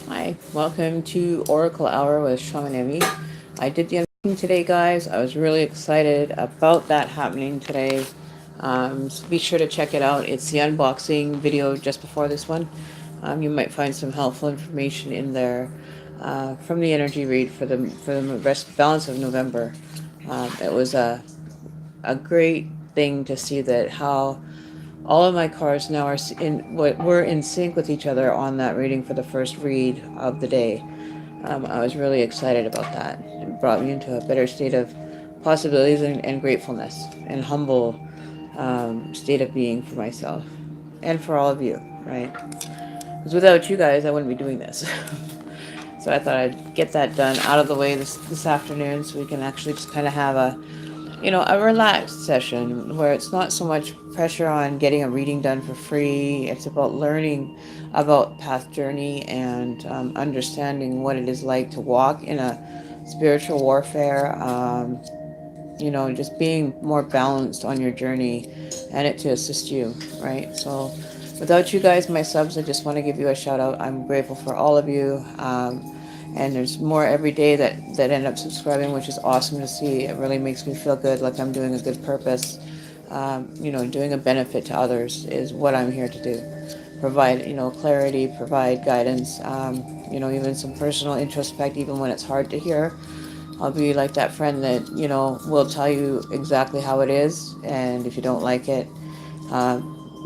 Hi, welcome to Oracle Hour with Shaman Emmy. I did the unboxing today, guys. I was really excited about that happening today. So be sure to check it out. It's the unboxing video just before this one. You might find some helpful information in there from the energy read for the balance of November. It was a great thing to see that how all of my cards now are we're in sync with each other on that reading for the first read of the day. I was really excited about that. It brought me into a better state of possibilities and gratefulness and humble state of being for myself and for all of you, right? Because without you guys, I wouldn't be doing this. So I thought I'd get that done out of the way this afternoon so we can actually just kind of have a relaxed session where it's not so much pressure on getting a reading done for free. It's about learning about path journey and understanding what it is like to walk in a spiritual warfare. Just being more balanced on your journey and it to assist you, right? So without you guys, my subs, I just want to give you a shout out. I'm grateful for all of you. And there's more every day that end up subscribing, which is awesome to see. It really makes me feel good, like I'm doing a good purpose. Doing a benefit to others is what I'm here to do. Provide, clarity, provide guidance, even some personal introspect, even when it's hard to hear. I'll be like that friend that, will tell you exactly how it is. And if you don't like it,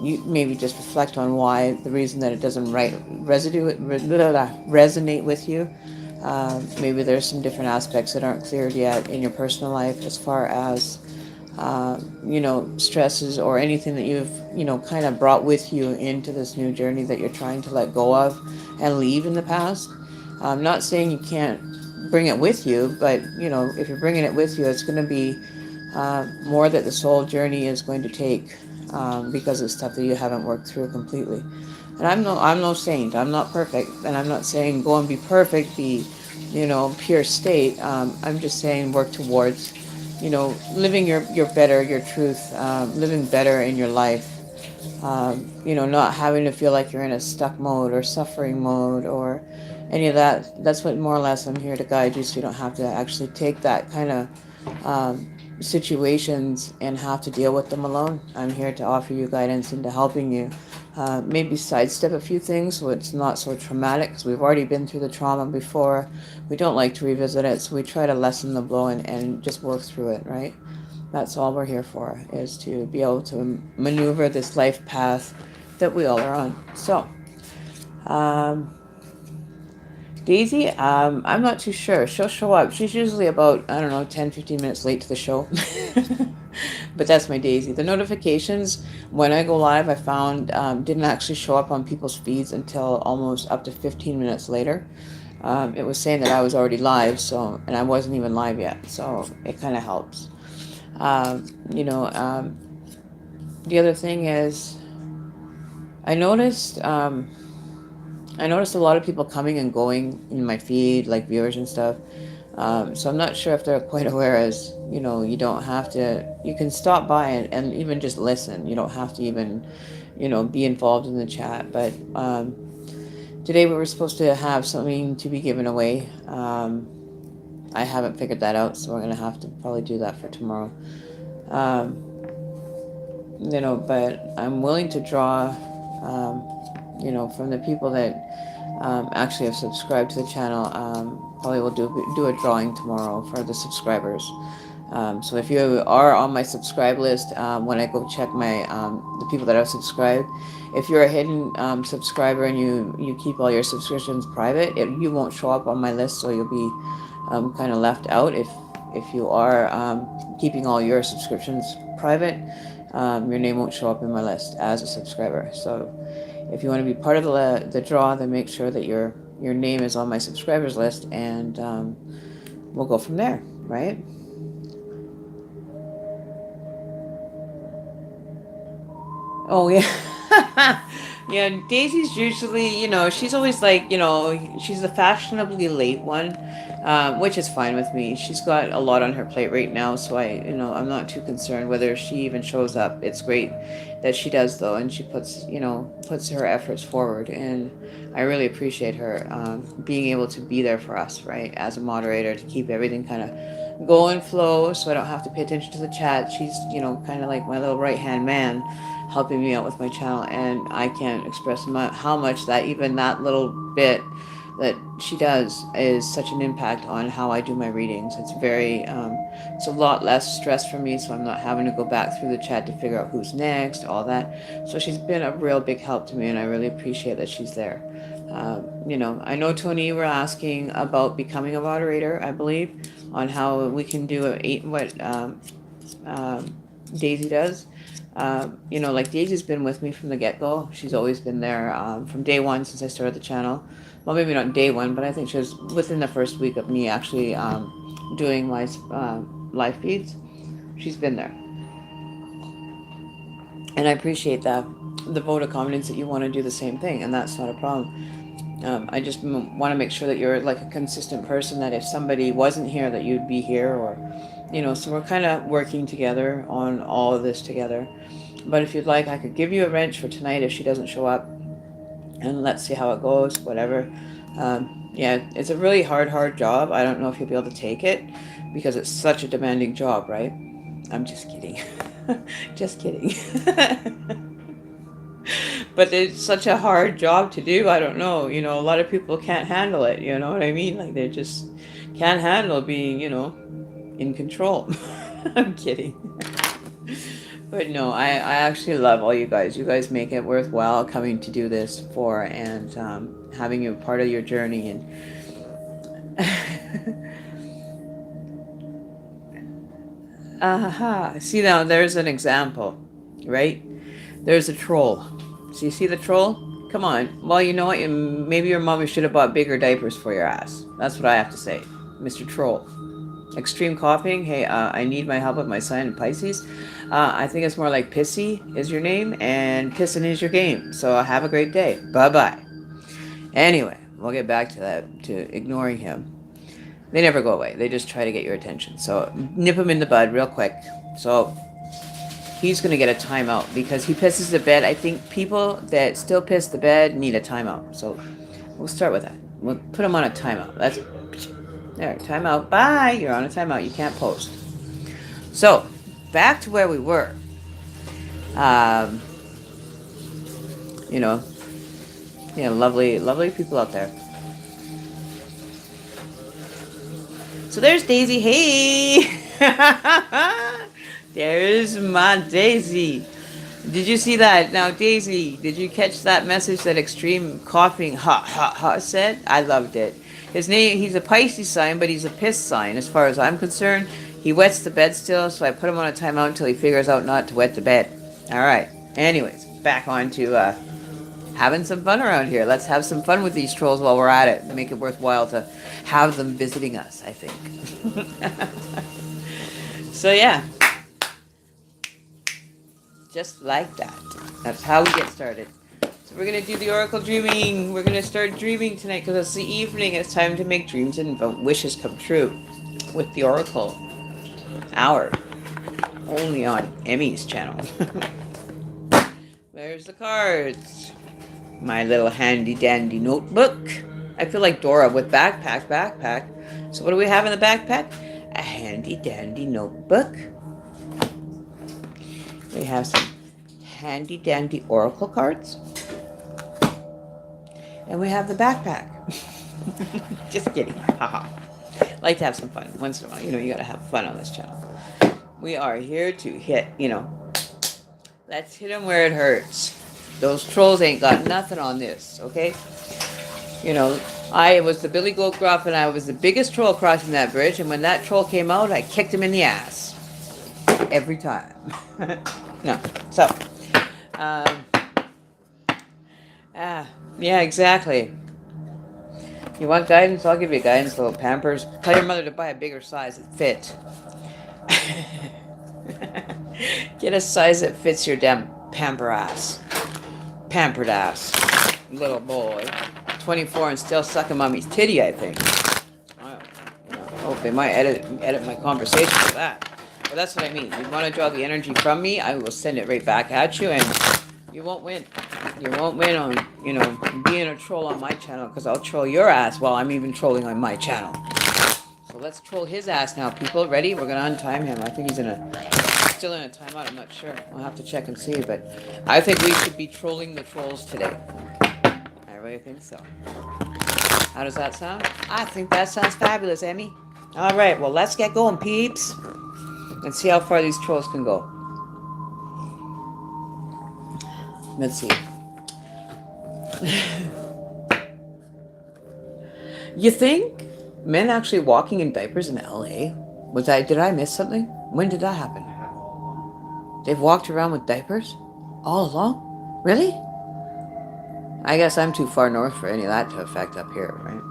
you maybe just reflect on why, the reason that it doesn't resonate with you. Maybe there's some different aspects that aren't cleared yet in your personal life as far as, stresses or anything that you've, kind of brought with you into this new journey that you're trying to let go of and leave in the past. I'm not saying you can't bring it with you, but, if you're bringing it with you, it's going to be more that the soul journey is going to take because it's stuff that you haven't worked through completely. And I'm no saint. I'm not perfect, and I'm not saying go and be perfect, be, pure state. I'm just saying work towards, living your better, your truth, living better in your life. Not having to feel like you're in a stuck mode or suffering mode or any of that. That's what more or less I'm here to guide you, so you don't have to actually take that kind of situations and have to deal with them alone. I'm here to offer you guidance into helping you maybe sidestep a few things so it's not so traumatic, because we've already been through the trauma before. We don't like to revisit it, so we try to lessen the blow and just work through it, right? That's all we're here for, is to be able to maneuver this life path that we all are on. So, um, Daisy, I'm not too sure. She'll show up. She's usually about, I don't know, 10, 15 minutes late to the show. But that's my Daisy. The notifications, when I go live, I found didn't actually show up on people's feeds until almost up to 15 minutes later. It was saying that I was already live, and I wasn't even live yet. So it kind of helps. Um, you know, um, the other thing is, I noticed, um, I noticed a lot of people coming and going in my feed, like viewers and stuff. So I'm not sure if they're quite aware as, you don't have to, you can stop by and even just listen. You don't have to even, be involved in the chat. But today we were supposed to have something to be given away. I haven't figured that out, so we're going to have to probably do that for tomorrow. Um, but I'm willing to draw, from the people that actually have subscribed to the channel. Probably will do a drawing tomorrow for the subscribers. So if you are on my subscribe list, when I go check the people that have subscribed, if you're a hidden subscriber and you keep all your subscriptions private, you won't show up on my list, so you'll be kind of left out. If you are keeping all your subscriptions private, your name won't show up in my list as a subscriber. So if you want to be part of the draw, then make sure that your name is on my subscribers list, and we'll go from there, right? Oh yeah. Yeah, Daisy's usually, she's always like, she's the fashionably late one, which is fine with me. She's got a lot on her plate right now, so I'm not too concerned whether she even shows up. It's great that she does though, and she puts her efforts forward, and I really appreciate her being able to be there for us, right, as a moderator to keep everything kind of go and flow, so I don't have to pay attention to the chat. She's, kind of like my little right hand man helping me out with my channel, and I can't express how much that even that little bit that she does is such an impact on how I do my readings. It's a lot less stress for me, so I'm not having to go back through the chat to figure out who's next, all that. So she's been a real big help to me, and I really appreciate that she's there. I know, Tony, you were asking about becoming a moderator, I believe, on how we can do what Daisy does. Like Daisy's been with me from the get-go. She's always been there from day one since I started the channel. Well, maybe not day one, but I think she was within the first week of me actually doing my live feeds. She's been there. And I appreciate that, the vote of confidence that you want to do the same thing, and that's not a problem. I just want to make sure that you're like a consistent person, that if somebody wasn't here, that you'd be here, or, so we're kind of working together on all of this together. But if you'd like, I could give you a wrench for tonight if she doesn't show up, and let's see how it goes, whatever. Yeah, it's a really hard job. I don't know if you'll be able to take it because it's such a demanding job, right? I'm just kidding. Just kidding. But it's such a hard job to do. I don't know. A lot of people can't handle it. You know what I mean? Like they just can't handle being, in control. I'm kidding. But no, I actually love all you guys. You guys make it worthwhile coming to do this for, and having you part of your journey. And see, now there's an example, right? There's a troll. So you see the troll? Come on. Well, you know what? Maybe your mommy should have bought bigger diapers for your ass. That's what I have to say, Mr. Troll. Extreme coughing. Hey, I need my help with my sign in Pisces. I think it's more like Pissy is your name, and Pissin is your game. So have a great day. Bye-bye. Anyway, we'll get back to that, to ignoring him. They never go away. They just try to get your attention. So nip him in the bud real quick. So he's going to get a timeout because he pisses the bed. I think people that still piss the bed need a timeout. So we'll start with that. We'll put him on a timeout. That's there. Timeout. Bye. You're on a timeout. You can't post. So back to where we were. Lovely people out there. So there's Daisy. Hey. There's my Daisy. Did you see that? Now, Daisy, did you catch that message that extreme coughing said? I loved it. His name, he's a Pisces sign, but he's a piss sign as far as I'm concerned. He wets the bed still, so I put him on a timeout until he figures out not to wet the bed. All right. Anyways, back on to having some fun around here. Let's have some fun with these trolls while we're at it. Make it worthwhile to have them visiting us, I think. So, yeah. Just like that. That's how we get started. So we're going to do the oracle dreaming. We're going to start dreaming tonight because it's the evening. It's time to make dreams and wishes come true with the oracle hour. Only on Emmy's channel. There's the cards. My little handy dandy notebook. I feel like Dora with backpack. So what do we have in the backpack? A handy dandy notebook. We have some handy dandy oracle cards. And we have the backpack. Just kidding. Haha. Like to have some fun once in a while. You gotta have fun on this channel. We are here to hit, let's hit them where it hurts. Those trolls ain't got nothing on this, okay? I was the Billy Goat Gruff, and I was the biggest troll crossing that bridge, and when that troll came out, I kicked him in the ass. Every time. No. So, yeah, exactly. You want guidance? I'll give you guidance, little Pampers. Tell your mother to buy a bigger size that fit. Get a size that fits your damn pamper ass. Pampered ass. Little boy. 24 and still sucking mommy's titty, I think. I hope they might edit my conversation for that. But that's what I mean. You want to draw the energy from me, I will send it right back at you, and you won't win. You won't win on, being a troll on my channel, because I'll troll your ass while I'm even trolling on my channel. So let's troll his ass now, people. Ready? We're going to untime him. I think he's still in a timeout. I'm not sure. I'll have to check and see, but I think we should be trolling the trolls today. I really think so. How does that sound? I think that sounds fabulous, Emmy. All right, well, let's get going, peeps, and see how far these trolls can go. Let's see. You think men actually walking in diapers in LA? Did I miss something? When did that happen? They've walked around with diapers all along? Really? I guess I'm too far north for any of that to affect up here, right?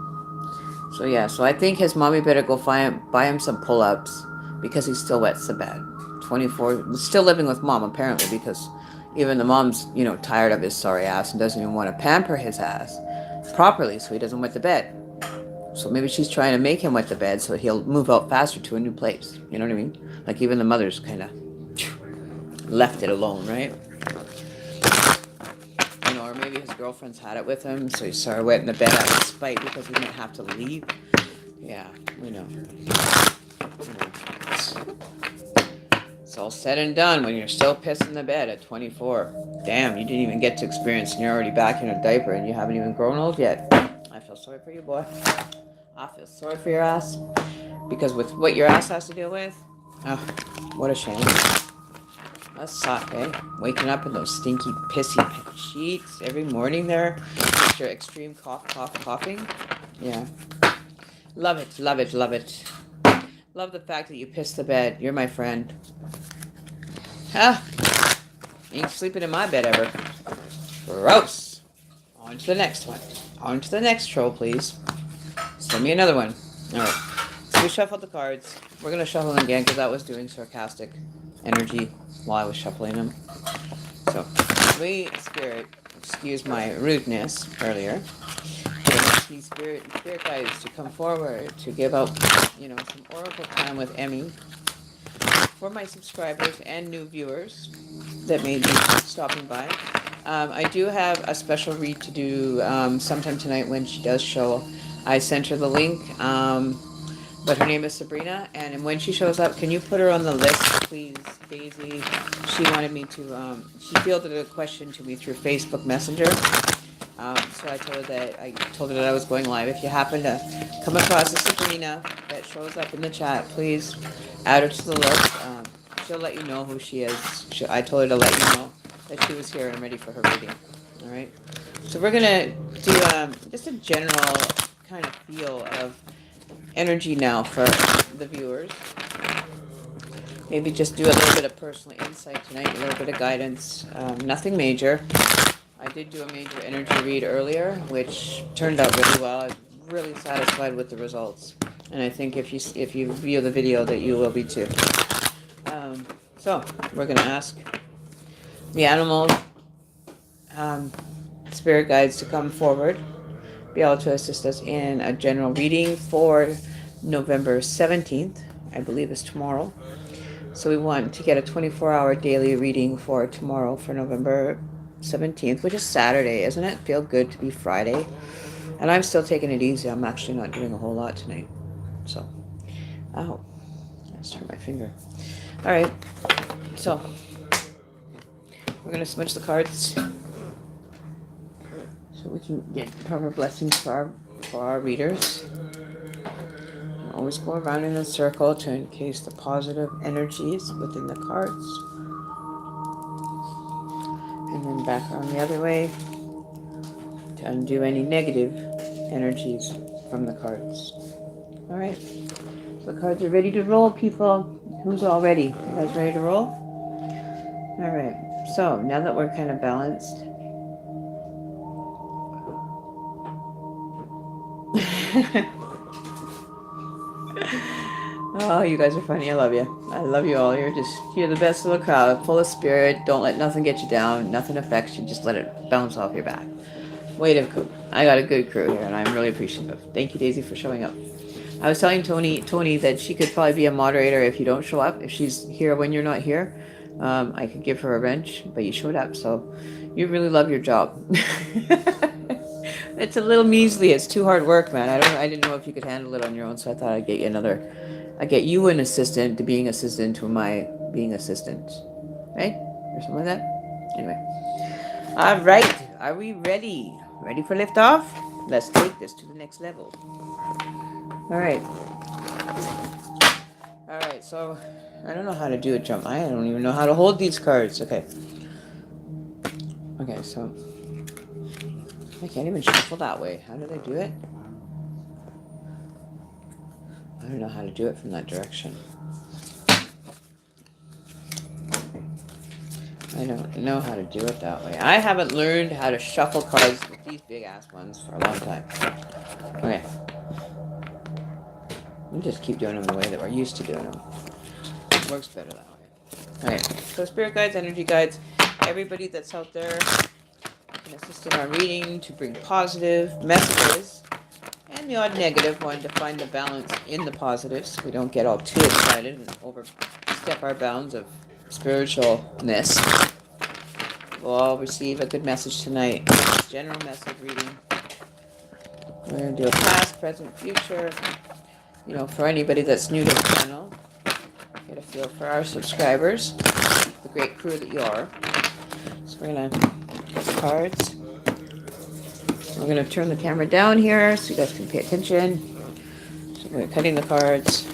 So yeah, so I think his mommy better go buy him some pull-ups, because he still wets the bed. 24, still living with mom apparently, because even the mom's, tired of his sorry ass and doesn't even want to pamper his ass properly so he doesn't wet the bed. So maybe she's trying to make him wet the bed so he'll move out faster to a new place. You know what I mean? Like even the mother's kind of left it alone, right? Or maybe his girlfriend's had it with him, so he started wetting the bed out of spite because he didn't have to leave. Yeah, we know. It's all said and done when you're still pissing the bed at 24. Damn, you didn't even get to experience, and you're already back in a diaper, and you haven't even grown old yet. I feel sorry for you, boy. I feel sorry for your ass. Because with what your ass has to deal with, oh, what a shame. That suck, eh? Waking up in those stinky, pissy sheets every morning there. With your extreme coughing. Yeah. Love it, love it, love it. Love the fact that you pissed the bed. You're my friend. Ah, ain't sleeping in my bed ever. Gross. On to the next one. On to the next troll, please. Send me another one. All right. So we shuffled the cards. We're going to shuffle them again because I was doing sarcastic energy while I was shuffling them. So, we, Spirit, excuse my rudeness earlier. See spirit guides to come forward to give out, some oracle time with Emmy for my subscribers and new viewers that may be stopping by. I do have a special read to do sometime tonight when she does show. I sent her the link, but her name is Sabrina, and when she shows up, can you put her on the list, please, Daisy? She wanted me to, she fielded a question to me through Facebook Messenger. So I told her that I was going live. If you happen to come across a Sabrina that shows up in the chat, please add her to the list. She'll let you know who she is. I told her to let you know that she was here and ready for her reading. All right. So we're gonna do just a general kind of feel of energy now for the viewers. Maybe just do a little bit of personal insight tonight, a little bit of guidance. Nothing major. I did do a major energy read earlier, which turned out really well. I'm really satisfied with the results, and I think if you view the video, that you will be too. So we're gonna ask the animals, spirit guides to come forward, be able to assist us in a general reading for November 17th. I believe is tomorrow. So we want to get a 24-hour daily reading for tomorrow for November 17th, which is Saturday, isn't it? Feel good to be Friday. And I'm still taking it easy. I'm actually not doing a whole lot tonight. So, oh, let's turn my finger. All right. So, we're going to smudge the cards so we can get proper blessings for our readers. Always go around in a circle to encase the positive energies within the cards. And then back around the other way to undo any negative energies from the cards. All right. So the cards are ready to roll, people. Who's all ready? You guys ready to roll? All right. So now that we're kind of balanced. Oh, you guys are funny. I love you. I love you all. You're the best little crowd, full of spirit. Don't let nothing get you down. Nothing affects you. Just let it bounce off your back. Way to go. I got a good crew here, and I'm really appreciative. Thank you, Daisy, for showing up. I was telling Tony that she could probably be a moderator if you don't show up. If she's here when you're not here, I could give her a wrench, but you showed up, so you really love your job. It's a little measly. It's too hard work, man. I didn't know if you could handle it on your own, so I thought I'd get you an assistant to being assistant to my being assistant, right? Or something like that. Anyway, all right. Are we ready? Ready for liftoff? Let's take this to the next level. All right. All right. So I don't know how to do a jump. I don't even know how to hold these cards. Okay. Okay. So I can't even shuffle that way. How do they do it? I don't know how to do it from that direction. I don't know how to do it that way. I haven't learned how to shuffle cards with these big ass ones for a long time. Okay. We'll just keep doing them the way that we're used to doing them. It works better that way. Okay. So spirit guides, energy guides, everybody that's out there can assist in our reading to bring positive messages and the odd negative one to find the balance in the positives so we don't get all too excited and overstep our bounds of spiritualness. We'll all receive a good message tonight. General message reading. We're going to do a past, present, future. You know, for anybody that's new to the channel, get a feel for our subscribers, the great crew that you are. So we're going to get the cards. We're going to turn the camera down here so you guys can pay attention. So we're cutting the cards.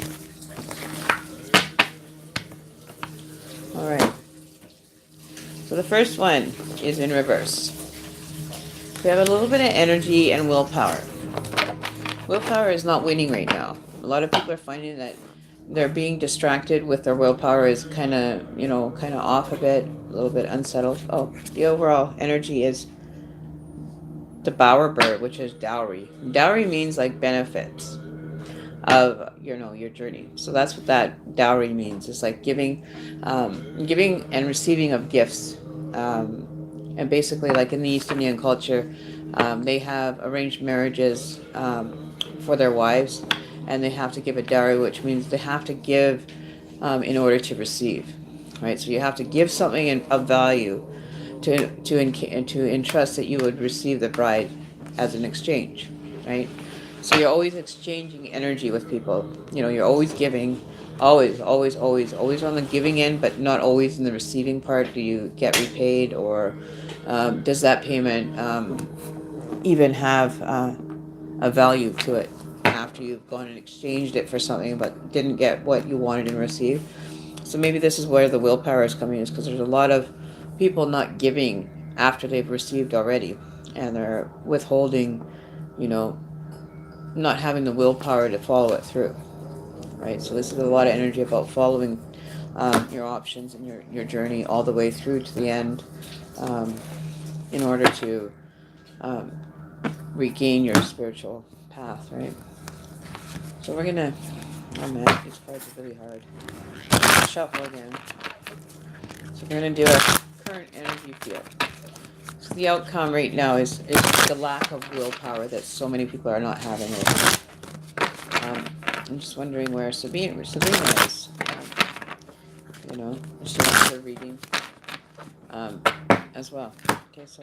All right. So the first one is in reverse. We have a little bit of energy and willpower. Willpower is not winning right now. A lot of people are finding that they're being distracted with their willpower is kind of off a bit, a little bit unsettled. Oh, the overall energy is the bowerbird, which is dowry. Dowry means like benefits of your journey. So that's what that dowry means. It's like giving and receiving of gifts. And basically, like in the East Indian culture, they have arranged marriages for their wives, and they have to give a dowry, which means they have to give in order to receive, right? So you have to give something of value to entrust that you would receive the bride as an exchange, right? So you're always exchanging energy with people. You're always giving, always on the giving end, but not always in the receiving part. Do you get repaid, or does that payment even have a value to it after you've gone and exchanged it for something but didn't get what you wanted and received? So maybe this is where the willpower is coming, is because there's a lot of people not giving after they've received already, and they're withholding, not having the willpower to follow it through, right? So this is a lot of energy about following your options and your journey all the way through to the end, in order to regain your spiritual path, right? So we're gonna, oh man, these cards are really hard. Shuffle again. So we're gonna do a current energy field. So the outcome right now is the lack of willpower that so many people are not having right now. I'm just wondering where Sabina is. She wants her reading as well. Okay, so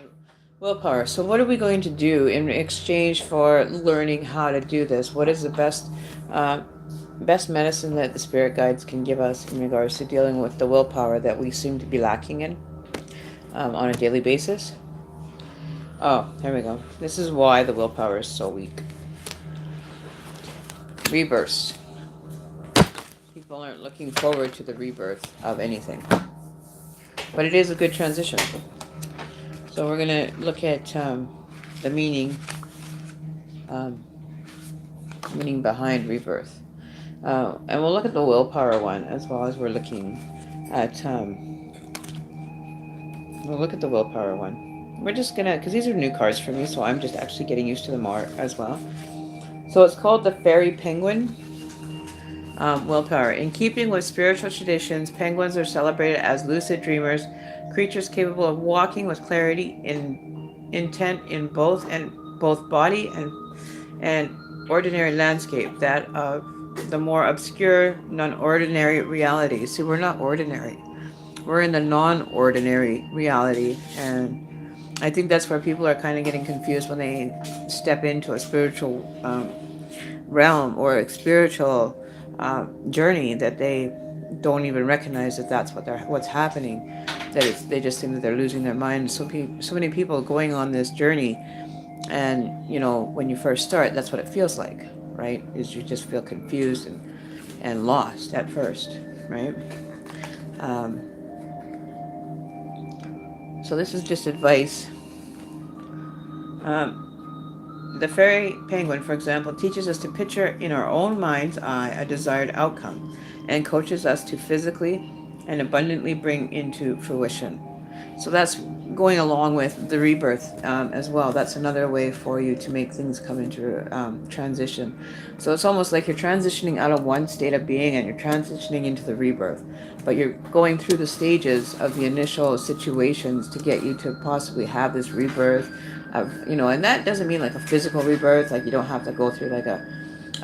willpower. So what are we going to do in exchange for learning how to do this? What is the best medicine that the spirit guides can give us in regards to dealing with the willpower that we seem to be lacking in on a daily basis? Oh, there we go. This is why the willpower is so weak. Rebirth. People aren't looking forward to the rebirth of anything. But it is a good transition. So we're going to look at the meaning behind rebirth. And we'll look at the willpower one as well as we're looking at... we'll look at the willpower one. We're just going to... because these are new cards for me, so I'm just actually getting used to them more as well. So it's called the Fairy Penguin. Willpower. In keeping with spiritual traditions, penguins are celebrated as lucid dreamers, creatures capable of walking with clarity in intent in both body and ordinary landscape. That of the more obscure, non-ordinary reality. See, we're not ordinary. We're in the non-ordinary reality, and I think that's where people are kind of getting confused when they step into a spiritual realm or a spiritual journey, that they don't even recognize that that's what's happening. They just think that they're losing their mind. So many people going on this journey, and when you first start, that's what it feels like, right? Is you just feel confused and lost at first, right? Um, so this is just advice. The fairy penguin, for example, teaches us to picture in our own mind's eye a desired outcome and coaches us to physically and abundantly bring into fruition. So that's going along with the rebirth as well. That's another way for you to make things come into transition. So it's almost like you're transitioning out of one state of being and you're transitioning into the rebirth. But you're going through the stages of the initial situations to get you to possibly have this rebirth. And that doesn't mean like a physical rebirth, like you don't have to go through like a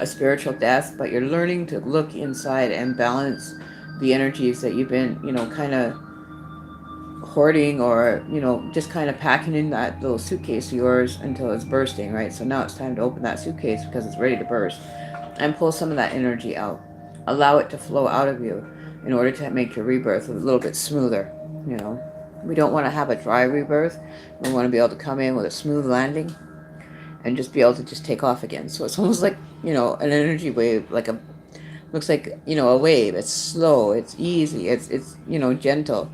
spiritual death, but you're learning to look inside and balance the energies that you've been, kind of hoarding, or just kind of packing in that little suitcase of yours until it's bursting, right? So now it's time to open that suitcase because it's ready to burst, and pull some of that energy out. Allow it to flow out of you in order to make your rebirth a little bit smoother. We don't want to have a dry rebirth. We want to be able to come in with a smooth landing and just be able to just take off again. So it's almost like an energy wave, like looks like a wave. It's slow, it's easy, it's gentle,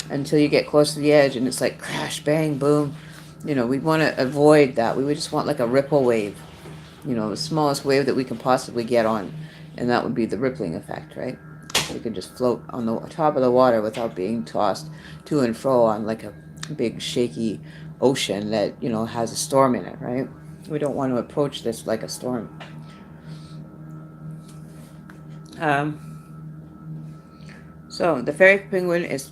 until you get close to the edge and it's like crash, bang, boom. We want to avoid that. We would just want like a ripple wave, the smallest wave that we can possibly get on, and that would be the rippling effect, right? So we can just float on the top of the water without being tossed to and fro on like a big shaky ocean that has a storm in it, right? We don't want to approach this like a storm. So the fairy penguin is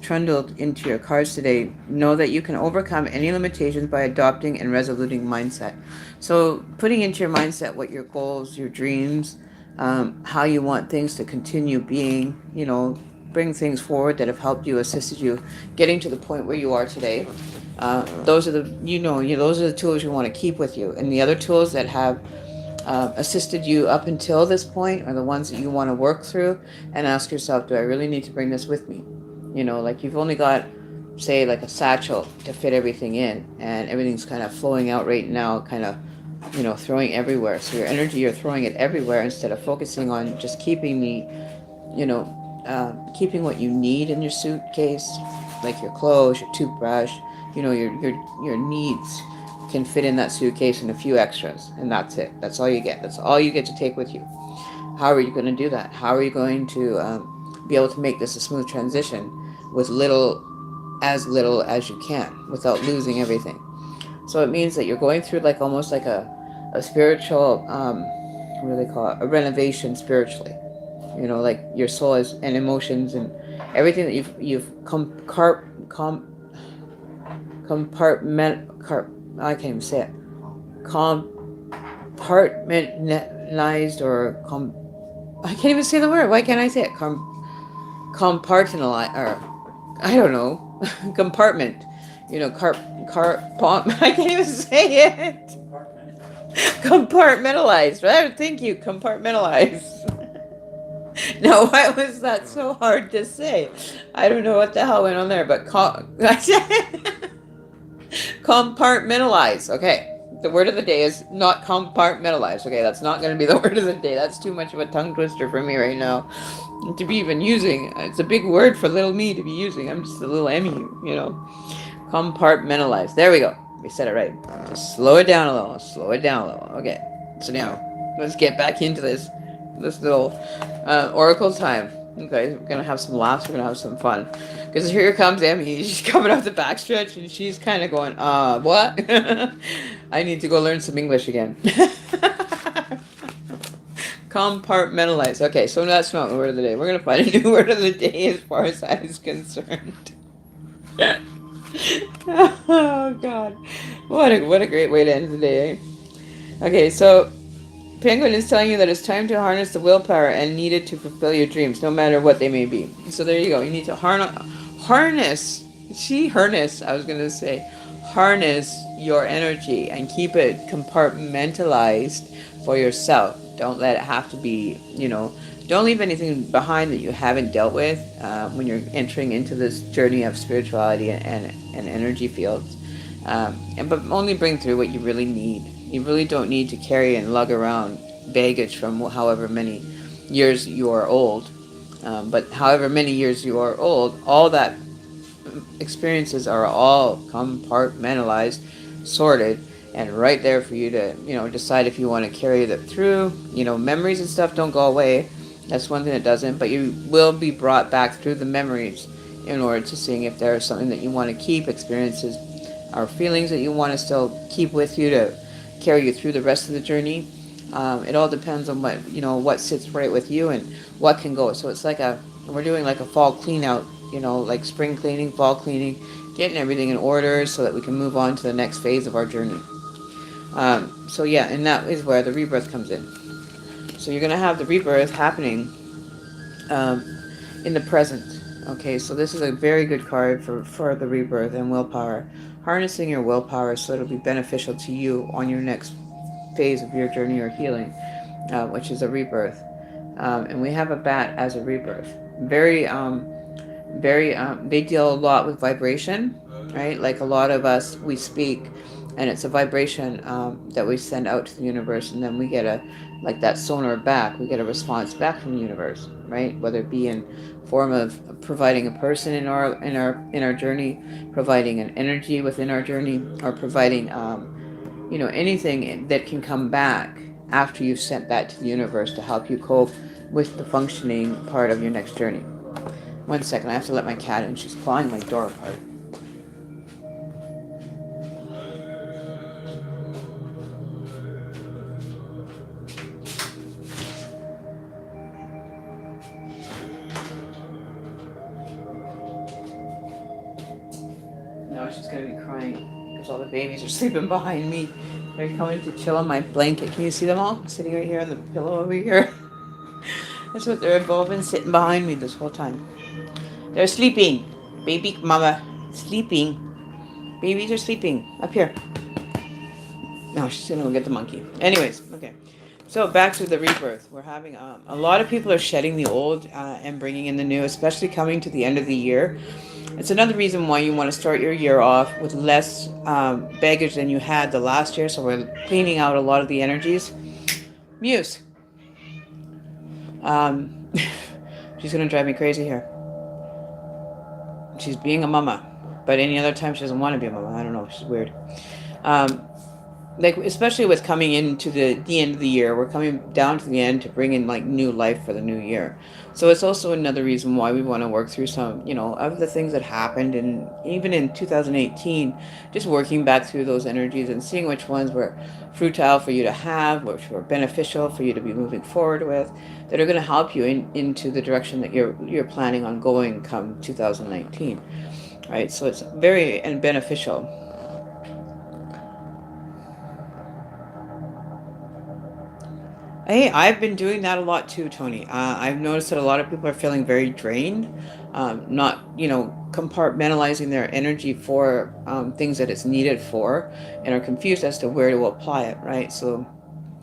trundled into your cards today. Know that you can overcome any limitations by adopting and resoluting mindset. So putting into your mindset what your goals, your dreams, how you want things to continue being, bring things forward that have helped you, assisted you, getting to the point where you are today. Those are those are the tools you want to keep with you, and the other tools that have assisted you up until this point are the ones that you want to work through and ask yourself, do I really need to bring this with me? Like you've only got, say, like a satchel to fit everything in, and everything's kind of flowing out right now, kind of, throwing everywhere. So your energy, you're throwing it everywhere instead of focusing on just keeping keeping what you need in your suitcase, like your clothes, your toothbrush, your needs can fit in that suitcase and a few extras, and that's it. That's all you get. That's all you get to take with you. How are you going to do that? How are you going to be able to make this a smooth transition with little as you can without losing everything? So it means that you're going through like almost like a spiritual, what do they call it? A renovation spiritually. Like your soul is, and emotions and everything that you've I can't even say it. Compartmentalized I can't even say the word. Why can't I say it? Compartmentalized, or I don't know. Compartment. I can't even say it. Compartmentalized. Right? Thank you. Compartmentalized. Now, why was that so hard to say? I don't know what the hell went on there, but compartmentalize. Okay. The word of the day is not compartmentalize. Okay, that's not going to be the word of the day. That's too much of a tongue twister for me right now to be even using. It's a big word for little me to be using. I'm just a little Emmy, Compartmentalize. There we go. We said it right. Just slow it down a little. Slow it down a little. Okay. So now, let's get back into this little oracle time. Okay, we're going to have some laughs. We're going to have some fun. Because here comes Emmy. She's coming off the backstretch, and she's kind of going, what? I need to go learn some English again. Compartmentalize. Okay, so that's not the word of the day. We're gonna find a new word of the day as far as that is concerned. Oh God, what a great way to end the day. Eh? Okay, so Penguin is telling you that it's time to harness the willpower and needed to fulfill your dreams, no matter what they may be. So there you go. You need to harness. Harness. I was gonna say, harness your energy and keep it compartmentalized for yourself. Don't let it have to be. Don't leave anything behind that you haven't dealt with when you're entering into this journey of spirituality and energy fields. But only bring through what you really need. You really don't need to carry and lug around baggage from however many years you are old. But however many years you are old, all that experiences are all compartmentalized, sorted, and right there for you to, decide if you want to carry that through. Memories and stuff don't go away. That's one thing that doesn't, but you will be brought back through the memories in order to seeing if there is something that you want to keep, experiences or feelings that you want to still keep with you to carry you through the rest of the journey. It all depends on what sits right with you and what can go. So it's like we're doing like a fall clean out, like spring cleaning, fall cleaning, getting everything in order so that we can move on to the next phase of our journey. So yeah, and that is where the rebirth comes in. So you're going to have the rebirth happening um, in the present. Okay, so this is a very good card for the rebirth and willpower. Harnessing your willpower so it'll be beneficial to you on your next phase of your journey or healing, which is a rebirth. And we have a bat as a rebirth. They deal a lot with vibration, right? Like a lot of us, we speak, and it's a vibration that we send out to the universe, and then we get like that sonar back. We get a response back from the universe, right? Whether it be in form of providing a person in our journey, providing an energy within our journey, or providing anything that can come back after you've sent that to the universe to help you cope with the functioning part of your next journey. One second, I have to let my cat in. She's clawing my door apart. Now she's going to be crying because all the babies are sleeping behind me. They're coming to chill on my blanket. Can you see them all? Sitting right here on the pillow over here. That's what they've all been sitting behind me this whole time. They're sleeping. Baby mama. Sleeping. Babies are sleeping. Up here. No, she's gonna go get the monkey. Anyways, okay. So back to the rebirth. We're having a lot of people are shedding the old and bringing in the new, especially coming to the end of the year. It's another reason why you want to start your year off with less baggage than you had the last year. So we're cleaning out a lot of the energies. Muse. She's gonna drive me crazy here. She's being a mama, but any other time she doesn't want to be a mama. I don't know. She's weird. Like especially with coming into the end of the year, we're coming down to the end to bring in like new life for the new year. So it's also another reason why we want to work through some of the things that happened, and even in 2018, just working back through those energies and seeing which ones were fruitile for you to have, which were beneficial for you to be moving forward with, that are going to help you into the direction that you're planning on going come 2019. Right, so it's very and beneficial. Hey, I've been doing that a lot too, Tony. I've noticed that a lot of people are feeling very drained, not, compartmentalizing their energy for things that it's needed for, and are confused as to where to apply it, right? So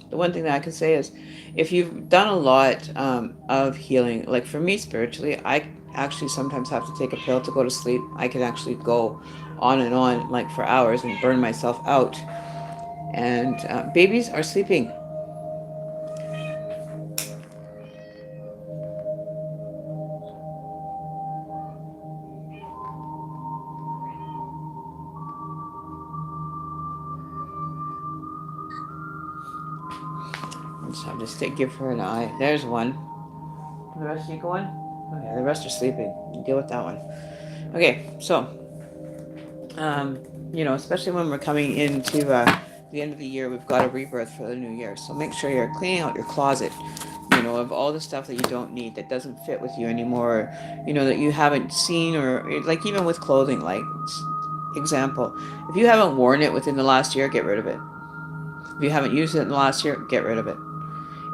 the one thing that I can say is if you've done a lot of healing, like for me spiritually, I actually sometimes have to take a pill to go to sleep. I can actually go on and on like for hours and burn myself out. And babies are sleeping. So I'll just give her an eye. There's one. The rest of you going? Okay, the rest are sleeping. Deal with that one. Okay, so, especially when we're coming into the end of the year, we've got a rebirth for the new year. So make sure you're cleaning out your closet, you know, of all the stuff that you don't need, that doesn't fit with you anymore, you know, that you haven't seen, or like even with clothing, like example, if you haven't worn it within the last year, get rid of it. If you haven't used it in the last year, get rid of it.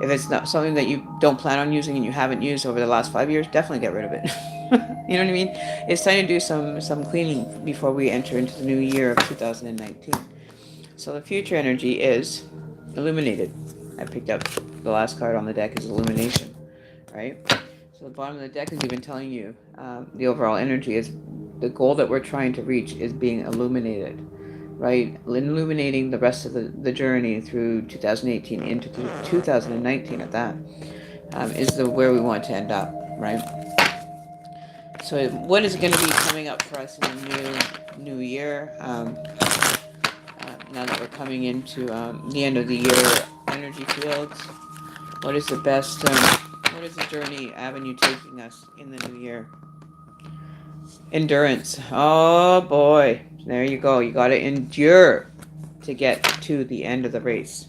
If it's not something that you don't plan on using and you haven't used over the last 5 years, definitely get rid of it. You know what I mean? It's time to do some cleaning before we enter into the new year of 2019. So the future energy is illuminated. I picked up the last card on the deck is illumination, right? So the bottom of the deck is even telling you the overall energy is the goal that we're trying to reach is being illuminated, right? Illuminating the rest of the journey through 2018 into 2019 at that is the where we want to end up, right? So what is going to be coming up for us in the new year? Now that we're coming into the end of the year energy fields, what is the best? What is the journey avenue taking us in the new year? Endurance. Oh boy, there you go. You got to endure to get to the end of the race.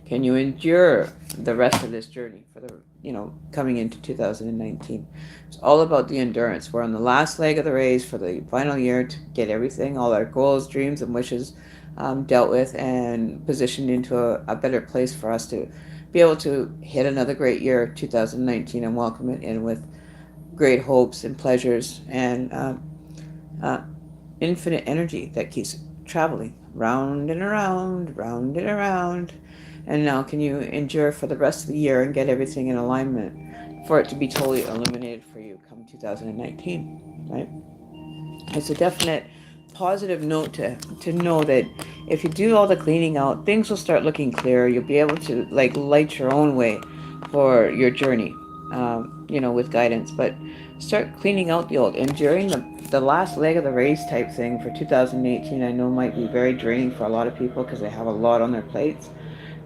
Can you endure the rest of this journey for the, you know, coming into 2019? It's all about the endurance. We're on the last leg of the race for the final year to get everything, all our goals, dreams, and wishes dealt with and positioned into a better place for us to be able to hit another great year, 2019, and welcome it in with great hopes and pleasures and uh, infinite energy that keeps traveling round and around, round and around. And now, can you endure for the rest of the year and get everything in alignment for it to be totally illuminated for you come 2019, right? It's a definite positive note to know that if you do all the cleaning out, things will start looking clearer. You'll be able to like light your own way for your journey, you know, with guidance. But start cleaning out the old. And during the last leg of the race type thing for 2018, I know might be very draining for a lot of people because they have a lot on their plates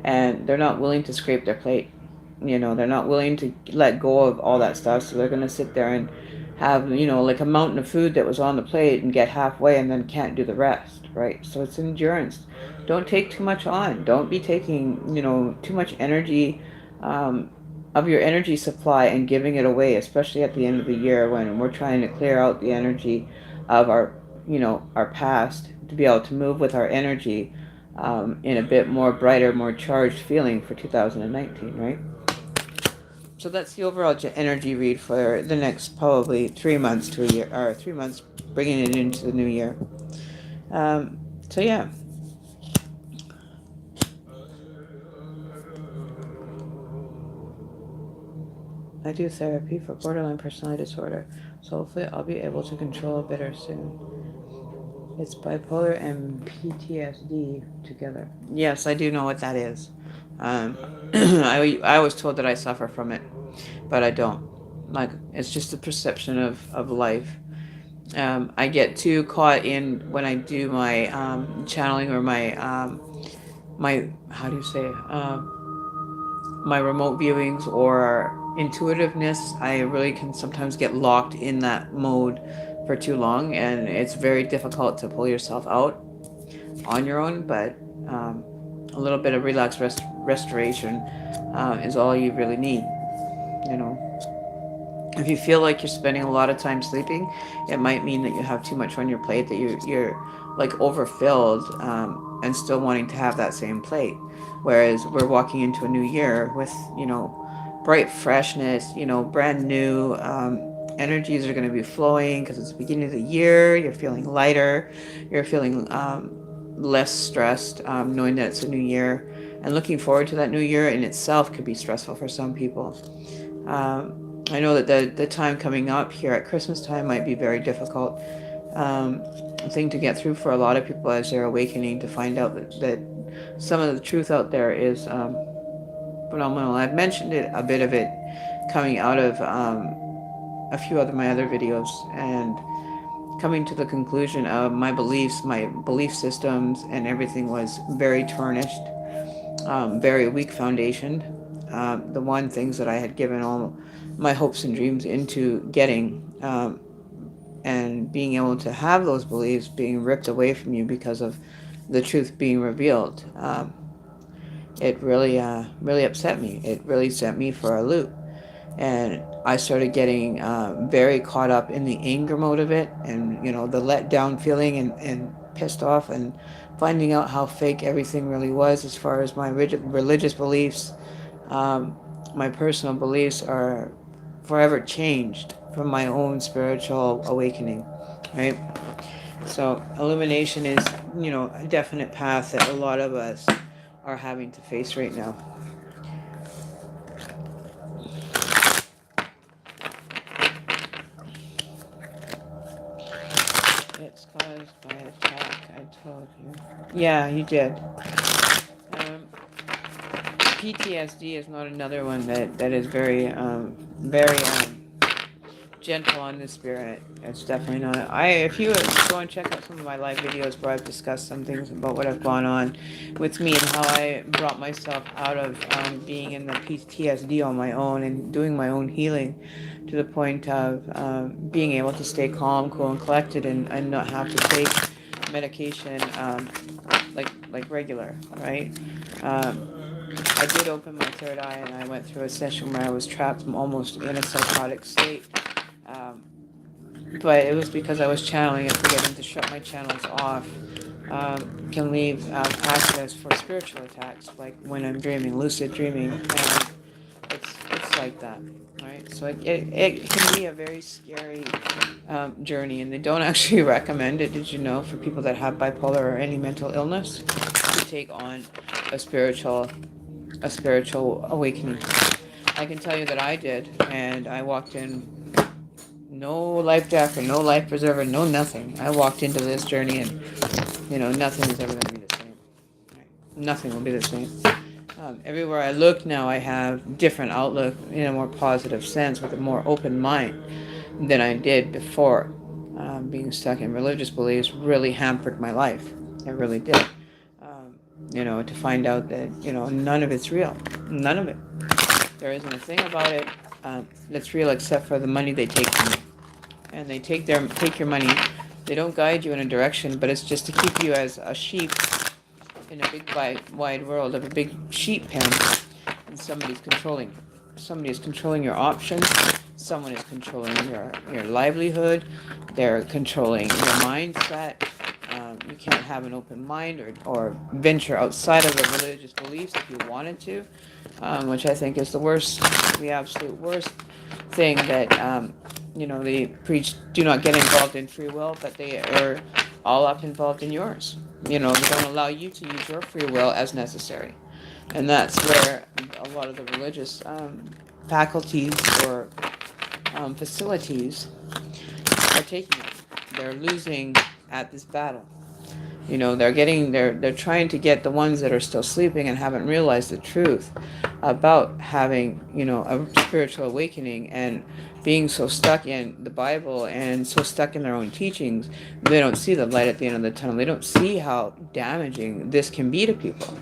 and they're not willing to scrape their plate. You know, they're not willing to let go of all that stuff, so they're going to sit there and have, you know, like a mountain of food that was on the plate and get halfway and then can't do the rest, right? So it's endurance. Don't take too much on. Don't be taking, you know, too much energy of your energy supply and giving it away, especially at the end of the year when we're trying to clear out the energy of our, you know, our past to be able to move with our energy in a bit more brighter, more charged feeling for 2019, right? So that's the overall energy read for the next probably 3 months to a year, or 3 months bringing it into the new year. So yeah. I do therapy for borderline personality disorder, so hopefully I'll be able to control it better soon. It's bipolar and PTSD together. Yes, I do know what that is. I was told that I suffer from it, but I don't. Like, it's just a perception of life. I get too caught in when I do my channeling or my how do you say my remote viewings or intuitiveness. I really can sometimes get locked in that mode for too long, and it's very difficult to pull yourself out on your own. But a little bit of restoration is all you really need. You know. If you feel like you're spending a lot of time sleeping, it might mean that you have too much on your plate, that you're like overfilled and still wanting to have that same plate. Whereas we're walking into a new year with, you know, bright freshness, you know, brand new energies are going to be flowing because it's the beginning of the year. You're feeling lighter, you're feeling less stressed, knowing that it's a new year. And looking forward to that new year in itself could be stressful for some people. I know that the time coming up here at Christmas time might be very difficult thing to get through for a lot of people as they're awakening to find out that some of the truth out there is phenomenal. I've mentioned it, a bit of it, coming out of a few of my other videos and coming to the conclusion of my beliefs, my belief systems, and everything was very tarnished, very weak foundation. The one things that I had given all my hopes and dreams into getting and being able to have those beliefs being ripped away from you because of the truth being revealed, it really, really upset me. It really sent me for a loop. And I started getting very caught up in the anger mode of it, and the let down feeling, and pissed off, and finding out how fake everything really was as far as my religious beliefs. um, my personal beliefs are forever changed from my own spiritual awakening, right? So illumination is, a definite path that a lot of us are having to face right now. It's caused by attack, I told you. Yeah, you did. PTSD is not another one that is very gentle on the spirit. It's definitely not. If you go and check out some of my live videos where I've discussed some things about what have gone on with me and how I brought myself out of being in the PTSD on my own and doing my own healing to the point of being able to stay calm, cool, and collected, and not have to take medication like regular, right? Um, I did open my third eye, and I went through a session where I was trapped almost in a psychotic state. Um, but it was because I was channeling and forgetting to shut my channels off. Can leave access for spiritual attacks, like when I'm dreaming, lucid dreaming, and it's like that, right? So it can be a very scary journey, and they don't actually recommend it. Did you know, for people that have bipolar or any mental illness, to take on a spiritual a spiritual awakening? I can tell you that I did, and I walked in no life jacket, no life preserver, no nothing. I walked into this journey, and nothing is ever going to be the same. Right? Nothing will be the same. Everywhere I look now, I have different outlook in a more positive sense, with a more open mind than I did before. Being stuck in religious beliefs really hampered my life. It really did. To find out that none of it's real, none of it. There isn't a thing about it that's real except for the money they take from you, and they take your money. They don't guide you in a direction, but it's just to keep you as a sheep in a big wide world of a big sheep pen, and somebody is controlling your options. Someone is controlling your livelihood. They're controlling your mindset. You can't have an open mind, or venture outside of the religious beliefs if you wanted to, which I think is the absolute worst thing that, they preach. Do not get involved in free will, but they are all up involved in yours. They don't allow you to use your free will as necessary. And that's where a lot of the religious faculties or facilities are taking it. They're losing at this battle. They're trying to get the ones that are still sleeping and haven't realized the truth about having, a spiritual awakening, and being so stuck in the Bible and so stuck in their own teachings. They don't see the light at the end of the tunnel. They don't see how damaging this can be to people.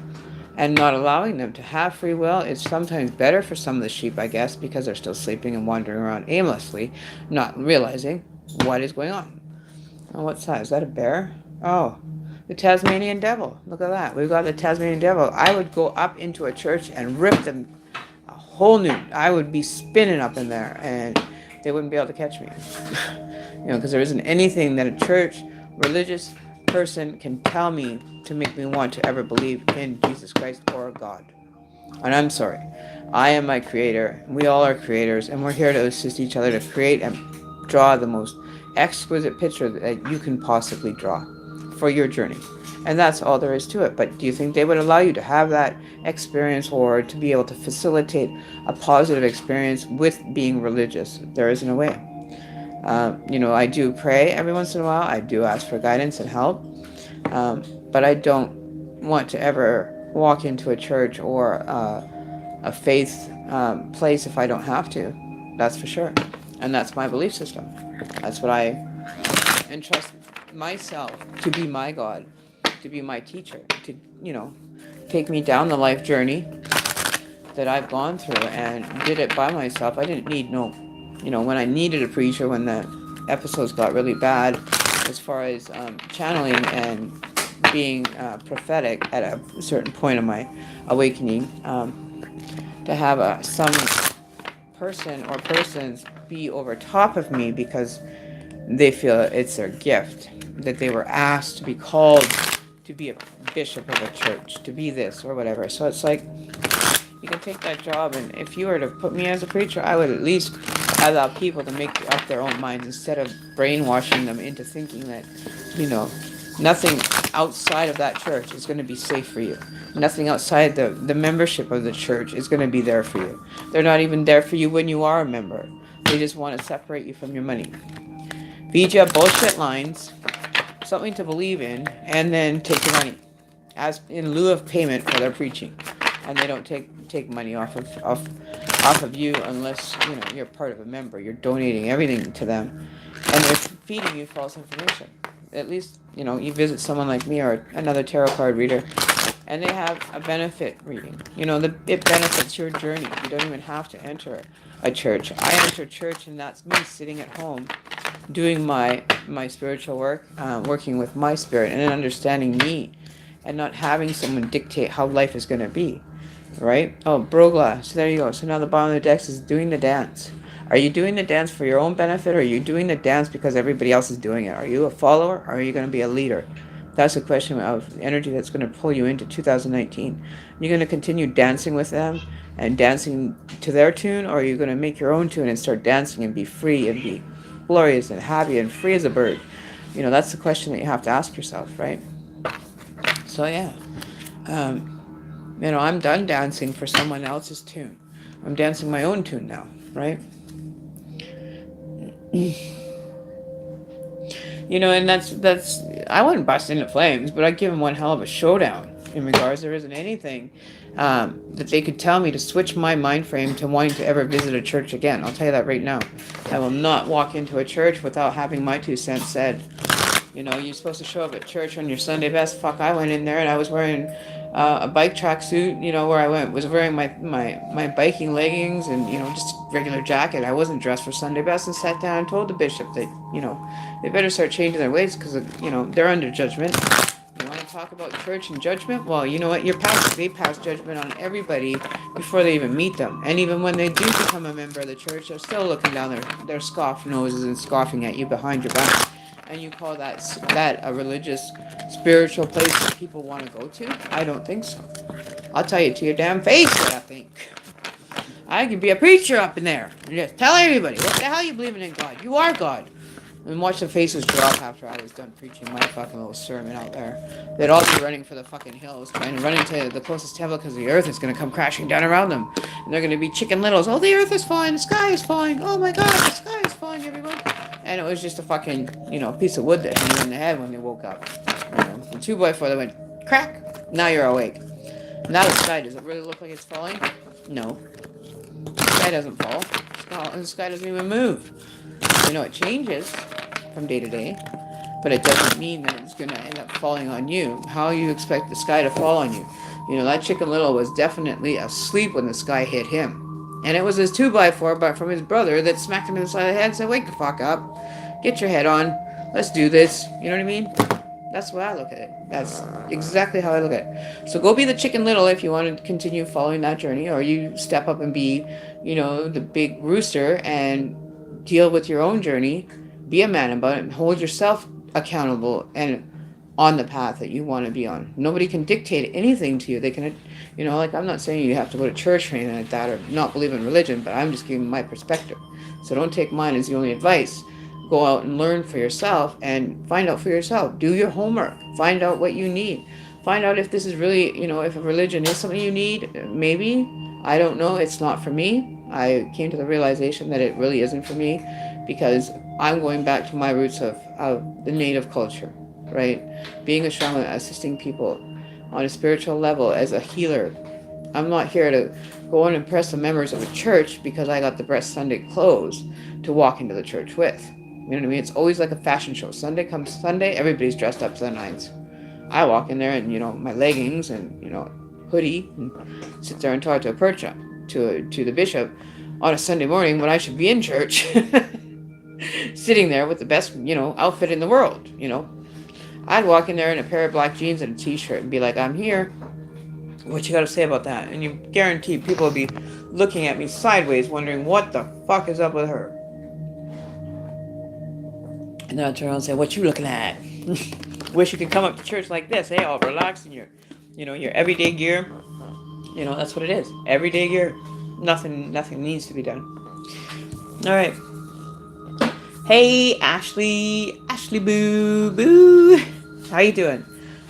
And not allowing them to have free will is sometimes better for some of the sheep, I guess, because they're still sleeping and wandering around aimlessly, not realizing what is going on. Oh, what's that? Is that a bear? Oh, the Tasmanian devil. Look at that. We've got the Tasmanian devil. I would go up into a church and rip them a whole new. I would be spinning up in there, and they wouldn't be able to catch me. Because there isn't anything that a church, religious person can tell me to make me want to ever believe in Jesus Christ or God. And I'm sorry. I am my creator. We all are creators, and we're here to assist each other to create and draw the most exquisite picture that you can possibly draw for your journey. And that's all there is to it. But do you think they would allow you to have that experience, or to be able to facilitate a positive experience with being religious? There isn't a way. I do pray every once in a while. I do ask for guidance and help. But I don't want to ever walk into a church or a faith place if I don't have to. That's for sure. And that's my belief system. That's what I entrust myself to be my God, to be my teacher, to, take me down the life journey that I've gone through, and did it by myself. I didn't need when I needed a preacher, when the episodes got really bad, as far as channeling and being prophetic at a certain point of my awakening, to have some person or persons be over top of me because they feel it's their gift, that they were asked to be called to be a bishop of a church, to be this or whatever. So it's like, you can take that job, and if you were to put me as a preacher, I would at least allow people to make up their own minds instead of brainwashing them into thinking that, you know, nothing outside of that church is going to be safe for you. Nothing outside the membership of the church is going to be there for you. They're not even there for you when you are a member. They just want to separate you from your money. Feed you bullshit lines, something to believe in, and then take your money as in lieu of payment for their preaching. And they don't take money off of you unless you're part of a member. You're donating everything to them, and they're feeding you false information. At least you visit someone like me or another tarot card reader, and they have a benefit reading. It benefits your journey. You don't even have to enter a church. I enter church, and that's me sitting at home doing my spiritual work, working with my spirit and understanding me, and not having someone dictate how life is going to be, right? Oh, Brogla. So there you go. So now the bottom of the deck is doing the dance. Are you doing the dance for your own benefit, or are you doing the dance because everybody else is doing it? Are you a follower, or are you going to be a leader? That's a question of energy that's going to pull you into 2019. You're going to continue dancing with them and dancing to their tune, or are you going to make your own tune and start dancing and be free and be glorious and happy and free as a bird? That's the question that you have to ask yourself, right? So yeah, I'm done dancing for someone else's tune. I'm dancing my own tune now, right? And that's I wouldn't bust into flames, but I'd give them one hell of a showdown. In regards, there isn't anything that they could tell me to switch my mind frame to wanting to ever visit a church again. I'll tell you that right now. I will not walk into a church without having my 2 cents said. You're supposed to show up at church on your Sunday best. Fuck, I went in there and I was wearing a bike track suit, where I was wearing my biking leggings and, just regular jacket. I wasn't dressed for Sunday best, and sat down and told the bishop that, they better start changing their ways because, they're under judgment. You want to talk about church and judgment? Well, you know what? They pass judgment on everybody before they even meet them. And even when they do become a member of the church, they're still looking down their scoffed noses and scoffing at you behind your back. And you call that a religious, spiritual place that people want to go to? I don't think so. I'll tell you to your damn face what I think. I could be a preacher up in there and just tell everybody, what the hell you believing in God? You are God. And watch the faces drop after I was done preaching my fucking little sermon out there. They'd all be running for the fucking hills, trying to run into the closest temple because the earth is going to come crashing down around them. And they're going to be chicken littles. Oh, the earth is falling. The sky is falling. Oh my God, the sky is falling, everyone. And it was just a fucking, piece of wood that hit them in the head when they woke up. The 2x4 that went crack. Now you're awake. Now the sky, does it really look like it's falling? No. The sky doesn't fall. The sky doesn't even move. It changes from day to day, but it doesn't mean that it's going to end up falling on you. How you expect the sky to fall on you? That Chicken Little was definitely asleep when the sky hit him. And it was his 2x4, but from his brother, that smacked him in the side of the head and said, wake the fuck up. Get your head on. Let's do this. You know what I mean? That's the way I look at it. That's exactly how I look at it. So go be the Chicken Little if you want to continue following that journey, or you step up and be, the big rooster and deal with your own journey. Be a man about it and hold yourself accountable and on the path that you want to be on. Nobody can dictate anything to you. They can, I'm not saying you have to go to church or anything like that or not believe in religion, but I'm just giving my perspective. So don't take mine as the only advice. Go out and learn for yourself and find out for yourself. Do your homework. Find out what you need. Find out if this is really, if a religion is something you need. Maybe. I don't know. It's not for me. I came to the realization that it really isn't for me because I'm going back to my roots of the native culture, right? Being a shaman, assisting people on a spiritual level as a healer. I'm not here to go and impress the members of a church because I got the best Sunday clothes to walk into the church with. You know what I mean? It's always like a fashion show. Sunday comes Sunday, everybody's dressed up to the nines. I walk in there and, my leggings and, hoodie and sit there and talk to to the bishop on a Sunday morning when I should be in church. Sitting there with the best, outfit in the world, I'd walk in there in a pair of black jeans and a t-shirt and be like, I'm here. What you got to say about that? And you guarantee people would be looking at me sideways, wondering what the fuck is up with her. And then I'd turn around and say, what you looking at? Wish you could come up to church like this, hey, all relaxed in your, your everyday gear. That's what it is. Everyday gear. Nothing needs to be done. All right. Hey, Ashley Boo. How you doing?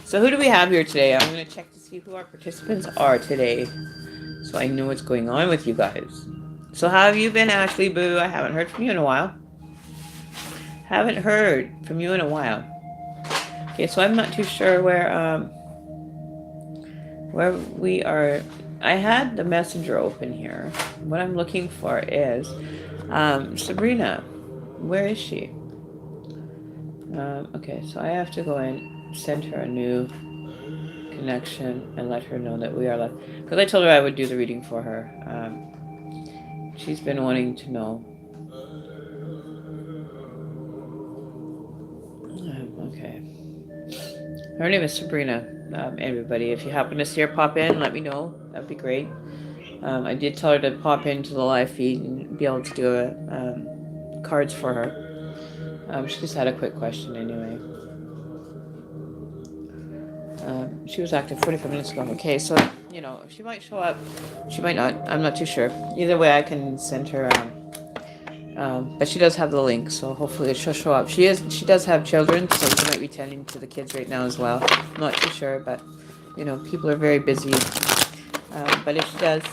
So who do we have here today? I'm going to check to see who our participants are today, so I know what's going on with you guys. So how have you been, Ashley Boo? I haven't heard from you in a while. Okay, so I'm not too sure where we are. I had the messenger open here. What I'm looking for is Sabrina. Where is she? Okay, so I have to go in, send her a new connection, and let her know that we are live. Because I told her I would do the reading for her. She's been wanting to know. Okay. Her name is Sabrina. Everybody, if you happen to see her pop in, let me know. That'd be great. I did tell her to pop into the live feed and be able to do cards for her. She just had a quick question anyway. She was active 45 minutes ago. Okay, so, she might show up. She might not. I'm not too sure. Either way, I can send her. But she does have the link, so hopefully she'll show up. She does have children, so she might be tending to the kids right now as well. I'm not too sure, but, people are very busy. But if she does,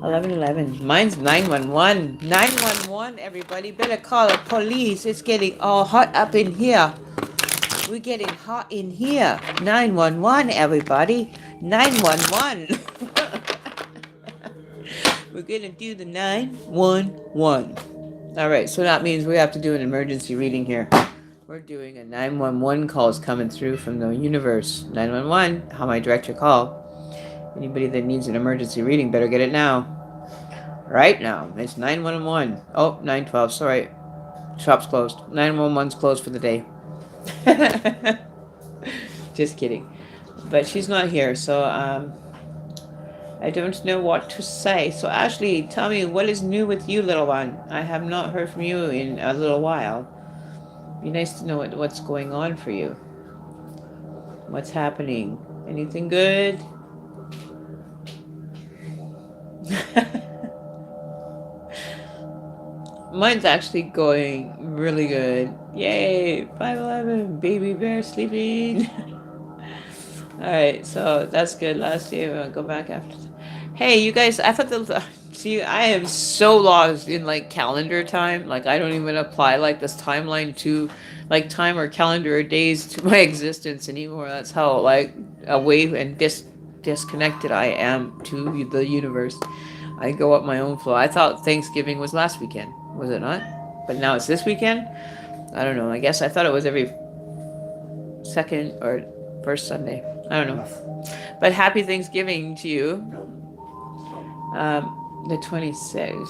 1111. Mine's 911. 911, everybody. Better call the police. It's getting all hot up in here. We're getting hot in here. 911, everybody. 911. We're going to do the 911. All right, so that means we have to do an emergency reading here. We're doing a 911 calls coming through from the universe. 911, how may I direct your call? Anybody that needs an emergency reading better get it now. Right now. It's 911. Oh, 912. Sorry. Shop's closed. 911's closed for the day. Just kidding. But she's not here, so I don't know what to say. So Ashley, tell me, what is new with you, little one? I have not heard from you in a little while. Be nice to know what's going on for you. What's happening? Anything good? Mine's actually going really good. Yay! 511, baby bear sleeping. Alright, so that's good. Last year, I'll go back after. Hey, you guys, I thought see, I am so lost in calendar time. I don't even apply this timeline to time or calendar or days to my existence anymore. That's how away and disconnected I am to the universe. I go up my own flow. I thought Thanksgiving was last weekend. Was it not? But now it's this weekend? I don't know. I guess I thought it was every second or first Sunday. I don't know. But happy Thanksgiving to you. The 26th.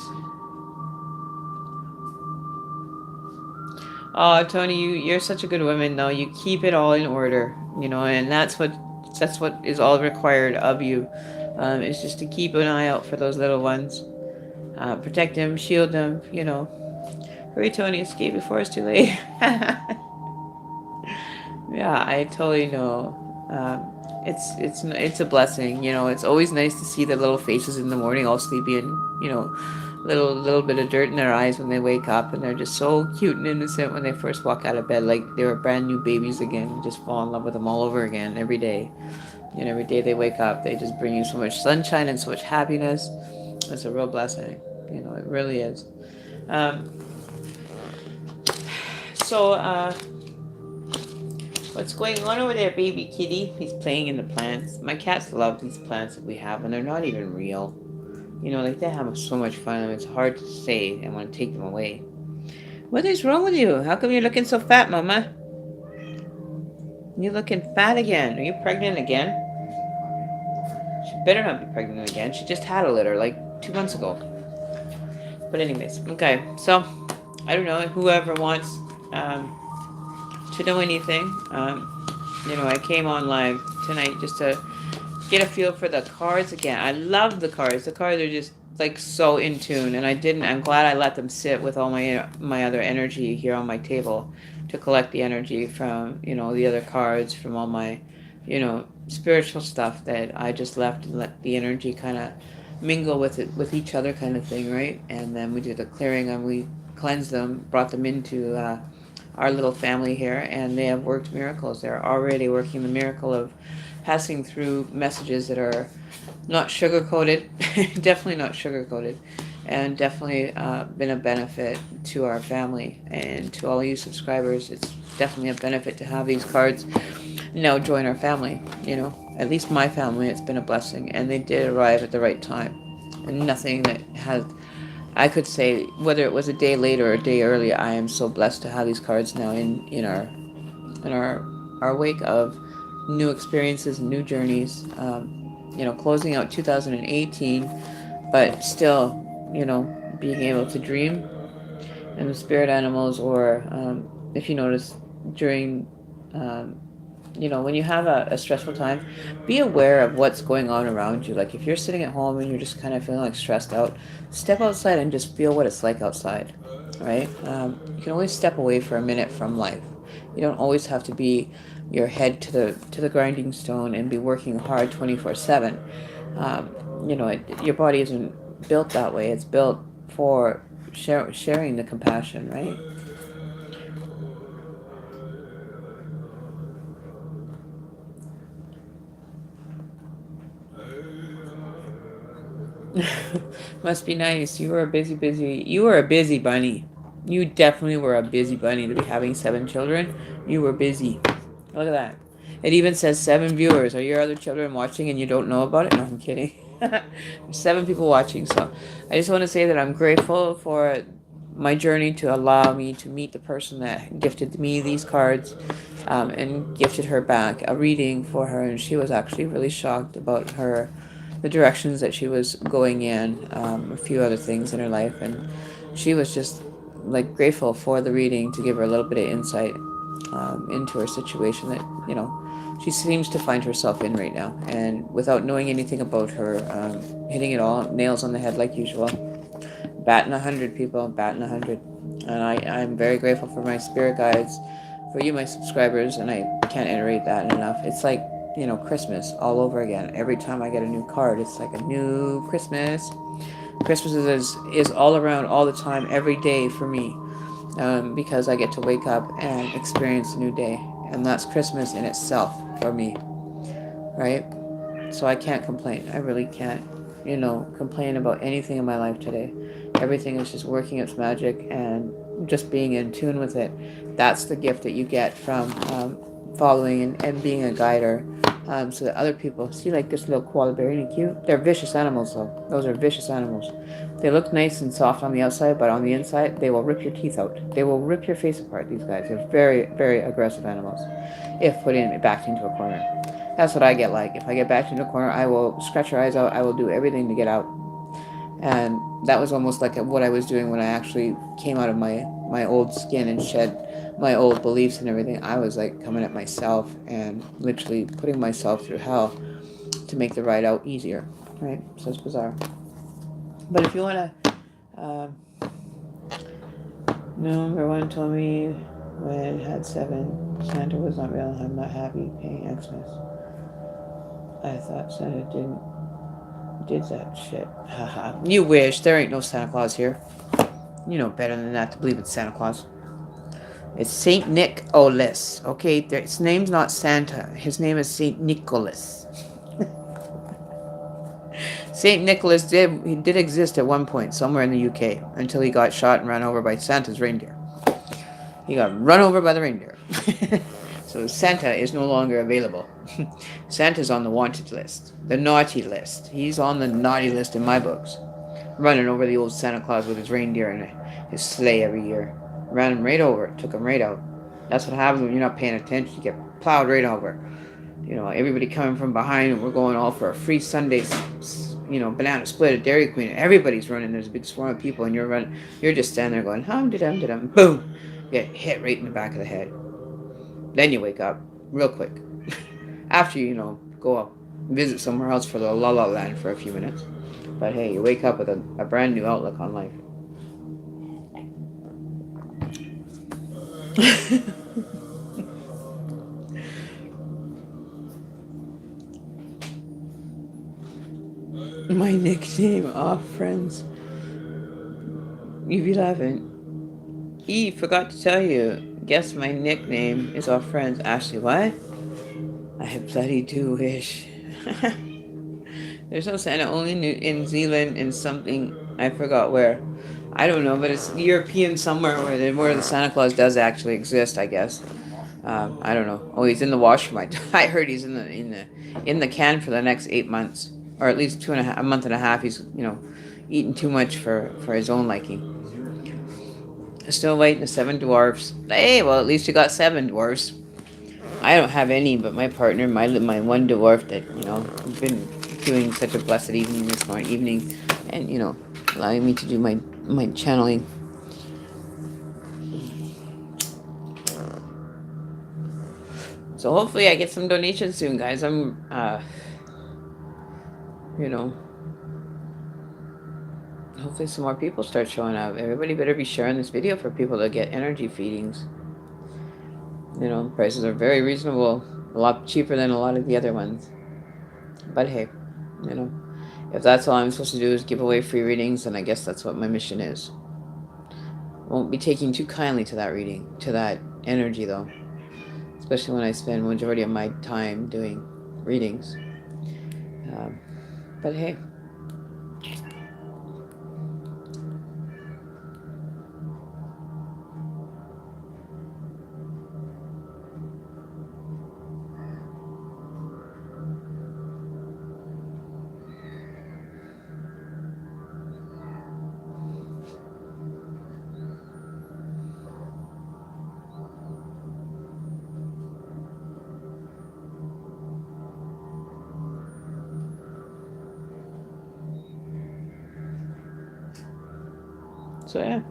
Oh, Tony, you're such a good woman, though. You keep it all in order, and that's what is all required of you. Is just to keep an eye out for those little ones. Protect them, shield them, Hurry, Tony, escape before it's too late. Yeah, I totally know. It's a blessing, It's always nice to see the little faces in the morning, all sleepy and little bit of dirt in their eyes when they wake up, and they're just so cute and innocent when they first walk out of bed, like they were brand new babies again. You just fall in love with them all over again every day. Every day they wake up, they just bring you so much sunshine and so much happiness. It's a real blessing, it really is. So what's going on over there, baby kitty? He's playing in the plants. My cats love these plants that we have, and they're not even real. They have so much fun, and it's hard to say. I want to take them away. What is wrong with you? How come you're looking so fat, Mama? You're looking fat again. Are you pregnant again? She better not be pregnant again. She just had a litter 2 months ago. But anyways, okay. So, I don't know. Whoever wants to know anything, I came on live tonight just to get a feel for the cards again. I love the cards. The cards are just like so in tune, and I'm glad I let them sit with all my other energy here on my table to collect the energy from the other cards, from all my spiritual stuff that I just left and let the energy kind of mingle with it with each other, kind of thing, right? And then we did a clearing and we cleansed them, brought them into our little family here, and they have worked miracles. They're already working the miracle of passing through messages that are not sugar coated, definitely not sugar coated, and definitely been a benefit to our family and to all you subscribers. It's definitely a benefit to have these cards now join our family. At least my family, it's been a blessing, and they did arrive at the right time. And nothing that had, I could say, whether it was a day later or a day earlier, I am so blessed to have these cards now in our wake of new experiences and new journeys. Closing out 2018, but still, being able to dream, and the spirit animals, or if you notice during um, when you have a stressful time, be aware of what's going on around you. Like if you're sitting at home and you're just kind of feeling like stressed out, step outside and just feel what it's like outside, right? You can always step away for a minute from life. You don't always have to be your head to the grinding stone and be working hard 24/7. Your body isn't built that way. It's built for sharing the compassion, right? Must be nice. You were a busy bunny. You definitely were a busy bunny to be having 7 children. You were busy. Look at that. It even says 7 viewers. Are your other children watching and you don't know about it? No, I'm kidding. There's 7 people watching. So I just want to say that I'm grateful for my journey to allow me to meet the person that gifted me these cards, and gifted her back a reading for her. And she was actually really shocked about the directions that she was going in, a few other things in her life. And she was just like grateful for the reading to give her a little bit of insight into her situation that she seems to find herself in right now, and without knowing anything about her, hitting it all nails on the head like usual. Batting 100, people, batting 100. And I'm very grateful for my spirit guides, for you, my subscribers, and I can't iterate that enough. It's like Christmas all over again. Every time I get a new card, it's like a new Christmas. Christmas is all around all the time, every day for me, because I get to wake up and experience a new day. And that's Christmas in itself for me, right? So I can't complain. I really can't, complain about anything in my life today. Everything is just working its magic and just being in tune with it. That's the gift that you get from following and being a guider, so that other people see, like this little koala bear. Ain't it cute? They're vicious animals, though. Those are vicious animals. They look nice and soft on the outside, but on the inside, they will rip your teeth out. They will rip your face apart. These guys are very, very aggressive animals if put backed into a corner. That's what I get like. If I get backed into a corner, I will scratch your eyes out. I will do everything to get out. And that was almost like what I was doing when I actually came out of my old skin and shed my old beliefs and everything. I was like coming at myself and literally putting myself through hell to make the ride out easier, right? So it's bizarre. But if you want to, no, everyone told me when I had 7, Santa was not real. I'm not happy paying Xmas. I thought Santa did that shit. Haha. You wish. There ain't no Santa Claus here. You know better than that to believe in Santa Claus. It's Saint Nicholas. Okay, his name's not Santa. His name is Saint Nicholas. Saint Nicholas did exist at one point somewhere in the UK until he got shot and run over by Santa's reindeer. He got run over by the reindeer. So Santa is no longer available. Santa's on the wanted list, the naughty list. He's on the naughty list in my books. Running over the old Santa Claus with his reindeer and his sleigh every year. Ran him right over, took him right out. That's what happens when you're not paying attention. You get plowed right over. Everybody coming from behind, and we're going all for a free Sunday, banana split at Dairy Queen. Everybody's running. There's a big swarm of people, and you're running. You're just standing there going, hum, da-dum, da-dum, boom. Get hit right in the back of the head. Then you wake up real quick. After you, go up, visit somewhere else for the la la land for a few minutes. But hey, you wake up with a brand new outlook on life. My nickname, friends. You be laughing. Forgot to tell you. Guess my nickname is off friends. Ashley, what? I bloody do wish. There's no Santa, only in Zealand and something, I forgot where. I don't know, but it's European somewhere where the Santa Claus does actually exist, I guess. I don't know. Oh, he's in the washroom. I heard he's in the can for the next 8 months, or at least a month and a half. He's eating too much for his own liking. Still waiting the 7 dwarfs. Hey, well, at least you got 7 dwarfs. I don't have any, but my partner, my one dwarf that been doing such a blessed evening this evening, and allowing me to do my channeling. So hopefully I get some donations soon, guys. I'm hopefully some more people start showing up. Everybody better be sharing this video for people to get energy feedings. Prices are very reasonable, a lot cheaper than a lot of the other ones. But hey, if that's all I'm supposed to do is give away free readings, then I guess that's what my mission is. Won't be taking too kindly to that reading, to that energy though. Especially when I spend majority of my time doing readings. But hey. So yeah.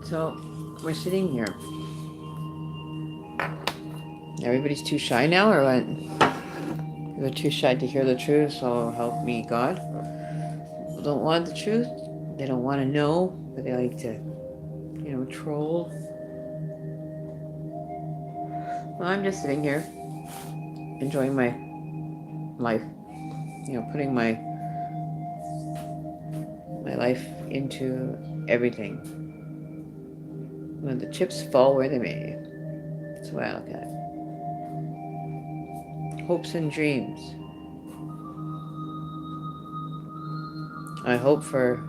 So we're sitting here. Everybody's too shy now, or what? They're too shy to hear the truth, so help me God. People don't want the truth. They don't want to know, but they like to, troll. Well, I'm just sitting here, enjoying my life. Putting my life into everything. When the chips fall where they may. That's the way I look at it. Hopes and dreams. I hope for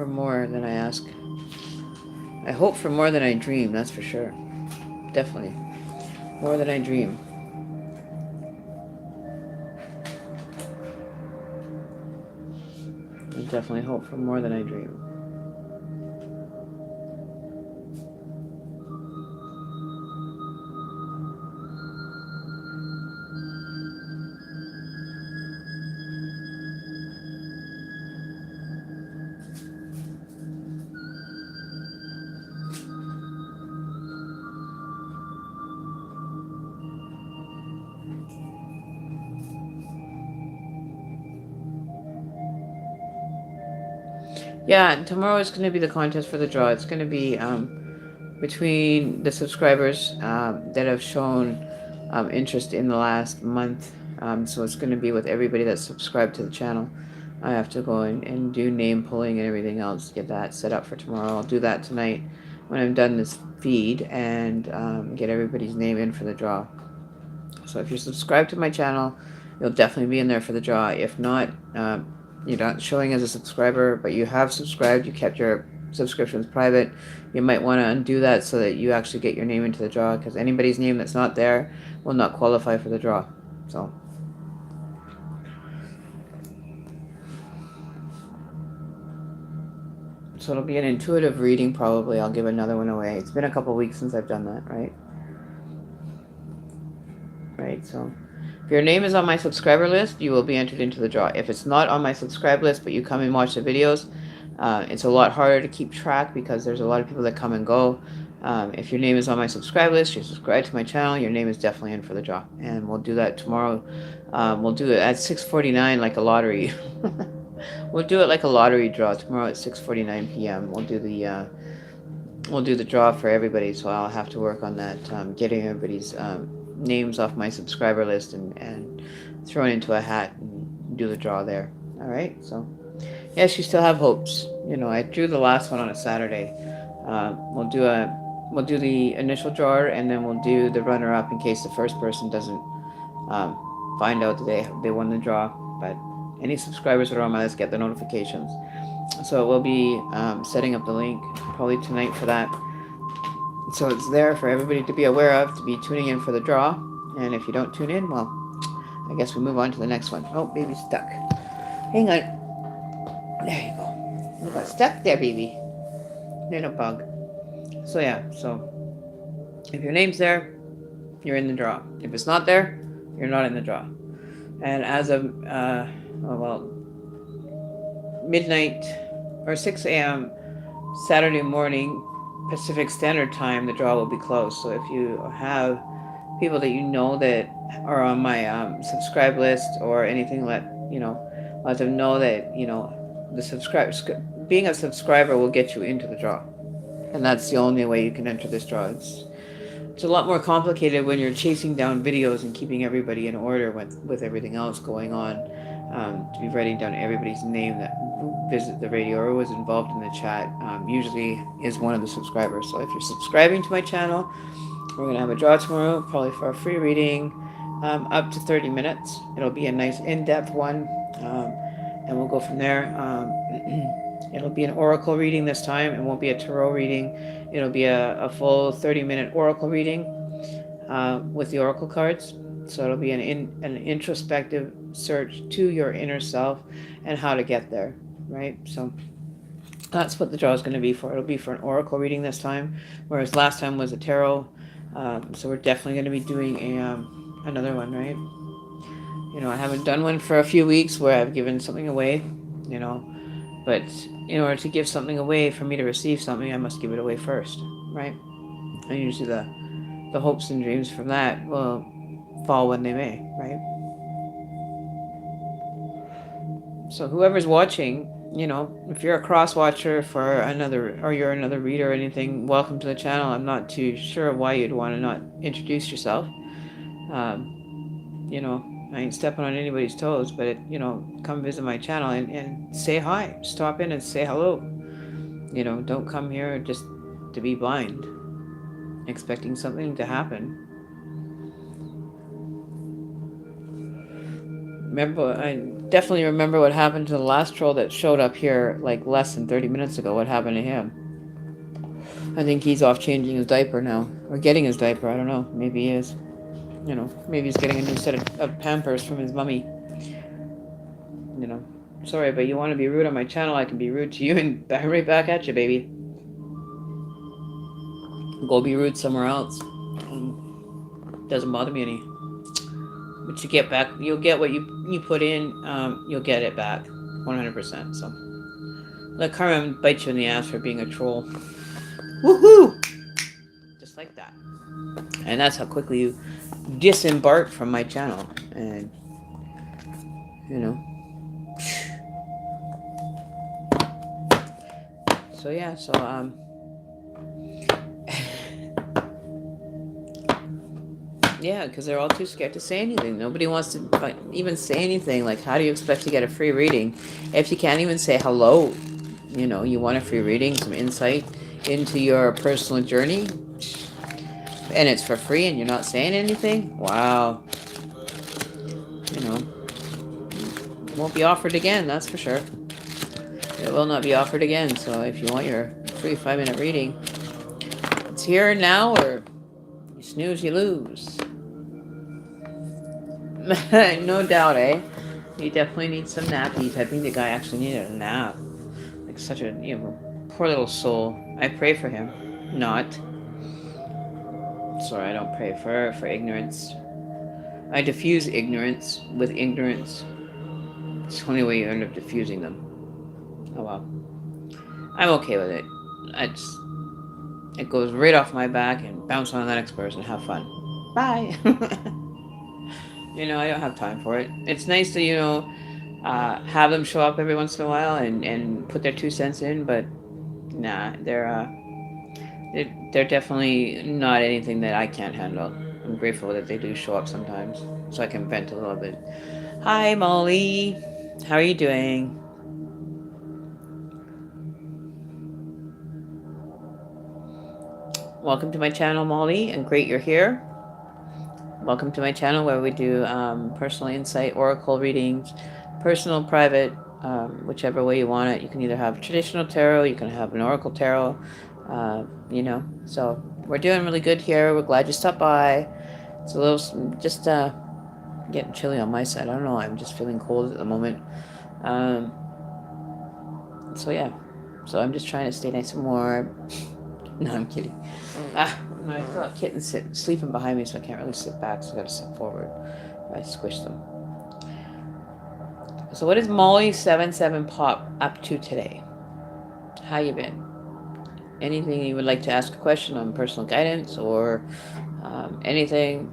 more than I ask. I hope for more than I dream, that's for sure. Definitely. More than I dream. I definitely hope for more than I dream. Yeah, tomorrow is going to be the contest for the draw. It's going to be between the subscribers that have shown interest in the last month. So it's going to be with everybody that's subscribed to the channel. I have to go and do name pulling and everything else, get that set up for tomorrow. I'll do that tonight when I'm done this feed and get everybody's name in for the draw. So if you're subscribed to my channel, you'll definitely be in there for the draw. If not, you're not showing as a subscriber, but you have subscribed, you kept your subscriptions private, you might want to undo that so that you actually get your name into the draw, because anybody's name that's not there will not qualify for the draw. So it'll be an intuitive reading probably. I'll give another one away. It's been a couple weeks since I've done that, right? Right, so if your name is on my subscriber list, you will be entered into the draw. If it's not on my subscribe list, but you come and watch the videos, it's a lot harder to keep track because there's a lot of people that come and go. If your name is on my subscribe list, you're subscribed to my channel, your name is definitely in for the draw. And we'll do that tomorrow. We'll do it at 6:49 like a lottery. We'll do it like a lottery draw tomorrow at 6:49 p.m. We'll do the draw for everybody, so I'll have to work on that, getting everybody's names off my subscriber list and thrown into a hat and do the draw there. All right, so yes, you still have hopes. You know, I drew the last one on a Saturday. We'll do the initial draw, and then we'll do the runner-up in case the first person doesn't find out that they won the draw. But any subscribers that are on my list get the notifications. So we'll be setting up the link probably tonight for that. So it's there for everybody to be aware of, to be tuning in for the draw. And if you don't tune in, well, I guess we move on to the next one. Oh, baby's stuck. Hang on. There you go. You got stuck there, baby. Little bug. So yeah, so if your name's there, you're in the draw. If it's not there, you're not in the draw. And as of, midnight or 6 a.m. Saturday morning, Pacific Standard Time, the draw will be closed. So if you have people that you know that are on my subscribe list or anything, let them know that being a subscriber will get you into the draw, and that's the only way you can enter this draw. It's a lot more complicated when you're chasing down videos and keeping everybody in order with everything else going on. To be writing down everybody's name that visited the radio or was involved in the chat usually is one of the subscribers. So if you're subscribing to my channel, we're going to have a draw tomorrow, probably for a free reading, up to 30 minutes. It'll be a nice in-depth one, and we'll go from there. It'll be an oracle reading this time. It won't be a tarot reading. It'll be a full 30-minute oracle reading with the oracle cards. So it'll be an introspective search to your inner self and how to get there, right? So that's what the draw is going to be for. It'll be for an oracle reading this time, whereas last time was a tarot. So we're definitely going to be doing another one, right? I haven't done one for a few weeks where I've given something away, but in order to give something away, for me to receive something, I must give it away first, right? And usually the hopes and dreams from that will fall when they may, right? So whoever's watching, if you're a cross watcher for another, or you're another reader or anything, welcome to the channel. I'm not too sure why you'd want to not introduce yourself. I ain't stepping on anybody's toes, but come visit my channel and say hi. Stop in and say hello. Don't come here just to be blind, expecting something to happen. I definitely remember what happened to the last troll that showed up here like less than 30 minutes ago. What happened to him? I think he's off changing his diaper now, or getting his diaper. I don't know. Maybe he is. Maybe he's getting a new set of Pampers from his mummy. Sorry, but you want to be rude on my channel, I can be rude to you and right back at you, baby. Go be rude somewhere else. Doesn't bother me any. But you get back, you'll get what you put in, you'll get it back 100%. So let karma bite you in the ass for being a troll. Woohoo! Just like that. And that's how quickly you disembark from my channel. And so yeah, yeah, because they're all too scared to say anything. Nobody wants to even say anything. Like, how do you expect to get a free reading if you can't even say hello? You want a free reading, some insight into your personal journey, and it's for free and you're not saying anything, wow. You know, won't be offered again, that's for sure. It will not be offered again. So if you want your free 5-minute reading, it's here and now, or you snooze, you lose. No doubt, eh? You definitely need some nappies. I think the guy actually needed a nap. Like such a, poor little soul. I pray for him. Not. Sorry, I don't pray for ignorance. I diffuse ignorance with ignorance. It's the only way you end up diffusing them. Oh well. I'm okay with it. It goes right off my back and bounce on the next person. Have fun. Bye. I don't have time for it. It's nice to, have them show up every once in a while and put their 2 cents in, but nah, they're definitely not anything that I can't handle. I'm grateful that they do show up sometimes, so I can vent a little bit. Hi, Molly. How are you doing? Welcome to my channel, Molly, and great you're here. Welcome to my channel where we do personal insight, oracle readings, personal, private, whichever way you want it. You can either have traditional tarot, you can have an oracle tarot, So we're doing really good here. We're glad you stopped by. It's a little, just getting chilly on my side. I don't know. I'm just feeling cold at the moment. So yeah. So I'm just trying to stay nice and warm. No, I'm kidding. I got kittens sleeping behind me, so I can't really sit back, so I gotta sit forward. I squish them. So what is Molly 77 Pop up to today? How you been? Anything you would like to ask a question on personal guidance or anything,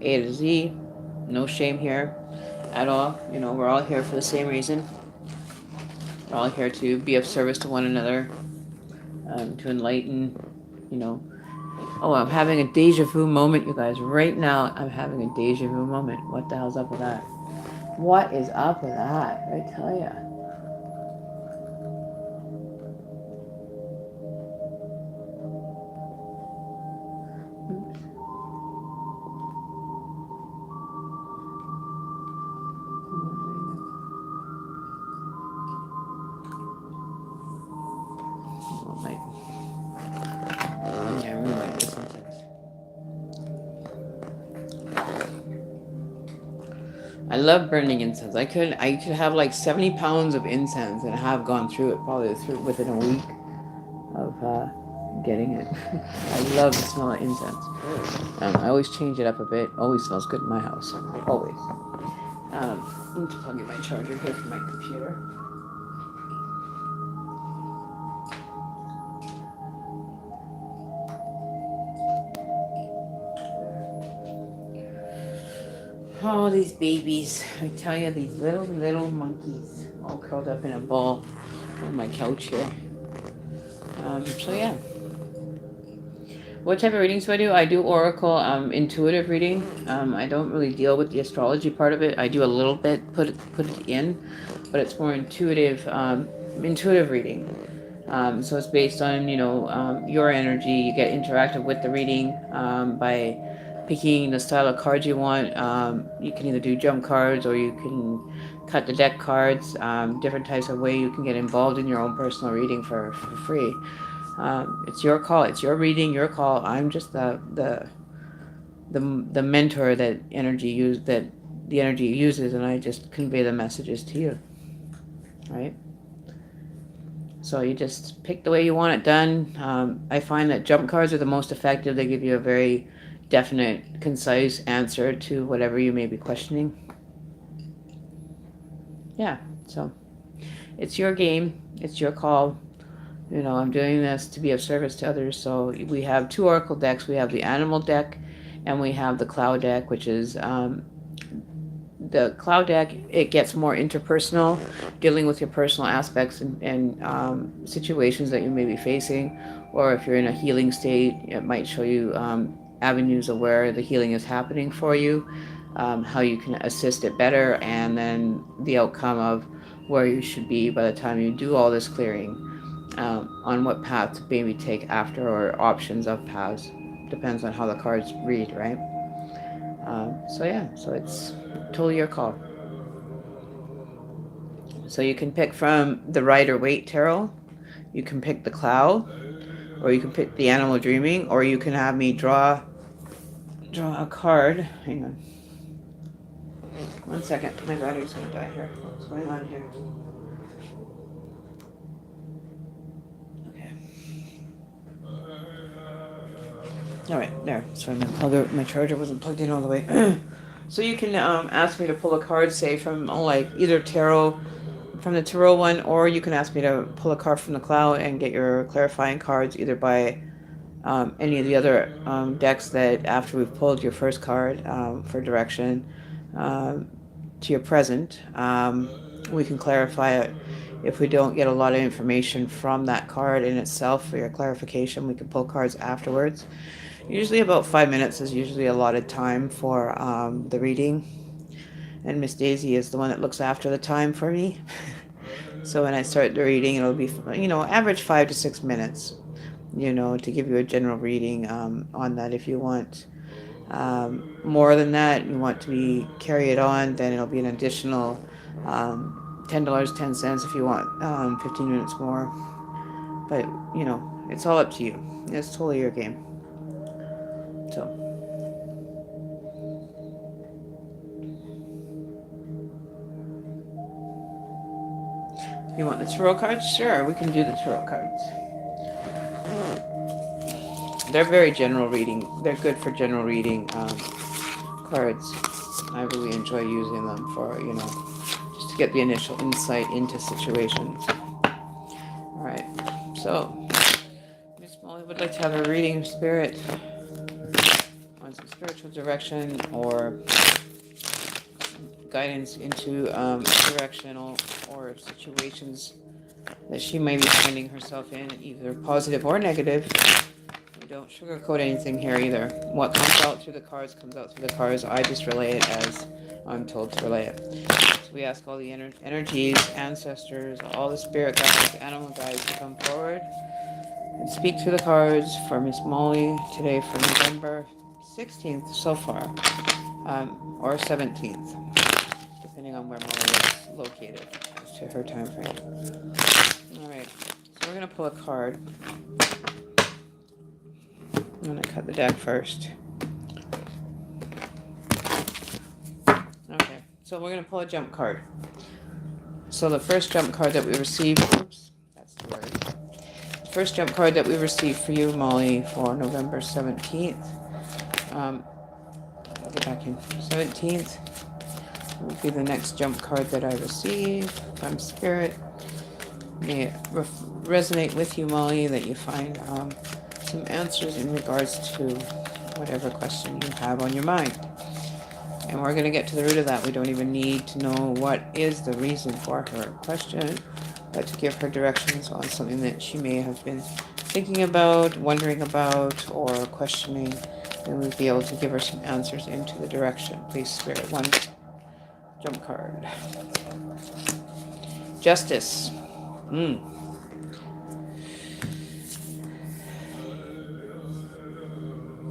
A to Z? No shame here at all. We're all here for the same reason. We're all here to be of service to one another, to enlighten, Oh, I'm having a deja vu moment, you guys. Right now, I'm having a deja vu moment. What the hell's up with that? What is up with that? I tell ya. I love burning incense. I could have like 70 pounds of incense and have gone through it probably within a week of getting it. I love the smell of incense. I always change it up a bit. Always smells good in my house. Always. I need to plug in my charger here for my computer. Oh, these babies. I tell you, these little monkeys all curled up in a ball on my couch here. So yeah. What type of readings do? I do oracle, intuitive reading. I don't really deal with the astrology part of it. I do a little bit, put it in, but it's more intuitive reading. So it's based on, your energy. You get interactive with the reading by picking the style of cards you want. You can either do jump cards or you can cut the deck cards. Different types of way you can get involved in your own personal reading for free. It's your call. It's your reading, your call. I'm just the mentor that the energy uses, and I just convey the messages to you. Right? So you just pick the way you want it done. I find that jump cards are the most effective. They give you a very definite, concise answer to whatever you may be questioning. Yeah, so it's your game. It's your call. I'm doing this to be of service to others. So we have 2 oracle decks. We have the animal deck and we have the cloud deck, which is the cloud deck. It gets more interpersonal, dealing with your personal aspects and situations that you may be facing. Or if you're in a healing state, it might show you avenues of where the healing is happening for you, how you can assist it better, and then the outcome of where you should be by the time you do all this clearing. on what path to maybe take after, or options of paths. Depends on how the cards read, right? So yeah, so it's totally your call. So you can pick from the Rider Waite Tarot, you can pick the Cloud, or you can pick the Animal Dreaming, or you can have me draw a card. Hang on. 1 second. My battery's gonna die here. What's going on here? Okay. Alright, there. So I'm gonna plug it. My charger wasn't plugged in all the way. So you can ask me to pull a card, say from like either tarot, from the tarot one, or you can ask me to pull a card from the Cloud and get your clarifying cards either by any of the other decks that after we've pulled your first card for direction um, to your present. We can clarify it. If we don't get a lot of information from that card in itself for your clarification, we can pull cards afterwards. Usually about 5 minutes is usually allotted time for the reading. And Miss Daisy is the one that looks after the time for me. So when I start the reading, it'll be, average 5 to 6 minutes, to give you a general reading on that. If you want more than that, you want to be carry it on, then it'll be an additional $10.10 if you want 15 minutes more. But, it's all up to you. It's totally your game. So, you want the tarot cards? Sure, we can do the tarot cards. They're very general reading. They're good for general reading cards. I really enjoy using them for, just to get the initial insight into situations. All right. So, Miss Molly would like to have a reading of spirit on some spiritual direction or guidance into directional or situations that she may be finding herself in, either positive or negative. We don't sugarcoat anything here either. What comes out through the cards comes out through the cards. I just relay it as I'm told to relay it. So we ask all the energies, ancestors, all the spirit guides, animal guides to come forward and speak through the cards for Miss Molly today for November 16th so far, or 17th, depending on where Molly is located as to her time frame. All right, so we're going to pull a card. I'm going to cut the deck first. Okay, so we're going to pull a jump card. So the first jump card that we received, that's the word. The first jump card that we received for you, Molly, for November 17th. I'll get back in. 17th will be the next jump card that I receive from Spirit. May it resonate with you, Molly, that you find some answers in regards to whatever question you have on your mind. And we're going to get to the root of that. We don't even need to know what is the reason for her question, but to give her directions on something that she may have been thinking about, wondering about, or questioning. And we'll be able to give her some answers into the direction. Please, Spirit, one jump card. Justice.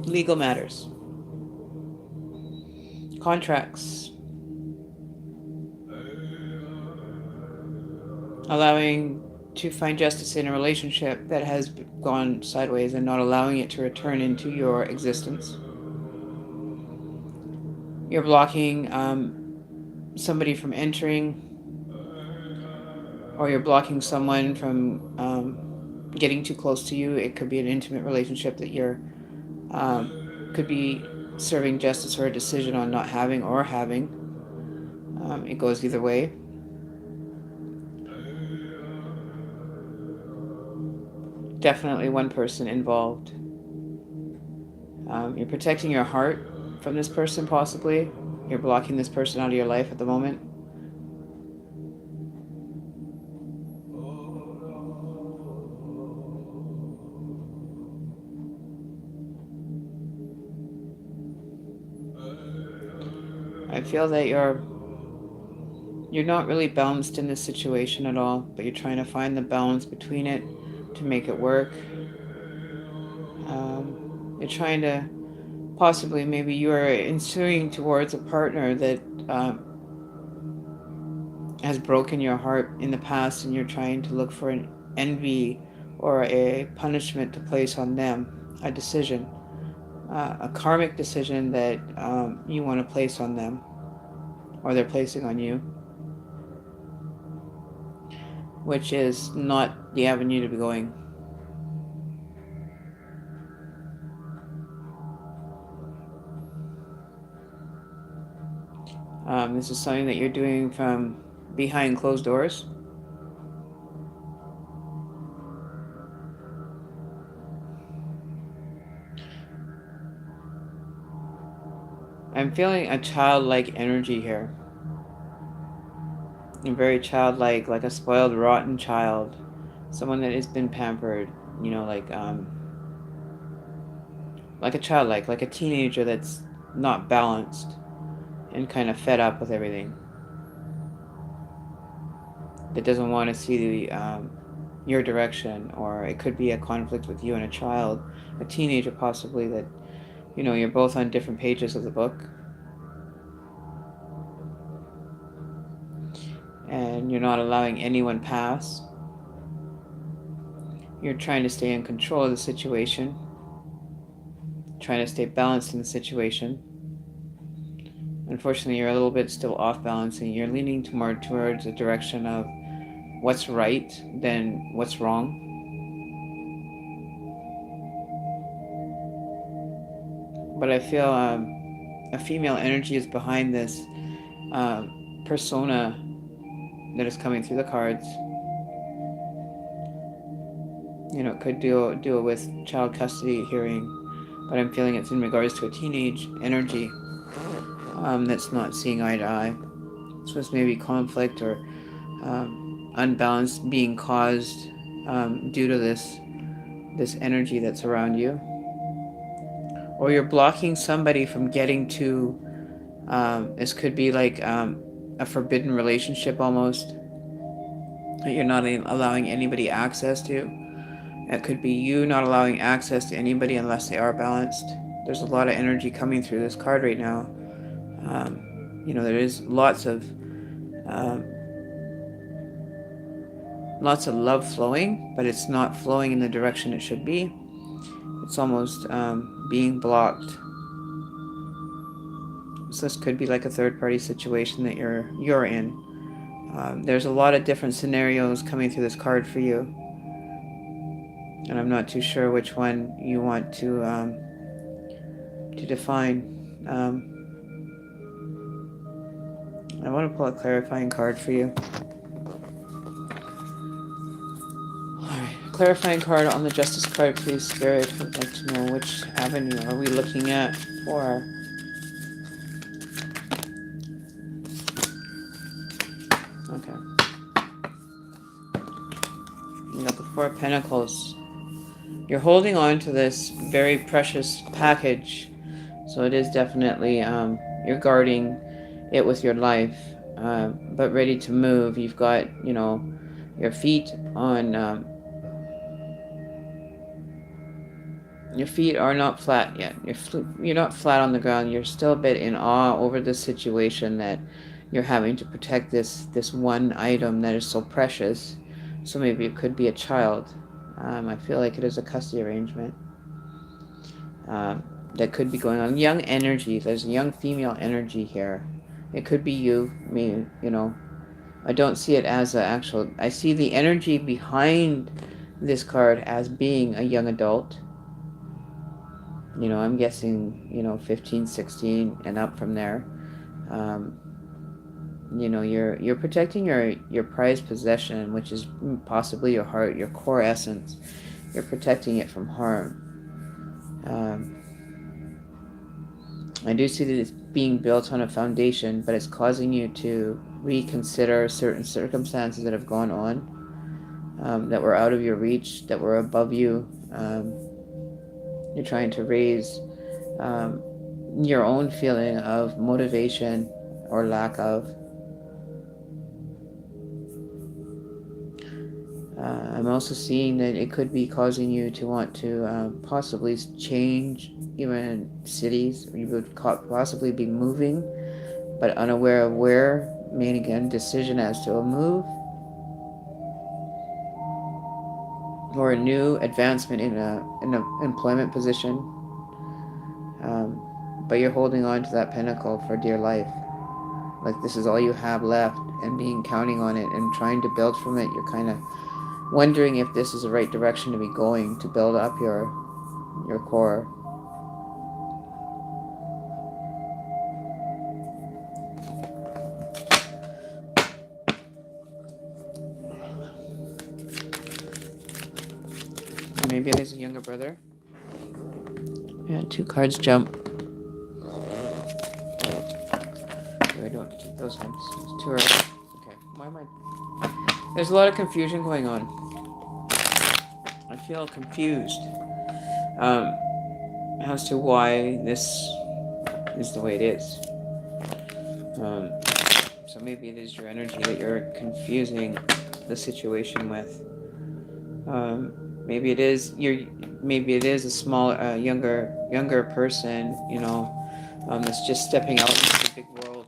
Legal matters. Contracts. Allowing to find justice in a relationship that has gone sideways and not allowing it to return into your existence. You're blocking somebody from entering, or you're blocking someone from getting too close to you. It could be an intimate relationship that you're could be serving justice or a decision on not having or having. It goes either way. Definitely one person involved. You're protecting your heart from this person, possibly. You're blocking this person out of your life at the moment. I feel that you're not really balanced in this situation at all, but you're trying to find the balance between it. to make it work. You're trying to possibly, maybe you are ensuing towards a partner that has broken your heart in the past, and you're trying to look for an envy or a punishment to place on them, a decision, a karmic decision that you want to place on them, or they're placing on you, which is not the avenue to be going. This is something that you're doing from behind closed doors. I'm feeling a childlike energy here. You're very childlike, like a spoiled, rotten child. Someone that has been pampered, like a child, like a teenager that's not balanced and kind of fed up with everything. That doesn't want to see your direction, or it could be a conflict with you and a child, a teenager possibly, that you're both on different pages of the book, and you're not allowing anyone pass. You're trying to stay in control of the situation, trying to stay balanced in the situation. Unfortunately, you're a little bit still off balancing. You're leaning more towards a direction of what's right than what's wrong. But I feel a female energy is behind this persona that is coming through the cards. It could deal with child custody hearing, but I'm feeling it's in regards to a teenage energy that's not seeing eye to eye. So it's maybe conflict or unbalance being caused due to this energy that's around you, or you're blocking somebody from getting to. This could be like a forbidden relationship almost, that you're not allowing anybody access to. It could be you not allowing access to anybody unless they are balanced. There's a lot of energy coming through this card right now. There is lots of love flowing, but it's not flowing in the direction it should be. It's almost being blocked. So this could be like a third-party situation that you're in. There's a lot of different scenarios coming through this card for you, and I'm not too sure which one you want to define. I want to pull a clarifying card for you. Alright, clarifying card on the Justice card, please, Spirit. I'd like to know which avenue are we looking at for. Okay. You got the Four of Pentacles. You're holding on to this very precious package, so it is definitely you're guarding it with your life, but ready to move. You've got your feet on your feet are not flat yet. You're not flat on the ground. You're still a bit in awe over the situation that you're having to protect this one item that is so precious. So maybe it could be a child. I feel like it is a custody arrangement that could be going on. Young energy. There's a young female energy here. It could be you. Me. I don't see it as an actual. I see the energy behind this card as being a young adult. I'm guessing 15, 16 and up from there. You're protecting your prized possession, which is possibly your heart, your core essence. You're protecting it from harm. I do see that it's being built on a foundation, but it's causing you to reconsider certain circumstances that have gone on, that were out of your reach, that were above you. You're trying to raise your own feeling of motivation or lack of. I'm also seeing that it could be causing you to want to possibly change even cities. You would possibly be moving, but unaware of where. Made again decision as to a move or a new advancement in a employment position. But you're holding on to that pinnacle for dear life. Like this is all you have left, and being counting on it and trying to build from it. You're kind of wondering if this is the right direction to be going to build up your core. Maybe it is a younger brother. Yeah, 2 cards jump. I don't take those ones. It's too early. Okay, why am I? There's a lot of confusion going on. I feel confused as to why this is the way it is. So maybe it is your energy that you're confusing the situation with. Maybe it is Maybe it is a small, younger person, that's just stepping out into the big world,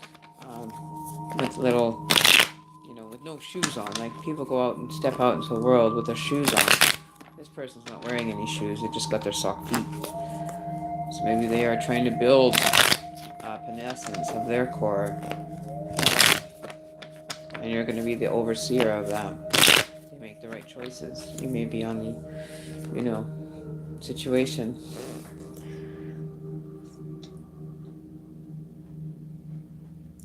with little, with no shoes on. Like people go out and step out into the world with their shoes on. This person's not wearing any shoes; they just got their sock feet. So maybe they are trying to build up an essence of their core, and you're going to be the overseer of that. You make the right choices. You may be on the, situation.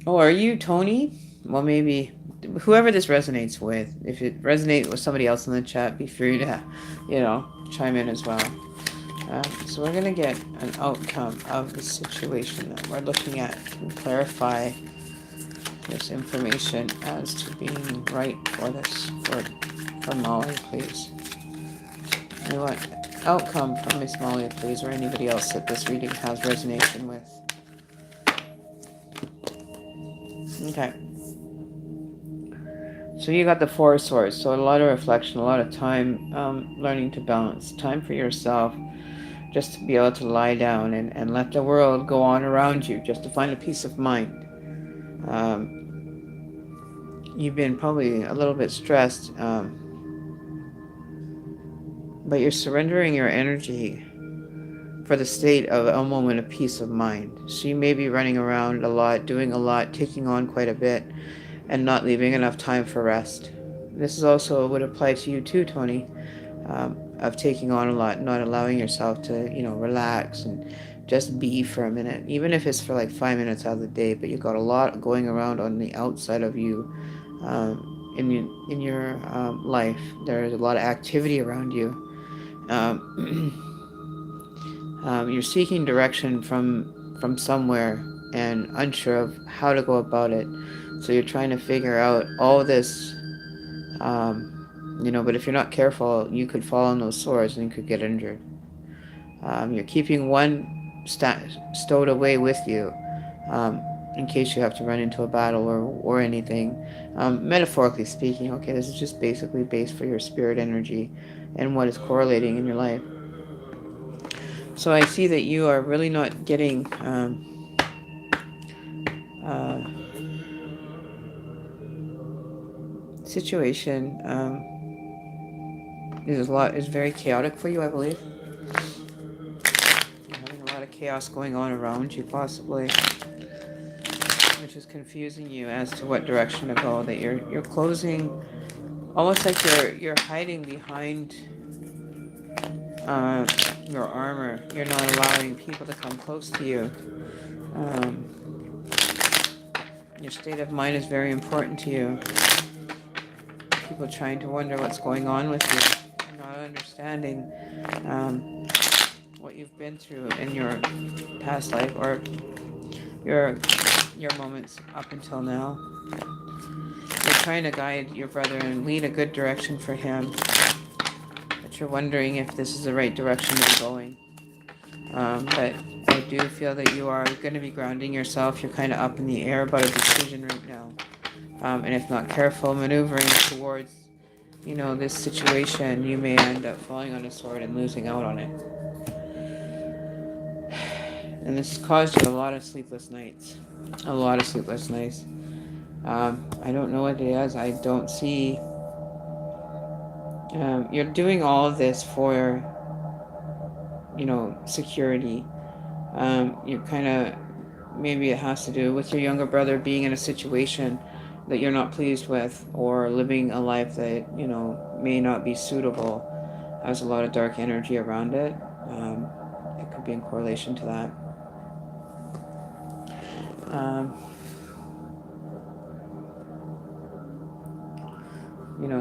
Oh, are you Tony? Well, maybe whoever this resonates with. If it resonates with somebody else in the chat, be free to, chime in as well. So we're going to get an outcome of the situation that we're looking at and clarify this information as to being right for this, for Molly, please. I want outcome from Miss Molly, please, or anybody else that this reading has resonation with. Okay. So you got the 4 of Swords. So a lot of reflection, a lot of time learning to balance. Time for yourself just to be able to lie down and let the world go on around you, just to find a peace of mind. You've been probably a little bit stressed, but you're surrendering your energy for the state of a moment of peace of mind. So you may be running around a lot, doing a lot, taking on quite a bit, and not leaving enough time for rest. This is also would apply to you too, Tony, of taking on a lot, not allowing yourself to, relax and just be for a minute, even if it's for like 5 minutes out of the day. But you've got a lot going around on the outside of you, in your life. There's a lot of activity around you. You're seeking direction from somewhere and unsure of how to go about it. So you're trying to figure out all this, but if you're not careful, you could fall on those swords and you could get injured. You're keeping one stowed away with you, in case you have to run into a battle or anything. Metaphorically speaking, okay, this is just basically based for your spirit energy and what is correlating in your life. So I see that you are really not getting situation is very chaotic for you, I believe. You're having a lot of chaos going on around you, possibly, which is confusing you as to what direction to go. That you're closing, almost like you're hiding behind your armor. You're not allowing people to come close to you. Your state of mind is very important to you. People trying to wonder what's going on with you, not understanding what you've been through in your past life or your moments up until now. You're trying to guide your brother and lead a good direction for him, but you're wondering if this is the right direction to be going. But I do feel that you are going to be grounding yourself. You're kind of up in the air about a decision right now. And if not careful, maneuvering towards, this situation, you may end up falling on a sword and losing out on it. And this has caused you a lot of sleepless nights. A lot of sleepless nights. I don't know what it is. I don't see... you're doing all of this for, security. You're kind of... Maybe it has to do with your younger brother being in a situation that you're not pleased with, or living a life that, may not be suitable. Has a lot of dark energy around it. It could be in correlation to that.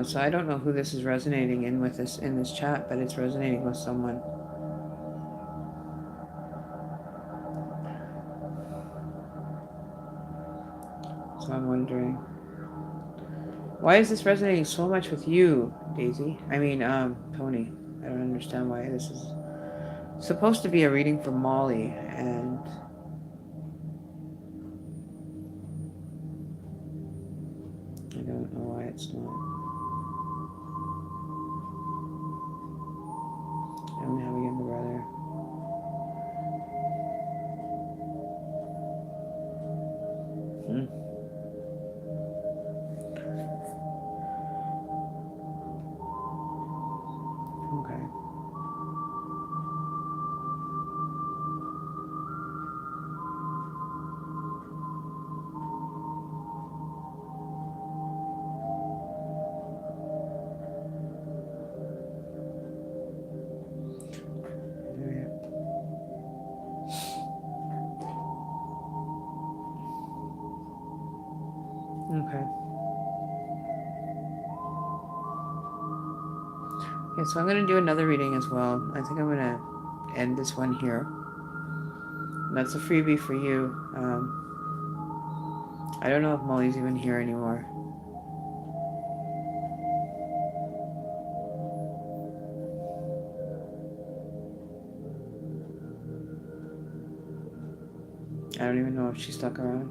So I don't know who this is resonating in this chat, but it's resonating with someone. So I'm wondering, why is this resonating so much with you, Daisy? I mean, Tony. I don't understand why this is supposed to be a reading for Molly, and I don't know why it's not. I don't have a younger brother. Okay. Okay. Okay, so I'm going to do another reading as well. I think I'm going to end this one here. That's a freebie for you. I don't know if Molly's even here anymore. I don't even know if she stuck around.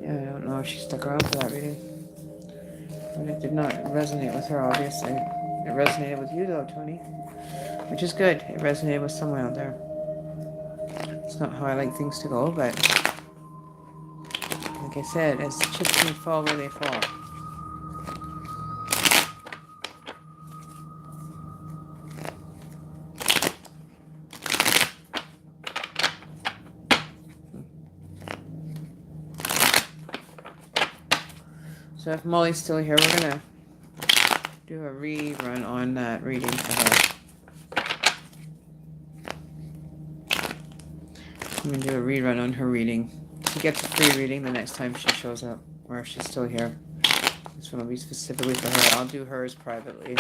Yeah, I don't know if she stuck around for that reading. But it did not resonate with her, obviously. It resonated with you, though, Tony. Which is good. It resonated with someone out there. It's not how I like things to go, but... like I said, as chips may fall where they fall. So if Molly's still here, we're going to do a rerun on that reading for her. I'm going to do a rerun on her reading. She gets a free reading the next time she shows up, or if she's still here. This one will be specifically for her. I'll do hers privately.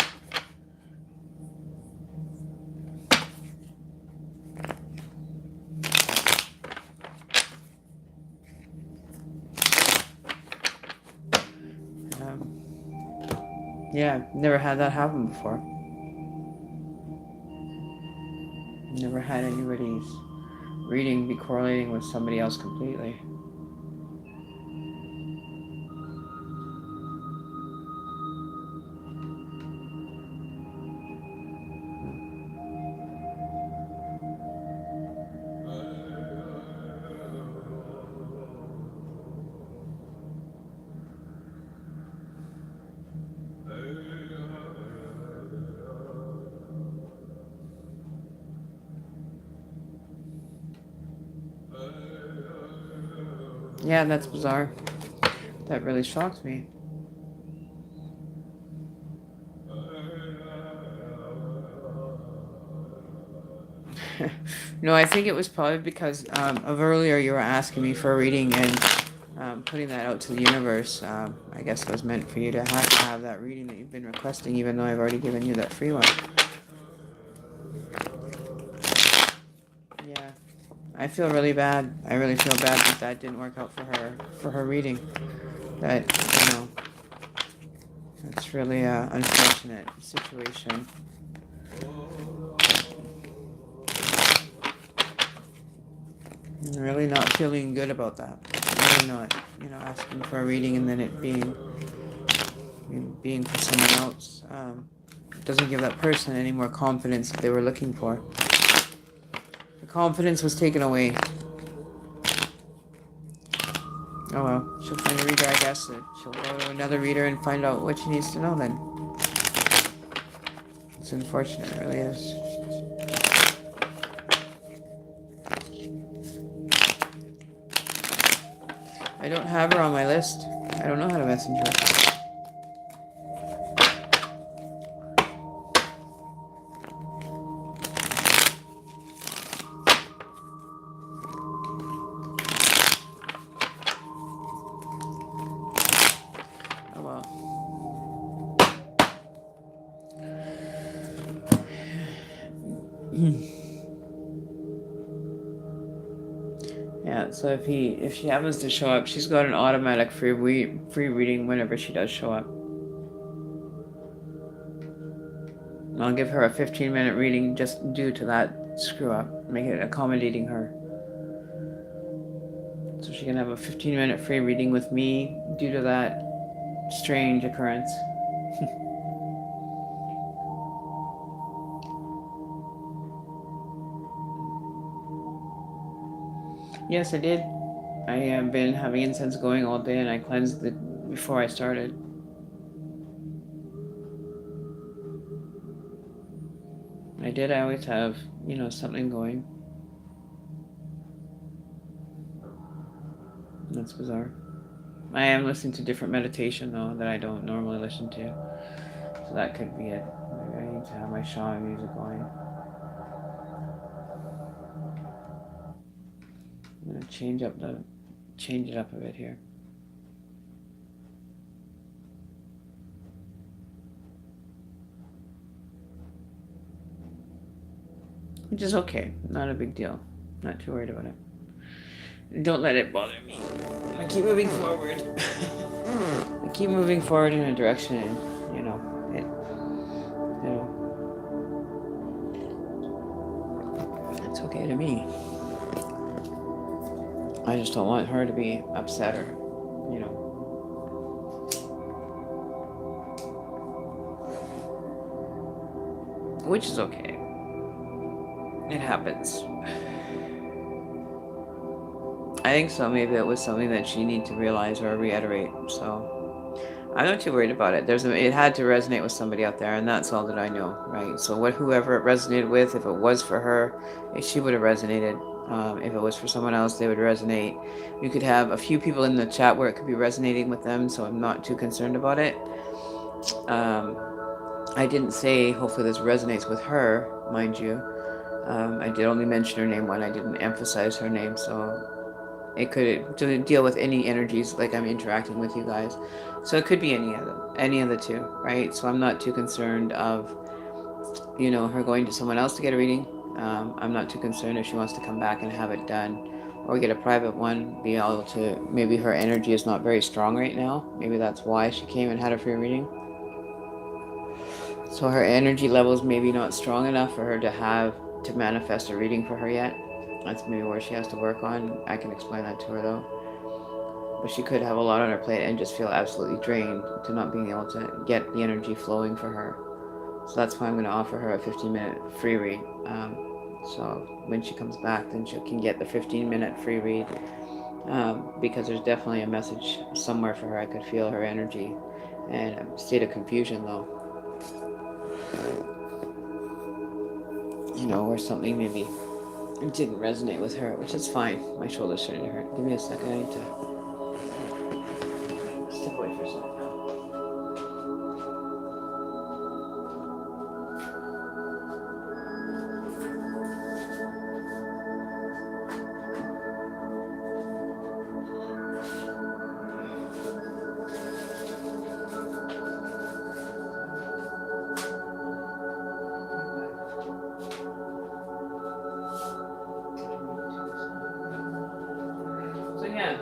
Yeah, never had that happen before. Never had anybody's reading be correlating with somebody else completely. Yeah, that's bizarre. That really shocked me. No, I think it was probably because of earlier you were asking me for a reading and putting that out to the universe. I guess it was meant for you to have that reading that you've been requesting, even though I've already given you that free one. Yeah, I feel really bad. I really feel bad that didn't work out for her reading. That, it's really an unfortunate situation. I'm really not feeling good about that. Really not. Asking for a reading and then it being for someone else. Doesn't give that person any more confidence that they were looking for. The confidence was taken away. Oh well, she'll find a reader, I guess. She'll go to another reader and find out what she needs to know then. It's unfortunate, it really is. I don't have her on my list. I don't know how to message her. Oh well. Yeah, so if she happens to show up, she's got an automatic free reading whenever she does show up. I'll give her a 15-minute reading just due to that screw up, make it accommodating her. So she can have a 15-minute free reading with me due to that strange occurrence. Yes, I did. I have been having incense going all day and I cleansed it before I started. I did. I always have, something going. That's bizarre. I am listening to different meditation, though, that I don't normally listen to. So that could be it. Maybe I need to have my shaman music going. I'm going to change it up a bit here. Which is okay. Not a big deal. Not too worried about it. Don't let it bother me. I keep moving forward. I keep moving forward in a direction, and it's okay to me. I just don't want her to be upset or, which is okay. It happens. I think so. Maybe it was something that she needed to realize or reiterate. So I'm not too worried about it. It had to resonate with somebody out there, and that's all that I know, right? So whoever it resonated with, if it was for her, she would have resonated. If it was for someone else, they would resonate. You could have a few people in the chat where it could be resonating with them, so I'm not too concerned about it. I didn't say hopefully this resonates with her, mind you. I did only mention her name when I didn't emphasize her name, so it could to deal with any energies like I'm interacting with you guys. So it could be any of the two, right? So I'm not too concerned of, her going to someone else to get a reading. I'm not too concerned if she wants to come back and have it done or get a private one, be able to, maybe her energy is not very strong right now. Maybe that's why she came and had a free reading. So her energy levels maybe not strong enough for her to manifest a reading for her yet. That's maybe where she has to work on. I can explain that to her though. But she could have a lot on her plate and just feel absolutely drained to not being able to get the energy flowing for her. So that's why I'm going to offer her a 15-minute free read. So when she comes back, then she can get the 15-minute free read. Because there's definitely a message somewhere for her. I could feel her energy and a state of confusion though. Or something maybe didn't resonate with her, which is fine. My shoulder's starting to hurt. Give me a second. I need to step away for a second.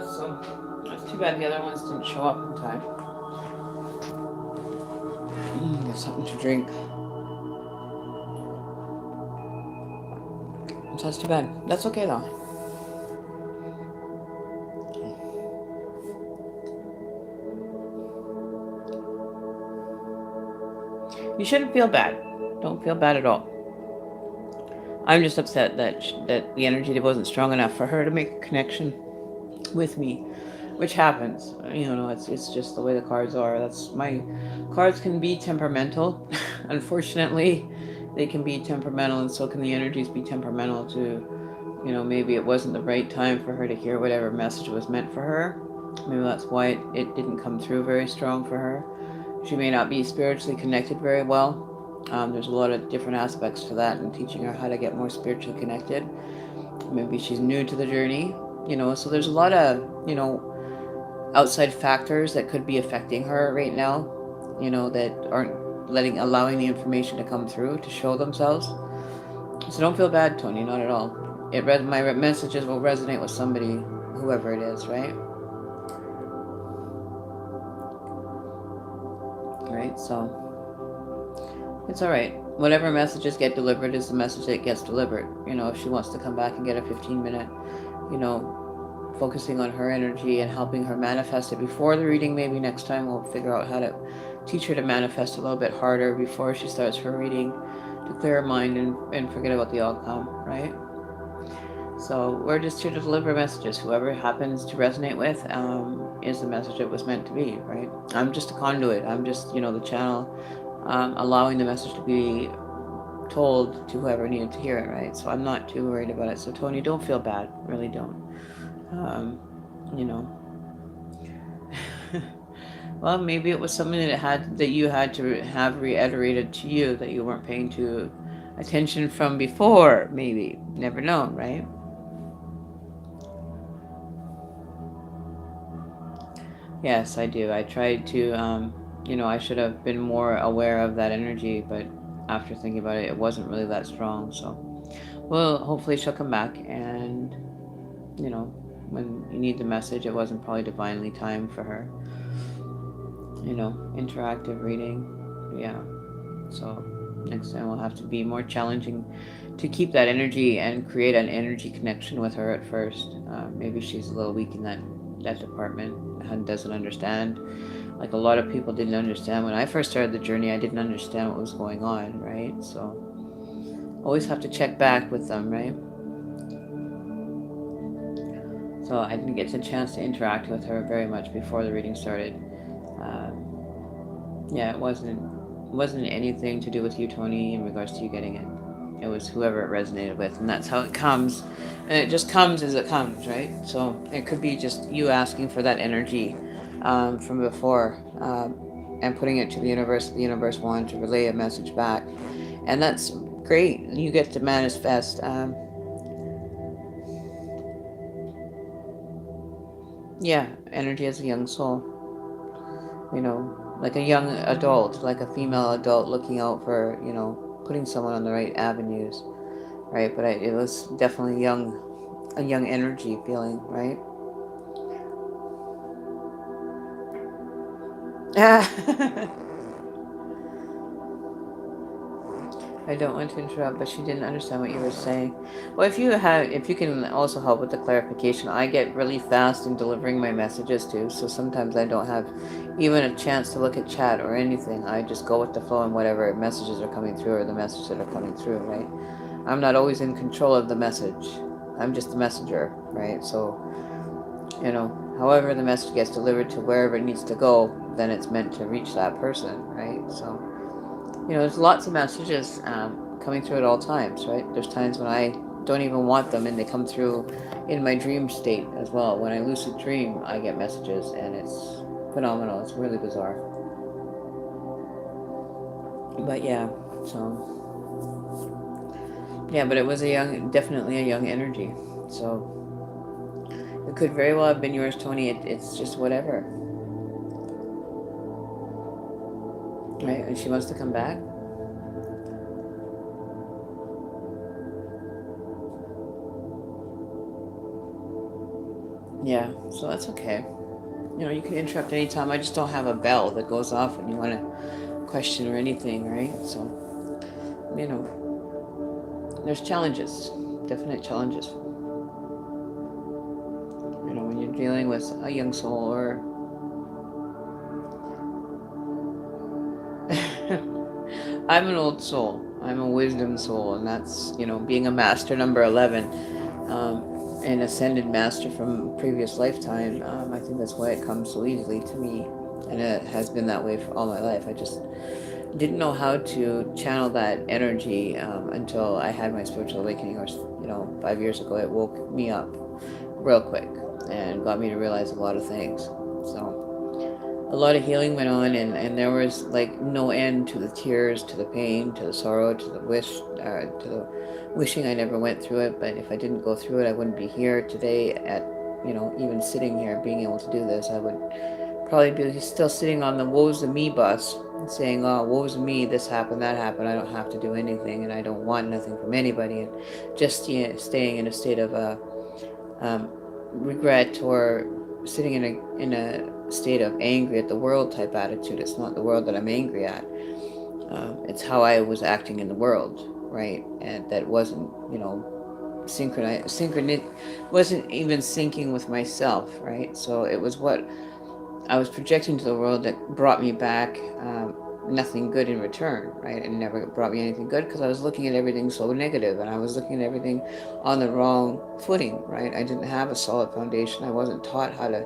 So it's too bad the other ones didn't show up in time. Get something to drink. So that's too bad. That's okay though. You shouldn't feel bad. Don't feel bad at all. I'm just upset that the energy wasn't strong enough for her to make a connection with me, which happens. It's just the way the cards are. That's my cards can be temperamental. Unfortunately, they can be temperamental, and so can the energies be temperamental too. Maybe it wasn't the right time for her to hear whatever message was meant for her. Maybe that's why it didn't come through very strong for her. She may not be spiritually connected very well. There's a lot of different aspects to that and teaching her how to get more spiritually connected. Maybe she's new to the journey, so there's a lot of, outside factors that could be affecting her right now, that aren't allowing the information to come through to show themselves. So don't feel bad, Tony, not at all. My messages will resonate with somebody, whoever it is, right? Right, so it's all right. Whatever messages get delivered is the message that gets delivered. If she wants to come back and get a 15-minute, focusing on her energy and helping her manifest it before the reading, maybe next time we'll figure out how to teach her to manifest a little bit harder before she starts her reading, to clear her mind and forget about the outcome, right? So we're just here to deliver messages. Whoever happens to resonate with is the message it was meant to be, right? I'm just a conduit. I'm just, the channel, allowing the message to be told to whoever needed to hear it, right? So I'm not too worried about it. So Tony, don't feel bad. Really don't. You know. Well, maybe it was something that you had to have reiterated to you that you weren't paying too attention from before. Maybe, never know, right? Yes, I do. I tried to, I should have been more aware of that energy, but after thinking about it, it wasn't really that strong. So, well, hopefully she'll come back, and when you need the message, it wasn't probably divinely timed for her. Interactive reading. Yeah. So next time we'll have to be more challenging to keep that energy and create an energy connection with her at first. Maybe she's a little weak in that department and doesn't understand. Like a lot of people didn't understand when I first started the journey. I didn't understand what was going on, right? So always have to check back with them, right? So I didn't get a chance to interact with her very much before the reading started. Yeah, it wasn't anything to do with you, Tony, in regards to you getting it. It was whoever it resonated with, and that's how it comes. And it just comes as it comes, right? So it could be just you asking for that energy from before and putting it to the universe wanting to relay a message back. And that's great. You get to manifest. Yeah, energy as a young soul. Like a young adult, like a female adult looking out for, putting someone on the right avenues, right? But it was definitely a young energy feeling, right? I don't want to interrupt, but she didn't understand what you were saying. Well, if you can also help with the clarification, I get really fast in delivering my messages too. So sometimes I don't have even a chance to look at chat or anything. I just go with the flow and whatever messages are coming through or the messages that are coming through, right? I'm not always in control of the message. I'm just the messenger, right? So, however the message gets delivered to wherever it needs to go, then it's meant to reach that person, right? So, there's lots of messages coming through at all times, right? There's times when I don't even want them and they come through in my dream state as well. When I lucid dream, I get messages and it's phenomenal. It's really bizarre. But yeah, so yeah, but it was definitely a young energy. So it could very well have been yours, Tony. It's just whatever. Right? And she wants to come back. Yeah, so that's okay. You can interrupt anytime. I just don't have a bell that goes off when you want to question or anything, right? So, there's challenges. definite challenges. When you're dealing with a young soul, or I'm an old soul. I'm a wisdom soul, and that's, being a master number 11, an ascended master from a previous lifetime. I think that's why it comes so easily to me, and it has been that way for all my life. I just didn't know how to channel that energy until I had my spiritual awakening, or 5 years ago. It woke me up real quick and got me to realize a lot of things. So a lot of healing went on, and there was like no end to the tears, to the pain, to the sorrow, to the to the wishing I never went through it. But if I didn't go through it, I wouldn't be here today at, even sitting here being able to do this. I would probably be still sitting on the woes of me bus, saying, oh, woes of me, this happened, that happened, I don't have to do anything, and I don't want nothing from anybody, and just staying in a state of um, regret, or sitting in a state of angry at the world type attitude. It's not the world that I'm angry at. It's how I was acting in the world, right? And that wasn't, synchronized, wasn't even syncing with myself, right? So it was what I was projecting to the world that brought me back nothing good in return, right? It never brought me anything good because I was looking at everything so negative, and I was looking at everything on the wrong footing, right? I didn't have a solid foundation. I wasn't taught how to,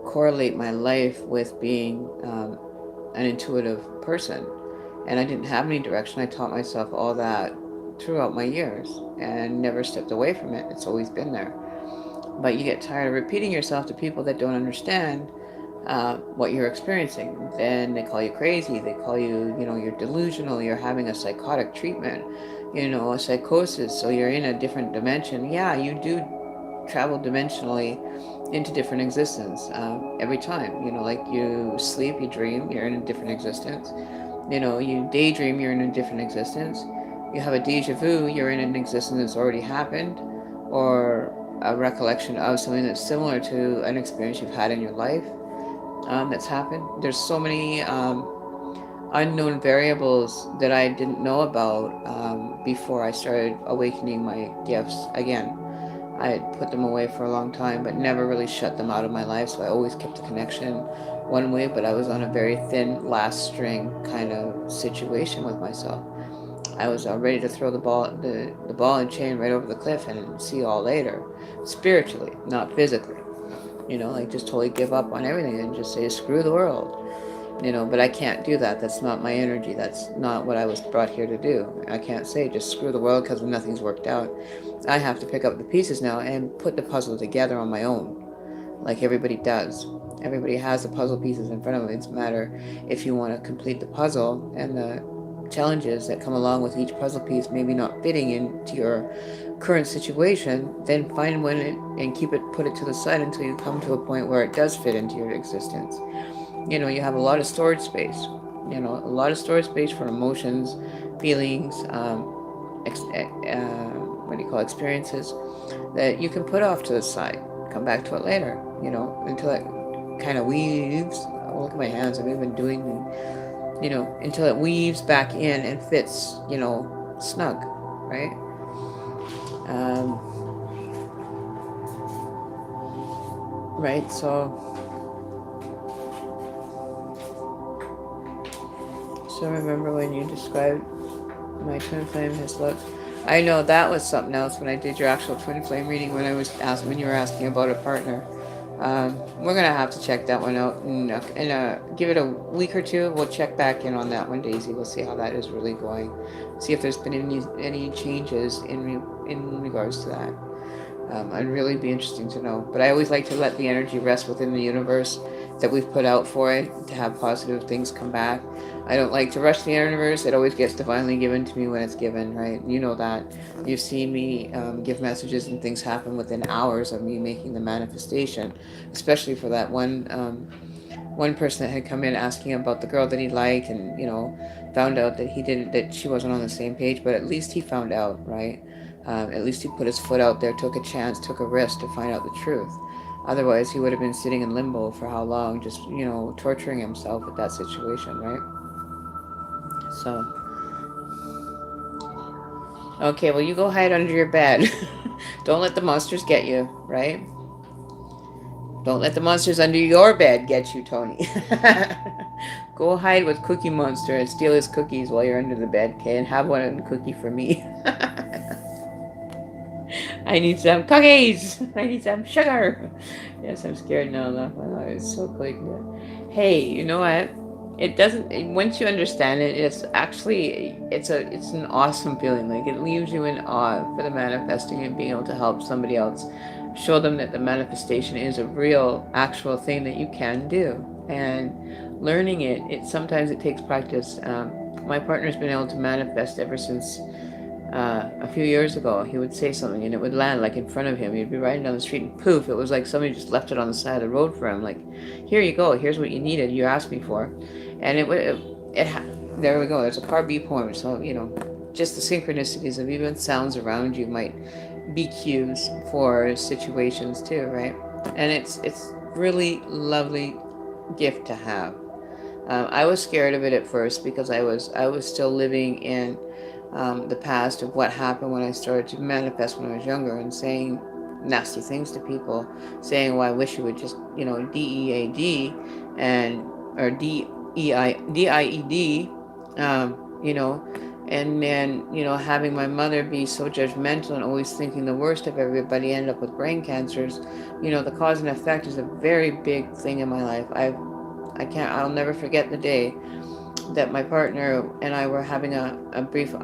correlate my life with being an intuitive person. And I didn't have any direction. I taught myself all that throughout my years and never stepped away from it. It's always been there. But you get tired of repeating yourself to people that don't understand what you're experiencing. Then they call you crazy. They call you, you're delusional. You're having a psychotic treatment, a psychosis. So you're in a different dimension. Yeah, you do travel dimensionally into different existence every time. Like you sleep, you dream, you're in a different existence. You daydream, you're in a different existence. You have a deja vu, you're in an existence that's already happened, or a recollection of something that's similar to an experience you've had in your life that's happened. There's so many unknown variables that I didn't know about before I started awakening my gifts again. I had put them away for a long time, but never really shut them out of my life. So I always kept a connection one way, but I was on a very thin last string kind of situation with myself. I was ready to throw the ball and chain right over the cliff and see you all later, spiritually, not physically. Like just totally give up on everything and just say screw the world. But I can't do that. That's not my energy. That's not what I was brought here to do. I can't say just screw the world because nothing's worked out. I have to pick up the pieces now and put the puzzle together on my own, like everybody does. Everybody has the puzzle pieces in front of them. It's a matter if you want to complete the puzzle, and the challenges that come along with each puzzle piece maybe not fitting into your current situation, then find one and put it to the side until you come to a point where it does fit into your existence. You have a lot of storage space, a lot of storage space for emotions, feelings, experiences that you can put off to the side, come back to it later, until it kind of weaves. Oh, look at my hands. I've even doing, until it weaves back in and fits, snug, right? Right. So remember when you described my twin flame has looked. I know that was something else when I did your actual twin flame reading, when you were asking about a partner. We're gonna have to check that one out and give it a week or two. We'll check back in on that one, Daisy. We'll see how that is really going. See if there's been any changes in regards to that. It'd really be interesting to know. But I always like to let the energy rest within the universe that we've put out for it, to have positive things come back. I don't like to rush the universe. It always gets divinely given to me when it's given, right? You know that. You've seen me give messages and things happen within hours of me making the manifestation, especially for that one person that had come in asking about the girl that he liked, and found out that she wasn't on the same page, but at least he found out, right? At least he put his foot out there, took a chance, took a risk to find out the truth. Otherwise, he would have been sitting in limbo for how long, just, torturing himself with that situation, right? So, Okay, well, you go hide under your bed. Don't let the monsters get you, right? Don't let the monsters under your bed get you, Tony. Go hide with Cookie Monster and steal his cookies while you're under the bed, okay? And have one cookie for me. I need some cookies. I need some sugar. Yes, I'm scared now. Oh, it's so quick. Hey, you know what? It doesn't. Once you understand it, it's actually it's an awesome feeling. Like it leaves you in awe for the manifesting and being able to help somebody else, show them that the manifestation is a real, actual thing that you can do. And learning it, sometimes it takes practice. My partner's been able to manifest ever since a few years ago. He would say something and it would land like in front of him. He'd be riding down the street and poof, it was like somebody just left it on the side of the road for him. Like, here you go. Here's what you needed. You asked me for, and there we go. There's a car B poem. So just the synchronicities of even sounds around you might be cues for situations too, right? And it's really lovely gift to have. I was scared of it at first because I was still living in the past of what happened when I started to manifest when I was younger and saying nasty things to people, saying, "Well, I wish you would just DEAD and or DIED," you know, and then having my mother be so judgmental and always thinking the worst of everybody, end up with brain cancers. The cause and effect is a very big thing in my life. I'll never forget the day that my partner and I were having a brief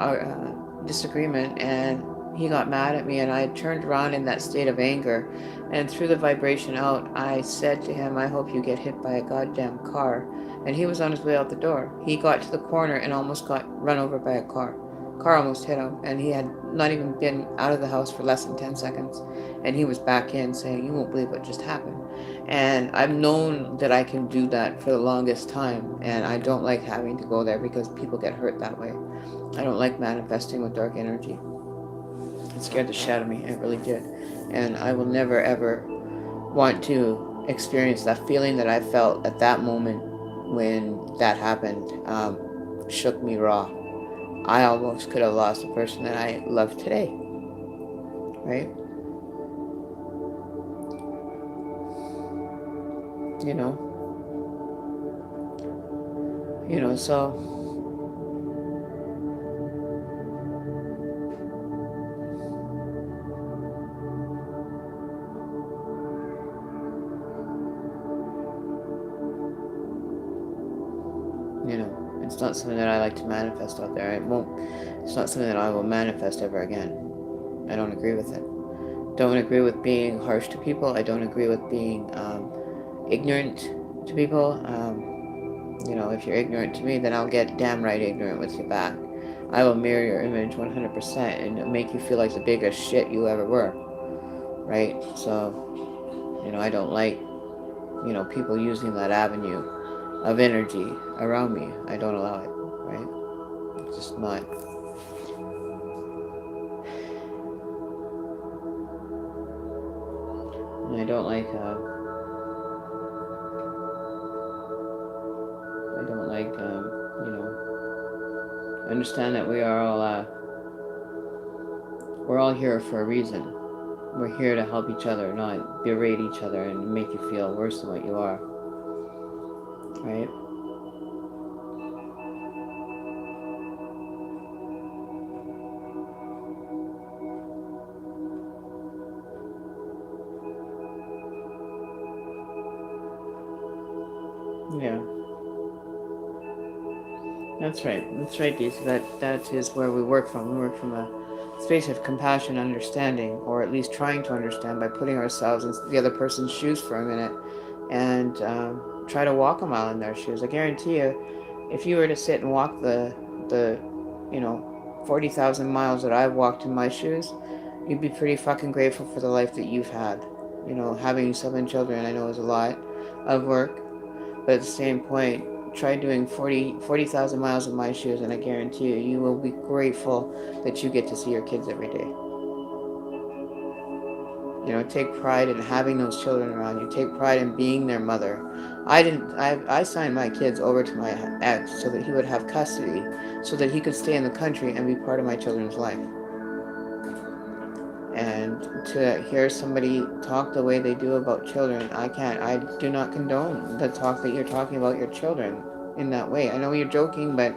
disagreement, and he got mad at me, and I turned around in that state of anger, and threw the vibration out. I said to him, "I hope you get hit by a goddamn car." And he was on his way out the door. He got to the corner and almost got run over by a car. Car almost hit him, and he had not even been out of the house for less than 10 seconds. And he was back in saying, "You won't believe what just happened." And I've known that I can do that for the longest time, and I don't like having to go there because people get hurt that way. I don't like manifesting with dark energy. It scared the shit out of me. It really did. And I will never ever want to experience that feeling that I felt at that moment when that happened. Shook me raw. I almost could have lost the person that I love today. Right? You know. So it's not something that I like to manifest out there. It's not something that I will manifest ever again. I don't agree with it. Don't agree with being harsh to people. I don't agree with being ignorant to people. If you're ignorant to me, then I'll get damn right ignorant with you back. I will mirror your image 100% and make you feel like the biggest shit you ever were. Right? So, I don't like, people using that avenue of energy around me. I don't allow it. Right? It's just not. And I don't like, understand that we're all here for a reason. We're here to help each other, not berate each other and make you feel worse than what you are. Right? Yeah. That's right. That's right, Daisy. That is where we work from. We work from a space of compassion, understanding, or at least trying to understand by putting ourselves in the other person's shoes for a minute, and try to walk a mile in their shoes. I guarantee you, if you were to sit and walk the 40,000 miles that I've walked in my shoes, you'd be pretty fucking grateful for the life that you've had. Having 7 children, I know, is a lot of work, but at the same point, try doing 40,000 miles in my shoes, and I guarantee you, you will be grateful that you get to see your kids every day. Take pride in having those children around you. Take pride in being their mother. I signed my kids over to my ex so that he would have custody, so that he could stay in the country and be part of my children's life. And to hear somebody talk the way they do about children, I do not condone the talk that you're talking about your children in that way. I know you're joking, but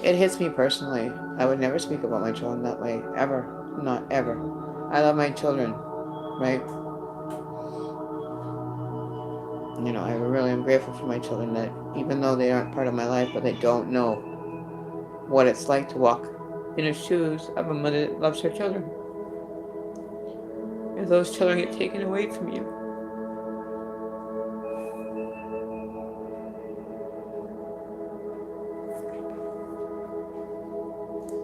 it hits me personally. I would never speak about my children that way, ever. Not ever. I love my children, right? I really am grateful for my children that even though they aren't part of my life, but they don't know what it's like to walk in the shoes of a mother that loves her children. If those children get taken away from you,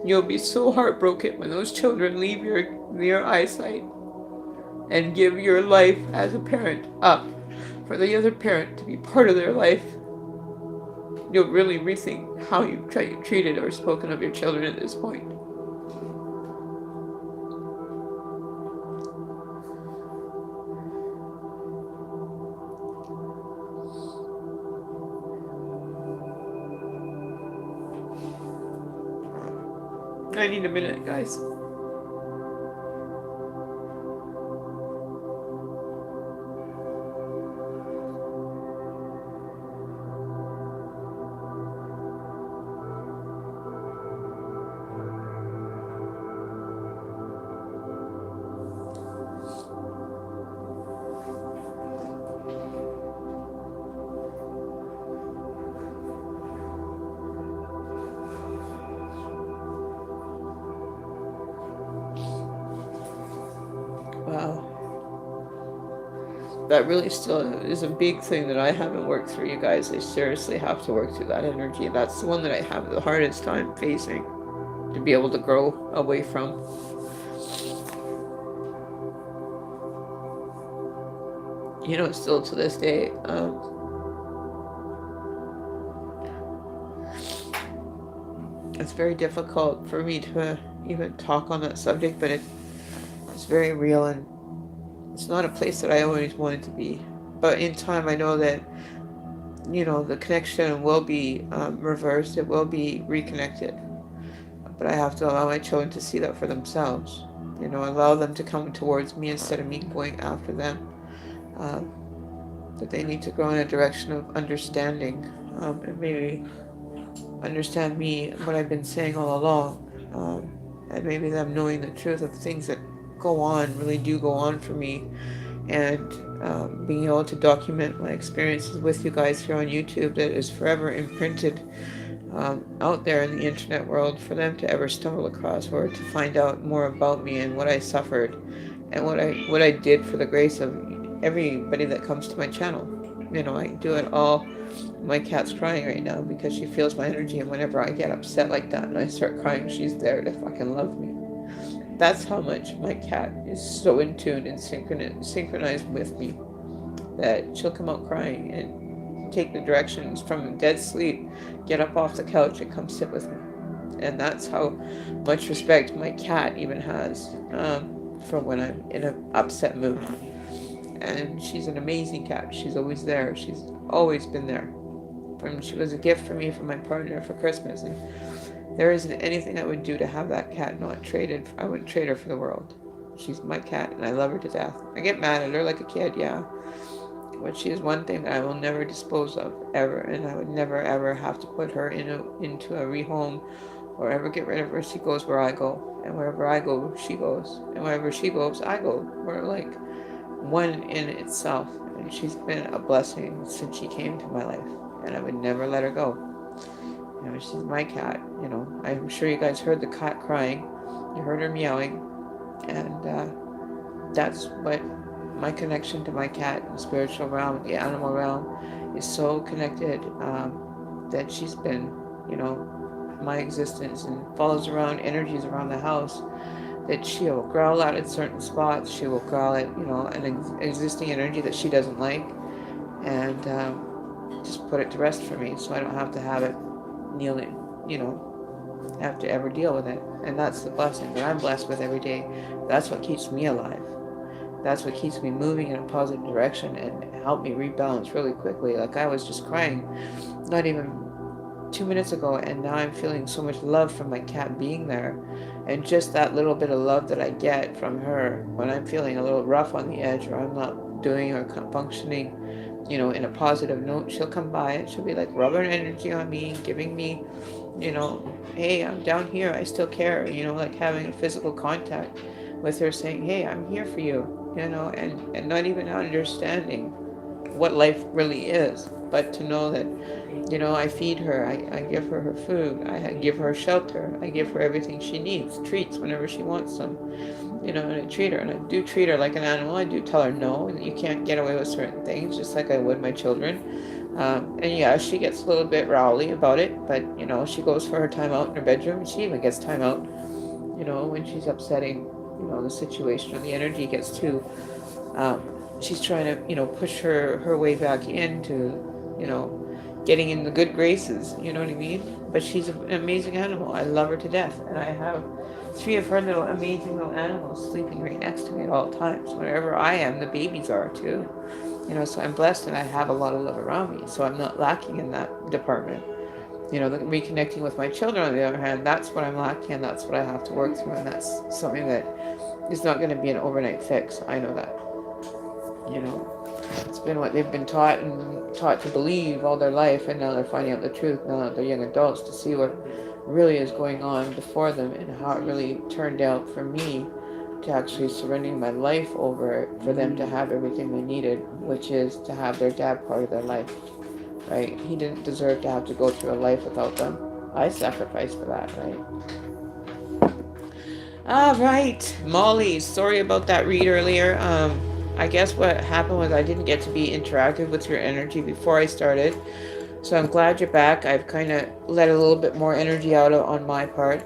you'll be so heartbroken when those children leave your eyesight and give your life as a parent up for the other parent to be part of their life. You'll really rethink how you've treated or spoken of your children at this point. I need a minute, guys. Wow. That really still is a big thing that I haven't worked through, you guys. I seriously have to work through that energy. That's the one that I have the hardest time facing to be able to grow away from. Still to this day, it's very difficult for me to even talk on that subject, but it's very real, and it's not a place that I always wanted to be. But in time, I know that, the connection will be reversed. It will be reconnected. But I have to allow my children to see that for themselves. Allow them to come towards me instead of me going after them. That they need to grow in a direction of understanding, and maybe understand me, what I've been saying all along, and maybe them knowing the truth of things that go on, really do go on for me, and being able to document my experiences with you guys here on YouTube that is forever imprinted out there in the internet world for them to ever stumble across or to find out more about me and what I suffered and what I did for the grace of everybody that comes to my channel. I do it all. My cat's crying right now because she feels my energy, and whenever I get upset like that and I start crying, she's there to fucking love me. That's how much my cat is so in tune and synchronized with me that she'll come out crying and take the directions from dead sleep, get up off the couch and come sit with me. And that's how much respect my cat even has for when I'm in an upset mood. And she's an amazing cat. She's always there. She's always been there. She was a gift for me from my partner for Christmas, and there isn't anything I would do to have that cat not traded. I wouldn't trade her for the world. She's my cat, and I love her to death. I get mad at her like a kid, yeah. But she is one thing that I will never dispose of, ever. And I would never, ever have to put her into a rehome or ever get rid of her. She goes where I go. And wherever I go, she goes. And wherever she goes, I go. We're like one in itself. And she's been a blessing since she came to my life. And I would never let her go. She's my cat. I'm sure you guys heard the cat crying. You heard her meowing. And that's what my connection to my cat in the spiritual realm, the animal realm, is so connected that she's been, my existence, and follows around energies around the house that she will growl out at certain spots. She will growl at, an existing energy that she doesn't like, and just put it to rest for me so I don't have to have it kneeling, have to ever deal with it. And that's the blessing that I'm blessed with every day. That's what keeps me alive. That's what keeps me moving in a positive direction and help me rebalance really quickly. Like I was just crying, not even 2 minutes ago, and now I'm feeling so much love from my cat being there. And just that little bit of love that I get from her when I'm feeling a little rough on the edge, or I'm not doing or functioning, in a positive note, she'll come by and she'll be like rubbing energy on me, giving me, hey, I'm down here, I still care, like having a physical contact with her, saying, hey, I'm here for you, and not even understanding what life really is, but to know that, I feed her, I give her her food, I give her shelter, I give her everything she needs, treats whenever she wants them, and I treat her, and I do treat her like an animal. I do tell her no, and you can't get away with certain things, just like I would my children. And yeah, she gets a little bit rowdy about it, but she goes for her time out in her bedroom, and she even gets time out, when she's upsetting, the situation or the energy gets too. Um, she's trying to, push her way back into, getting in the good graces. You know what I mean? But she's an amazing animal. I love her to death, and I have 3 of her little amazing little animals sleeping right next to me at all times. Wherever I am, the babies are too. So I'm blessed, and I have a lot of love around me. So I'm not lacking in that department. The reconnecting with my children, on the other hand, that's what I'm lacking, and that's what I have to work through, and that's something that is not going to be an overnight fix. I know that. It's been what they've been taught to believe all their life, and now they're finding out the truth now that they're young adults, to see what really is going on before them and how it really turned out for me to actually surrendering my life over for them to have everything they needed, which is to have their dad part of their life, right? He didn't deserve to have to go through a life without them. I sacrificed for that, right? All right, Molly, sorry about that read earlier. I guess what happened was I didn't get to be interactive with your energy before I started. So I'm glad you're back. I've kind of let a little bit more energy out on my part.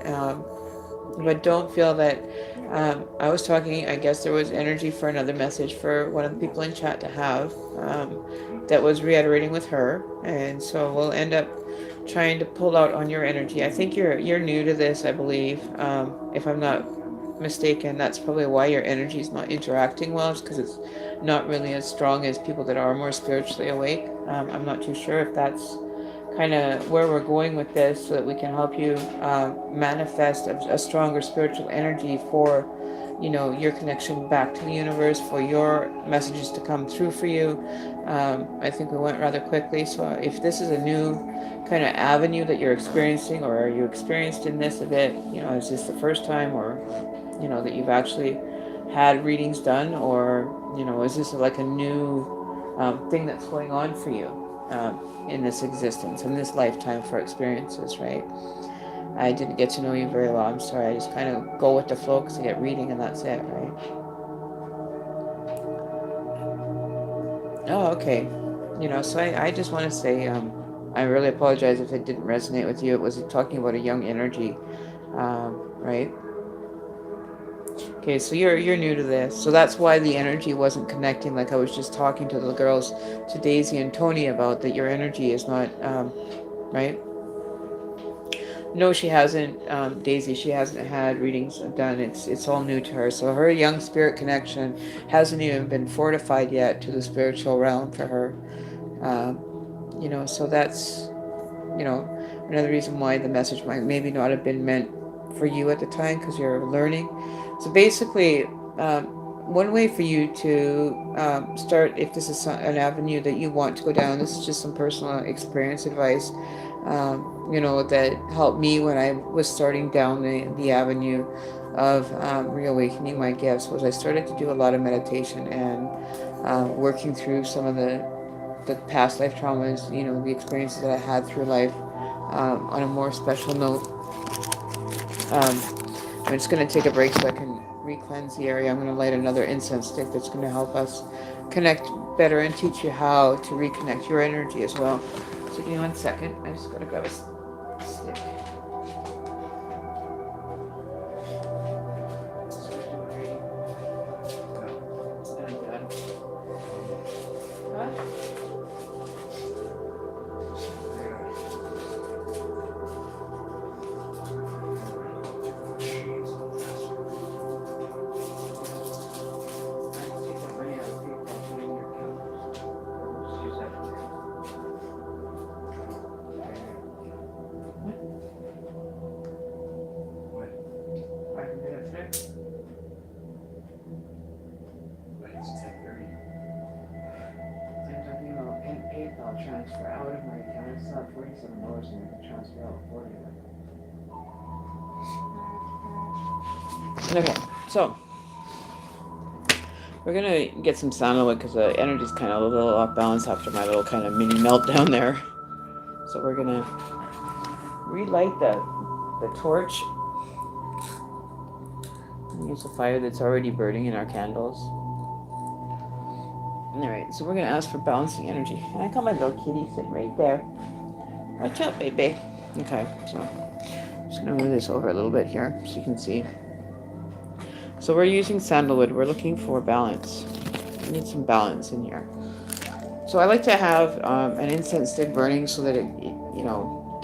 But don't feel that I was talking, I guess there was energy for another message for one of the people in chat to have that was reiterating with her. And so we'll end up trying to pull out on your energy. I think you're new to this, I believe. If I'm not mistaken, that's probably why your energy is not interacting well. It's because it's not really as strong as people that are more spiritually awake. I'm not too sure if that's kind of where we're going with this, so that we can help you manifest a stronger spiritual energy for your connection back to the universe, for your messages to come through for you. I think we went rather quickly, so if this is a new kind of avenue that you're experiencing, or are you experienced in this a bit, is this the first time, or that you've actually had readings done, or is this like a new thing that's going on for you in this existence, in this lifetime, for experiences, right? I didn't get to know you very well. I'm sorry. I just kind of go with the flow because I get reading and that's it, right? Oh, okay. So I just want to say I really apologize if it didn't resonate with you. It was talking about a young energy, right? Okay, so you're new to this, so that's why the energy wasn't connecting. Like I was just talking to the girls, to Daisy and Tony, about that. Your energy is not right. No, she hasn't, Daisy. She hasn't had readings done. It's all new to her. So her young spirit connection hasn't even been fortified yet to the spiritual realm for her. So that's another reason why the message might maybe not have been meant for you at the time, because you're learning. So basically, one way for you to start, if this is an avenue that you want to go down, this is just some personal experience advice, that helped me when I was starting down the avenue of reawakening my gifts, was I started to do a lot of meditation and working through some of the past life traumas, the experiences that I had through life. On a more special note, I'm just going to take a break so I can re-cleanse the area. I'm going to light another incense stick that's going to help us connect better and teach you how to reconnect your energy as well. So give me 1 second. I just got to grab a stick. I'm talking about an PayPal transfer out of my account. I still have $47 and I can transfer out 40 of it. Okay, so we're gonna get some sandalwood because the energy's kind of a little off balance after my little kind of mini meltdown there. So we're gonna relight the torch. Use the fire that's already burning in our candles. Alright, so we're gonna ask for balancing energy. And I got my little kitty sitting right there. Watch out, baby. Okay, so I'm just gonna move this over a little bit here so you can see. So we're using sandalwood. We're looking for balance. We need some balance in here. So I like to have an incense stick burning so that it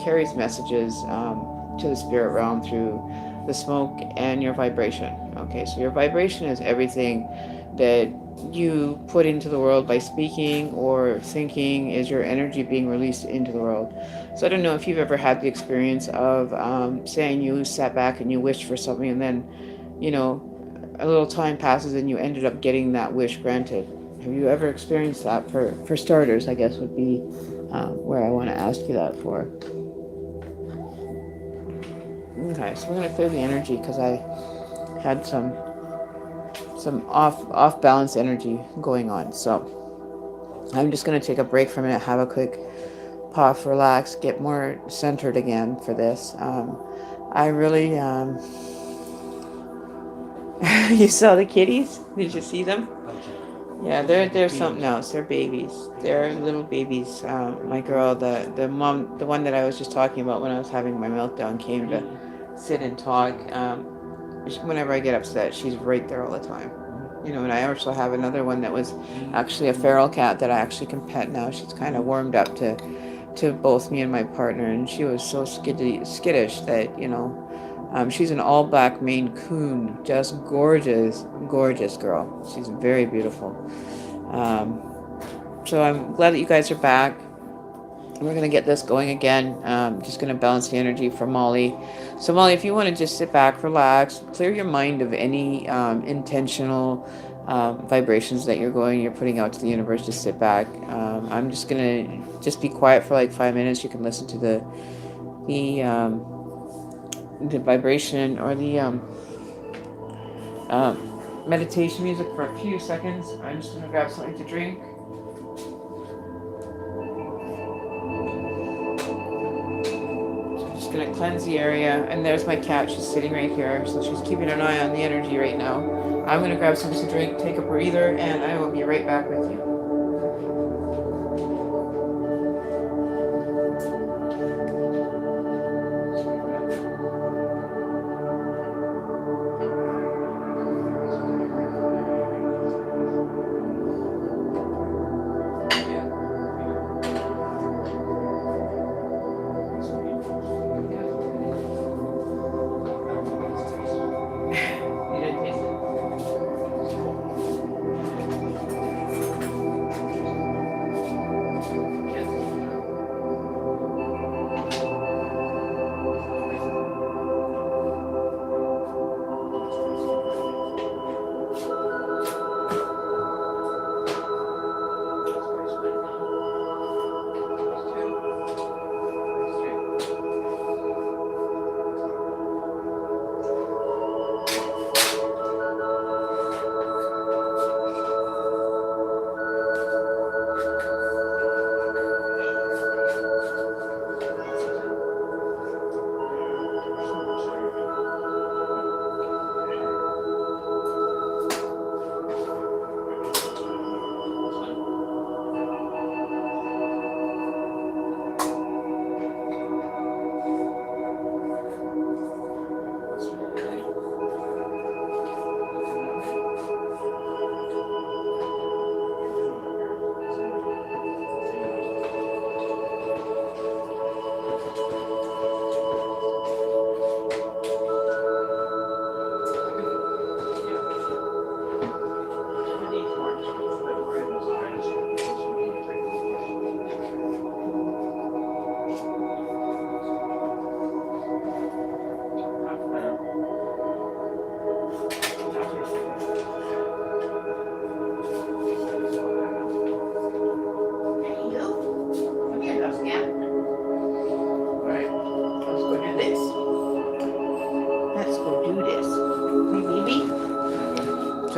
carries messages to the spirit realm through the smoke and your vibration. Okay, so your vibration is everything that you put into the world by speaking or thinking is your energy being released into the world. So I don't know if you've ever had the experience of saying you sat back and you wished for something and then, a little time passes and you ended up getting that wish granted. Have you ever experienced that? For starters, I guess would be where I want to ask you that for. Okay, so we're going to clear the energy because I had some off balance energy going on. So I'm just going to take a break from it, have a quick puff, relax, get more centered again for this. I really you saw the kitties? Did you see them? Yeah, they're something else. They're babies. They're little babies. My girl, the mom, the one that I was just talking about when I was having my meltdown, came to sit and talk. Whenever I get upset, she's right there all the time. And I also have another one that was actually a feral cat that I actually can pet now. She's kind of warmed up to both me and my partner, and she was so skittish that she's an all black Maine Coon, just gorgeous girl. She's very beautiful. So I'm glad that you guys are back. We're going to get this going again. Just going to balance the energy for Molly. So Molly, if you want to just sit back, relax, clear your mind of any intentional vibrations that you're putting out to the universe. Just sit back. I'm just going to be quiet for like 5 minutes. You can listen to the vibration or the meditation music for a few seconds. I'm just going to grab something to drink. Going to cleanse the area, and there's my cat. She's sitting right here, so she's keeping an eye on the energy right now. I'm going to grab something to drink, take a breather, and I will be right back with you.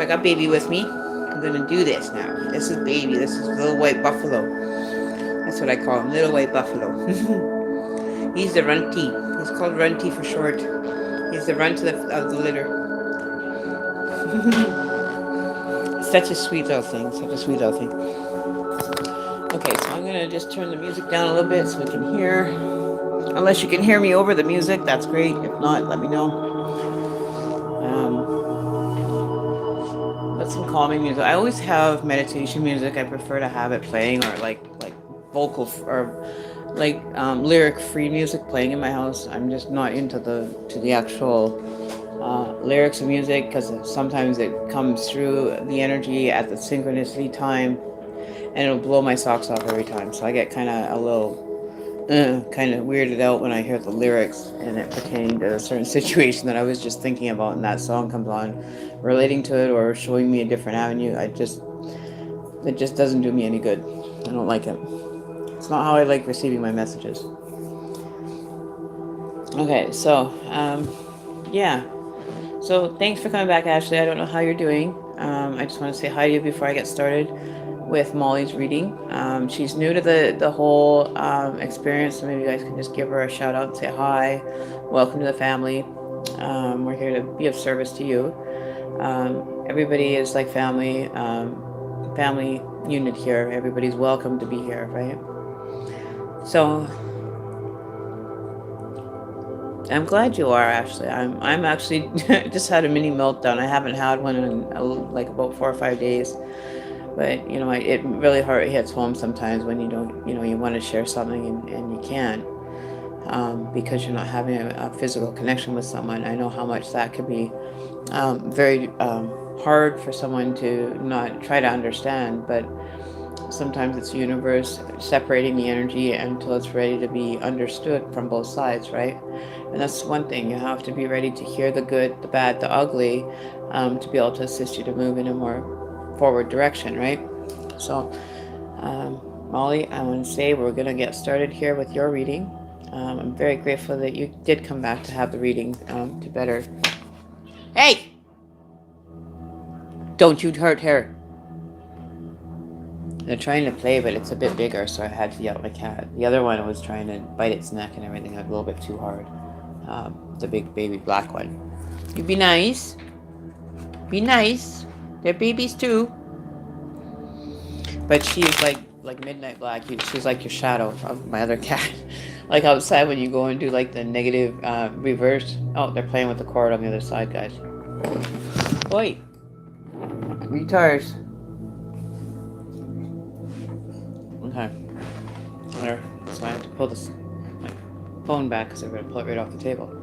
So I got Baby with me. I'm gonna do this now. This is Baby. This is Little White Buffalo. That's what I call him, Little White Buffalo. He's the runty. He's called runty for short. He's the runt of the litter. Such a sweet little thing. Such a sweet little thing. Okay, so I'm gonna just turn the music down a little bit so we can hear. Unless you can hear me over the music, that's great. If not, let me know. But some calming music. I always have meditation music. I prefer to have it playing, or like vocal or like lyric free music playing in my house. I'm just not into the actual lyrics of music, because sometimes it comes through the energy at the synchronicity time, and it'll blow my socks off every time. So I get kind of a little kind of weirded out when I hear the lyrics and it pertaining to a certain situation that I was just thinking about, and that song comes on relating to it or showing me a different avenue. It just doesn't do me any good. I don't like it. It's not how I like receiving my messages. Okay, so yeah. So thanks for coming back, Ashley. I don't know how you're doing. I just want to say hi to you before I get started with Molly's reading. She's new to the whole experience, so maybe you guys can just give her a shout out and say hi. Welcome to the family. We're here to be of service to you. Everybody is like family, family unit here. Everybody's welcome to be here, right? So I'm glad you are, Ashley. I'm actually just had a mini meltdown. I haven't had one in like about 4 or 5 days. But, you know, it really hits home sometimes when you don't, you know, you want to share something and you can't, because you're not having a physical connection with someone. I know how much that could be very hard for someone to not try to understand, but sometimes it's the universe separating the energy until it's ready to be understood from both sides, right? And that's one thing. You have to be ready to hear the good, the bad, the ugly, to be able to assist you to move in a more forward direction, right? So Molly, I want to say we're going to get started here with your reading. I'm very grateful that you did come back to have the reading to better. Hey, don't you hurt her. They're trying to play, but it's a bit bigger, so I had to yell at my cat. The other one was trying to bite its neck and everything a little bit too hard. The big baby black one. You be nice. Be nice. They're babies too. But she's like Midnight Black. She's like your shadow of my other cat. Like outside when you go and do like the negative reverse. Oh, they're playing with the cord on the other side, guys. Oi. Retards. Okay. There. So I have to pull my phone back because I'm going to pull it right off the table.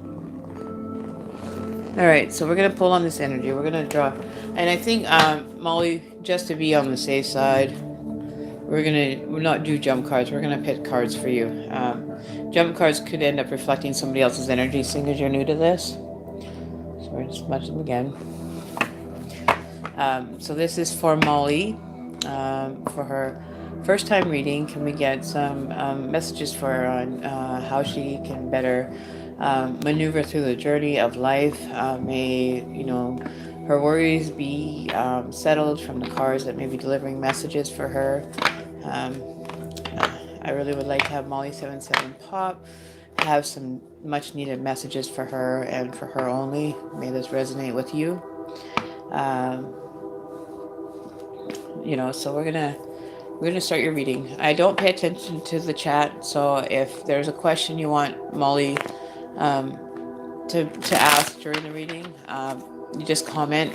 Alright, so we're going to pull on this energy. We're going to draw. And I think, Molly, just to be on the safe side, we'll not do jump cards. We're going to pick cards for you. Jump cards could end up reflecting somebody else's energy, seeing as you're new to this. So we're just smudge them again. So this is for Molly, for her first time reading. Can we get some messages for her on how she can better maneuver through the journey of life? May, you know, her worries be settled from the cards that may be delivering messages for her. I really would like to have Molly 77 pop, have some much needed messages for her and for her only. May this resonate with you. You know, so we're gonna start your reading. I don't pay attention to the chat, so if there's a question you want Molly to ask during the reading, you just comment.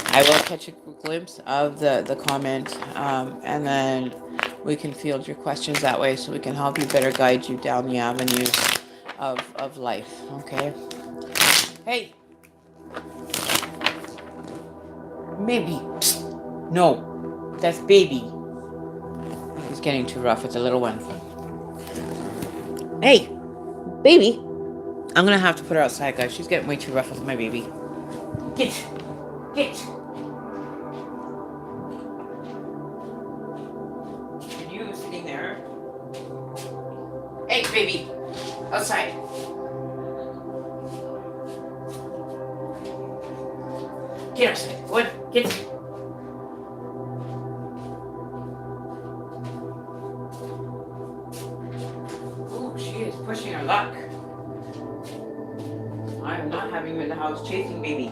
I will catch a glimpse of the comment, and then we can field your questions that way, so we can help you better guide you down the avenues of life. Okay. Hey, maybe. No. That's Baby. He's getting too rough with the little one. Hey, Baby. I'm going to have to put her outside, guys. She's getting way too rough with my baby. Get. Are you sitting there? Hey, Baby. Outside. Get upstairs. What? Get. Oh, she is pushing her luck. I'm not having him in the house chasing baby.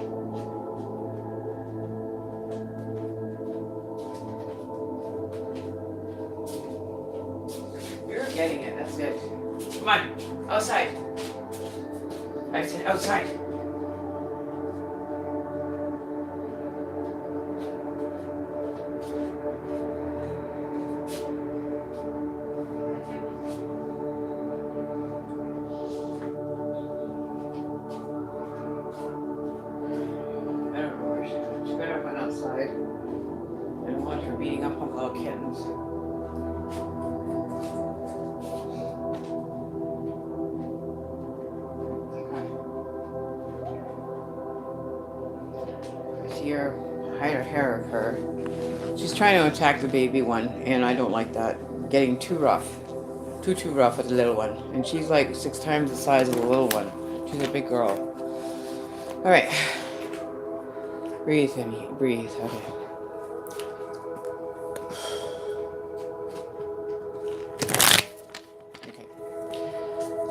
You're getting it. That's it. Come on. Outside. I said outside. Outside. I don't want her beating up on little kittens. I see her hide her hair of her. She's trying to attack the baby one, and I don't like that. Getting too rough. Too rough with the little one. And she's like 6 times the size of the little one. She's a big girl. Alright. Breathe, Emmy. Breathe. Okay.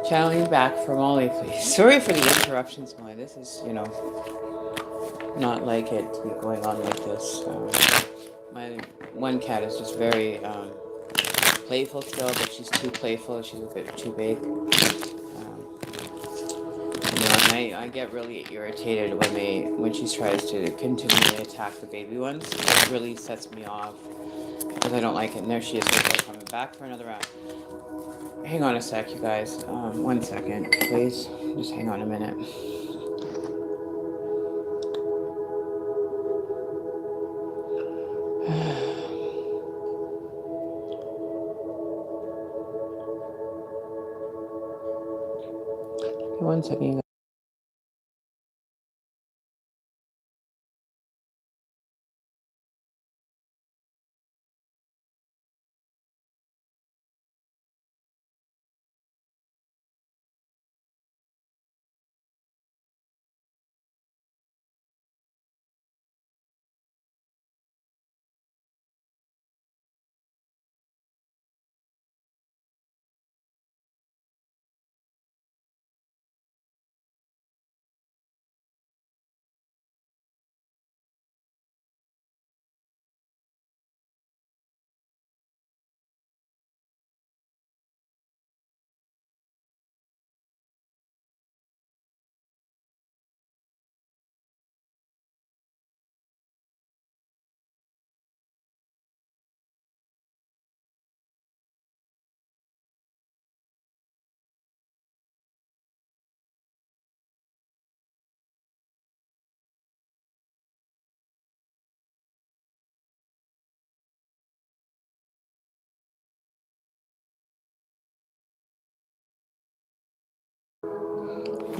Channeling back for Molly, please. Sorry for the interruptions, Molly. This is, not like it to be going on like this. My one cat is just very playful still, but she's too playful. She's a bit too big. And I get really irritated when she tries to continually attack the baby ones. It really sets me off because I don't like it. And there she is, coming back for another round. Hang on a sec, you guys. 1 second, please. Just hang on a minute. One second.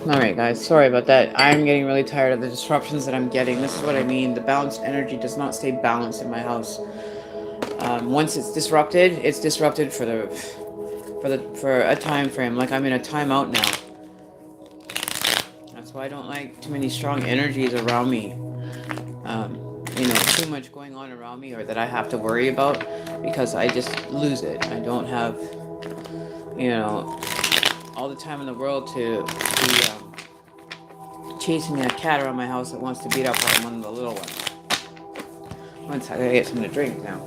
Alright guys, sorry about that. I'm getting really tired of the disruptions that I'm getting. This is what I mean. The balanced energy does not stay balanced in my house. Once it's disrupted for a time frame. Like I'm in a timeout now. That's why I don't like too many strong energies around me. Too much going on around me or that I have to worry about because I just lose it. I don't have, all the time in the world to be chasing a cat around my house that wants to beat up on one of the little ones. One second, I gotta get something to drink now.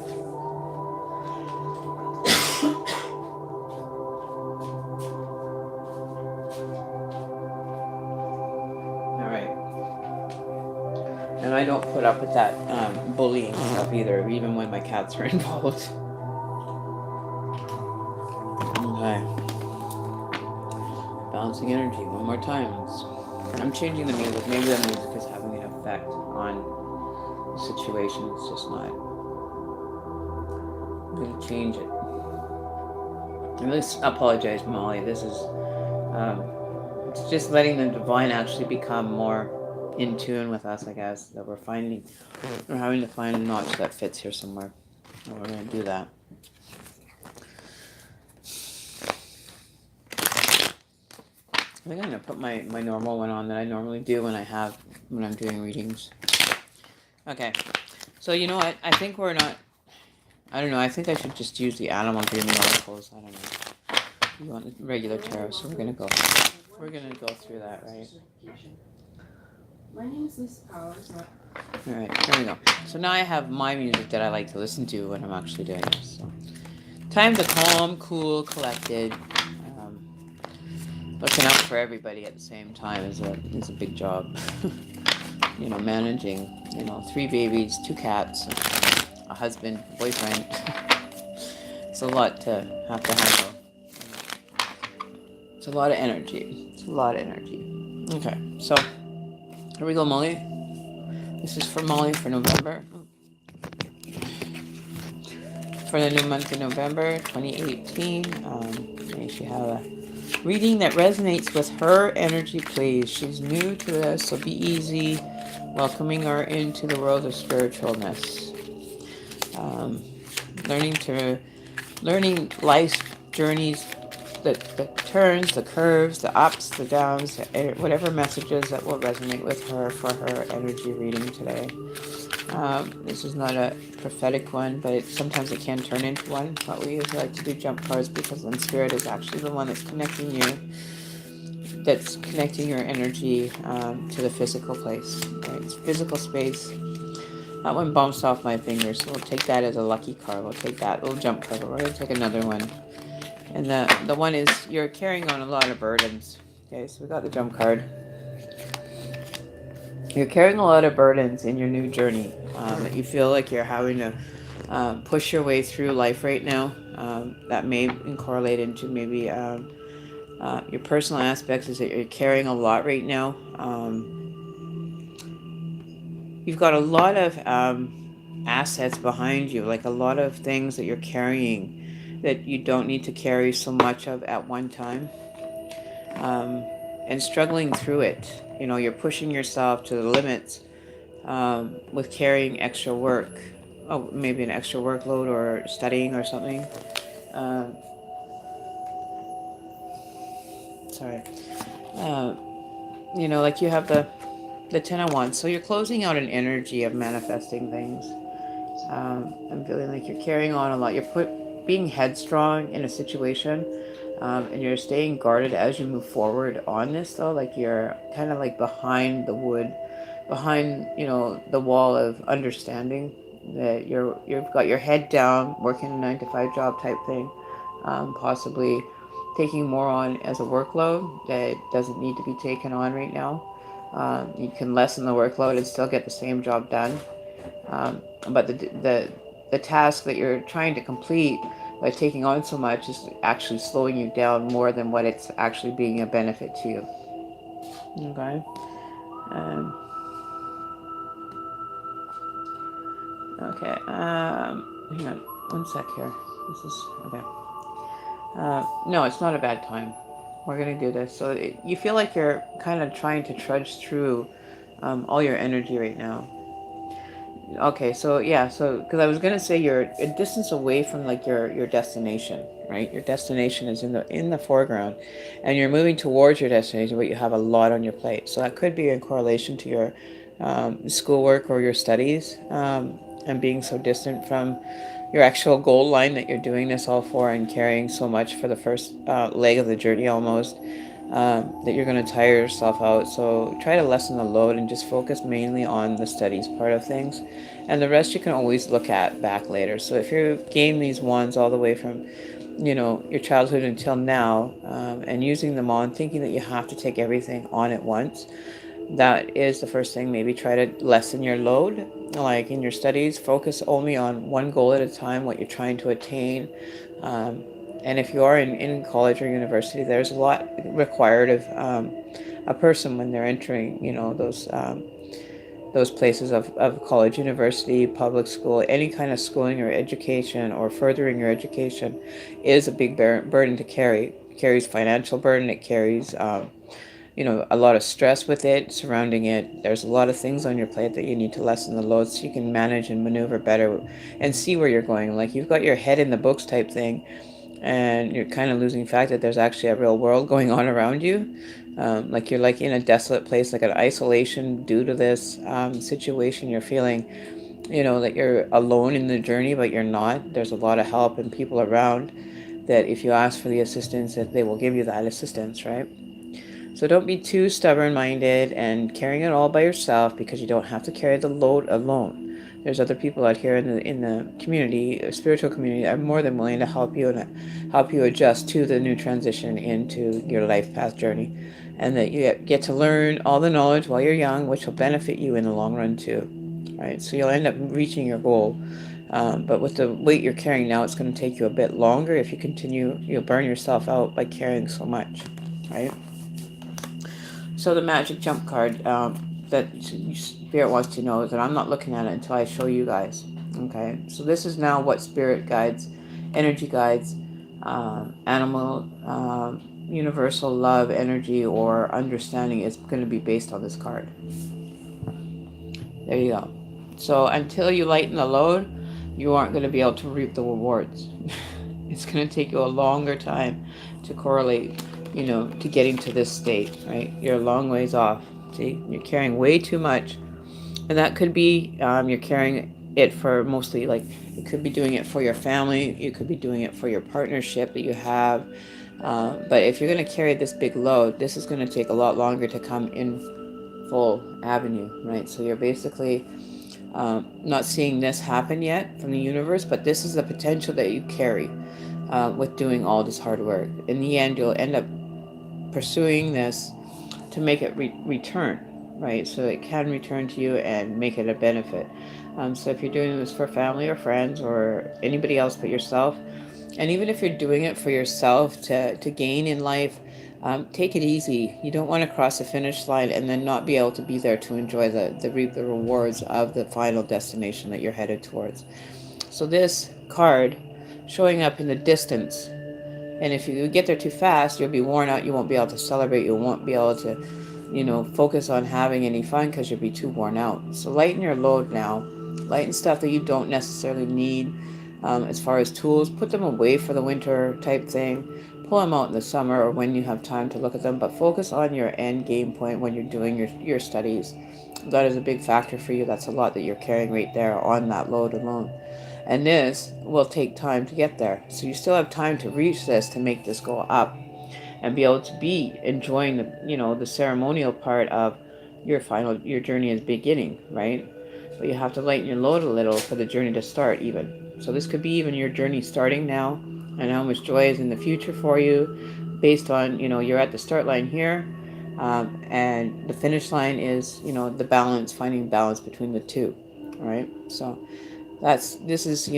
Alright. And I don't put up with that bullying stuff either, even when my cats are involved. Okay. Balancing energy one more time. I'm changing the music. Maybe the music is having an effect on the situation. It's just not. I'm going to change it. I really apologize, Molly. This is, it's just letting the divine actually become more in tune with us, I guess, that we're having to find a notch that fits here somewhere. And we're going to do that. I think I'm going to put my normal one on that I normally do when I'm doing readings. Okay. So you know what? I think we're not. I don't know. I think I should just use the animal dreaming oracles. I don't know. You want the regular tarot, so we're gonna go. We're gonna go through that, right? My name is Lisa Powers. All right, here we go. So now I have my music that I like to listen to when I'm actually doing this. So, time to calm, cool, collected. Um, Looking out for everybody at the same time is a big job. Managing 3 babies, 2 cats, a husband, boyfriend. It's a lot to have to handle. It's a lot of energy. It's a lot of energy. Okay, so here we go, Molly. This is for Molly for November. For the new month of November 2018. May she have a reading that resonates with her energy, please. She's new to this, so be easy. Welcoming her into the world of spiritualness. Um, learning life's journeys, the turns, the curves, the ups, the downs, whatever messages that will resonate with her for her energy reading today. This is not a prophetic one, but sometimes it can turn into one. But we usually like to do jump cards because then spirit is actually the one that's connecting your energy to the physical place. Right? It's physical space. That one bounced off my finger, so we'll take that as a lucky card. We'll take that little jump card. We're going to take another one. And the one is you're carrying on a lot of burdens. Okay, so we got the jump card. You're carrying a lot of burdens in your new journey that you feel like you're having to push your way through life right now. That may correlate into maybe your personal aspects is that you're carrying a lot right now. You've got a lot of assets behind you, like a lot of things that you're carrying that you don't need to carry so much of at one time. And struggling through it. You're pushing yourself to the limits with carrying extra work. Oh, maybe an extra workload or studying or something. Um, Sorry. Uh, like you have the Ten of Wands. So you're closing out an energy of manifesting things. I'm feeling like you're carrying on a lot. Being headstrong in a situation, and you're staying guarded as you move forward on this. Though, like you're kind of like behind the wood, behind the wall of understanding that you've got your head down, working a 9 to 5 job type thing, possibly taking more on as a workload that doesn't need to be taken on right now. You can lessen the workload and still get the same job done. But the task that you're trying to complete by taking on so much is actually slowing you down more than what it's actually being a benefit to you. Okay. Um, okay. Hang on one sec here. This is okay. No, it's not a bad time. We're gonna do this. So you feel like you're kind of trying to trudge through all your energy right now. Okay, so yeah, so because I was gonna say you're a distance away from like your destination, right? Your destination is in the foreground, and you're moving towards your destination, but you have a lot on your plate. So that could be in correlation to your schoolwork or your studies, and being so distant from your actual goal line that you're doing this all for and carrying so much for the first leg of the journey almost. That you're going to tire yourself out. So try to lessen the load and just focus mainly on the studies part of things. And the rest you can always look at back later. So if you're gaining these ones all the way from, your childhood until now, and using them on, thinking that you have to take everything on at once, that is the first thing. Maybe try to lessen your load. Like in your studies, focus only on one goal at a time, what you're trying to attain. Um, and if you are in college or university, there's a lot required of a person when they're entering, those places of college, university, public school, any kind of schooling or education or furthering your education is a big burden to carry. It carries financial burden. It carries, a lot of stress with it, surrounding it. There's a lot of things on your plate that you need to lessen the load so you can manage and maneuver better and see where you're going. Like you've got your head in the books type thing, and you're kind of losing fact that there's actually a real world going on around you. like you're like in a desolate place, like an isolation due to this situation. You're feeling, that you're alone in the journey, but you're not. There's a lot of help and people around that if you ask for the assistance, that they will give you that assistance, right? So don't be too stubborn-minded and carrying it all by yourself, because you don't have to carry the load alone. There's other people out here in the community, spiritual community, that are more than willing to help you and help you adjust to the new transition into your life path journey, and that you get to learn all the knowledge while you're young, which will benefit you in the long run too. Right? So you'll end up reaching your goal. But with the weight you're carrying now, it's going to take you a bit longer. If you continue, you'll burn yourself out by carrying so much, right? So the magic jump card that Spirit wants to know is that I'm not looking at it until I show you guys. Okay, so this is now what Spirit guides, energy guides, animal, universal love, energy, or understanding is going to be based on this card. There you go. So until you lighten the load, you aren't going to be able to reap the rewards. It's going to take you a longer time to correlate, to getting to this state, right? You're a long ways off. See, you're carrying way too much. And that could be, you're carrying it for mostly, like, you could be doing it for your family. You could be doing it for your partnership that you have. But if you're going to carry this big load, this is going to take a lot longer to come in full avenue, right? So you're basically not seeing this happen yet from the universe, but this is the potential that you carry with doing all this hard work. In the end, you'll end up pursuing this to make it return, right? So it can return to you and make it a benefit. So if you're doing this for family or friends or anybody else but yourself, and even if you're doing it for yourself to gain in life, take it easy. You don't want to cross the finish line and then not be able to be there to enjoy the reap the rewards of the final destination that you're headed towards. So this card showing up in the distance, and if you get there too fast, you'll be worn out. You won't be able to celebrate. You won't be able to, focus on having any fun because you'll be too worn out. So lighten your load now. Lighten stuff that you don't necessarily need. As far as tools, put them away for the winter type thing. Pull them out in the summer or when you have time to look at them. But focus on your end game point when you're doing your studies. That is a big factor for you. That's a lot that you're carrying right there on that load alone. And this will take time to get there. So you still have time to reach this, to make this go up and be able to be enjoying the ceremonial part of your journey is beginning, right? But you have to lighten your load a little for the journey to start even. So this could be even your journey starting now, and how much joy is in the future for you based on, you're at the start line here. And the finish line is, the balance, finding balance between the two. All right. So this is,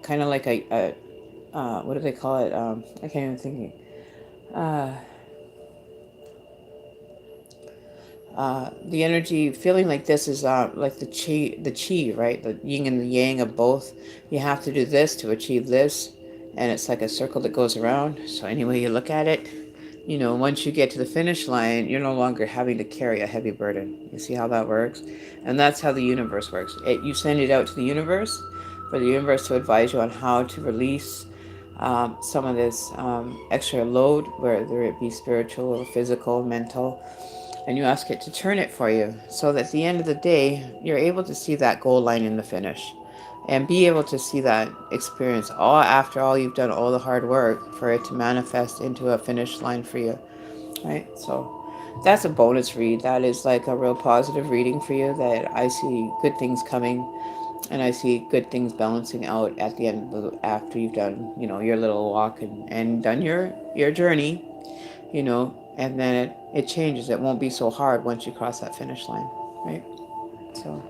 kind of like a what do they call it? I can't even think. Uh, the energy feeling like this is like the chi, right? The yin and the yang of both. You have to do this to achieve this, and it's like a circle that goes around. So any way you look at it, once you get to the finish line, you're no longer having to carry a heavy burden. You see how that works? And that's how the universe works. You send it out to the universe for the universe to advise you on how to release some of this extra load, whether it be spiritual or physical, mental, and you ask it to turn it for you, so that at the end of the day, you're able to see that goal line in the finish and be able to see that experience all after all you've done all the hard work for it to manifest into a finish line for you, right? So that's a bonus read. That is like a real positive reading for you, that I see good things coming and I see good things balancing out at the end after you've done, your little walk and done your journey, and then it changes. It won't be so hard once you cross that finish line, right? So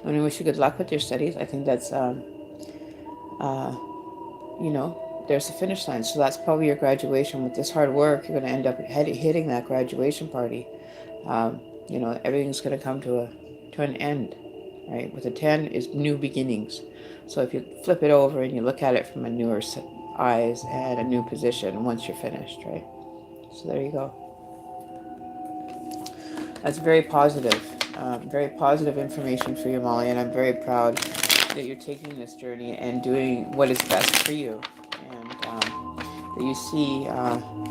I wish you good luck with your studies. I think that's, uh, there's a finish line. So that's probably your graduation. With this hard work, you're going to end up hitting that graduation party. Um, Everything's going to come to an end, right? With a 10 is new beginnings. So if you flip it over and you look at it from a newer eyes and a new position once you're finished, right? So there you go. That's very positive information for you, Molly, and I'm very proud that you're taking this journey and doing what is best for you, and that you see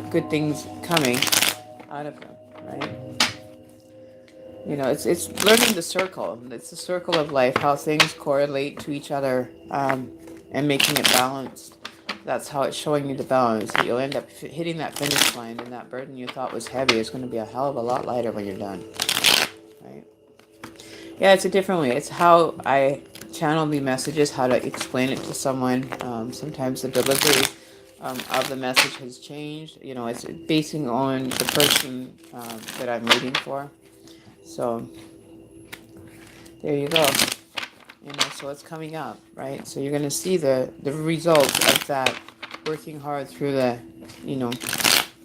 good things coming out of them. right? It's learning the circle. It's the circle of life, how things correlate to each other, and making it balanced. That's how it's showing you the balance. That you'll end up hitting that finish line, and that burden you thought was heavy is going to be a hell of a lot lighter when you're done, right? Yeah, it's a different way. It's how I channel the messages, how to explain it to someone. Sometimes the delivery of the message has changed. It's basing on the person that I'm reading for. So there you go. So it's coming up, right? So you're going to see the results of that, working hard through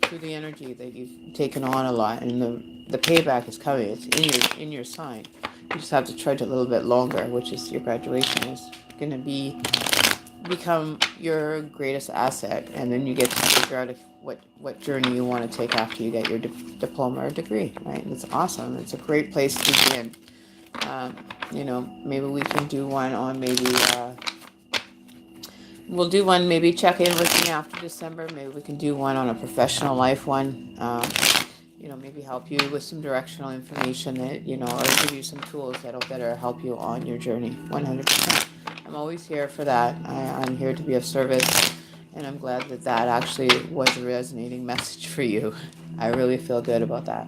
through the energy that you've taken on a lot, and the payback is coming. It's in your sign. You just have to trudge a little bit longer, which is your graduation is going to become your greatest asset, and then you get to figure out what journey you want to take after you get your diploma or degree, right? And it's awesome. It's a great place to begin. Maybe we can do one on we'll do one, maybe check in with me after December. Maybe we can do one on a professional life one. Maybe help you with some directional information that, or give you some tools that'll better help you on your journey. 100%. I'm always here for that. I'm here to be of service, and I'm glad that actually was a resonating message for you. I really feel good about that.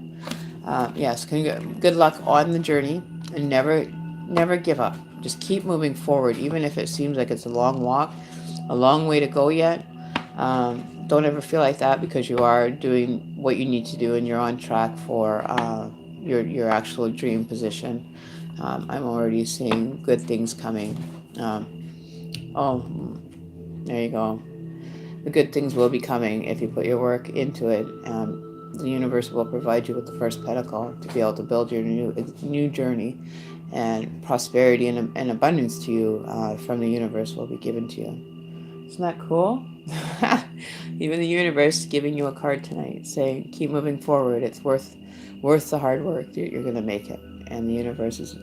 Yes, good luck on the journey, and never give up. Just keep moving forward, even if it seems like it's a long walk, a long way to go yet. Don't ever feel like that, because you are doing what you need to do, and you're on track for your actual dream position. I'm already seeing good things coming. Oh, there you go. The good things will be coming if you put your work into it. The universe will provide you with the first pentacle to be able to build your new journey, and prosperity and abundance to you from the universe will be given to you. Isn't that cool? Even the universe giving you a card tonight saying, keep moving forward. It's worth the hard work. You're going to make it. And the universe is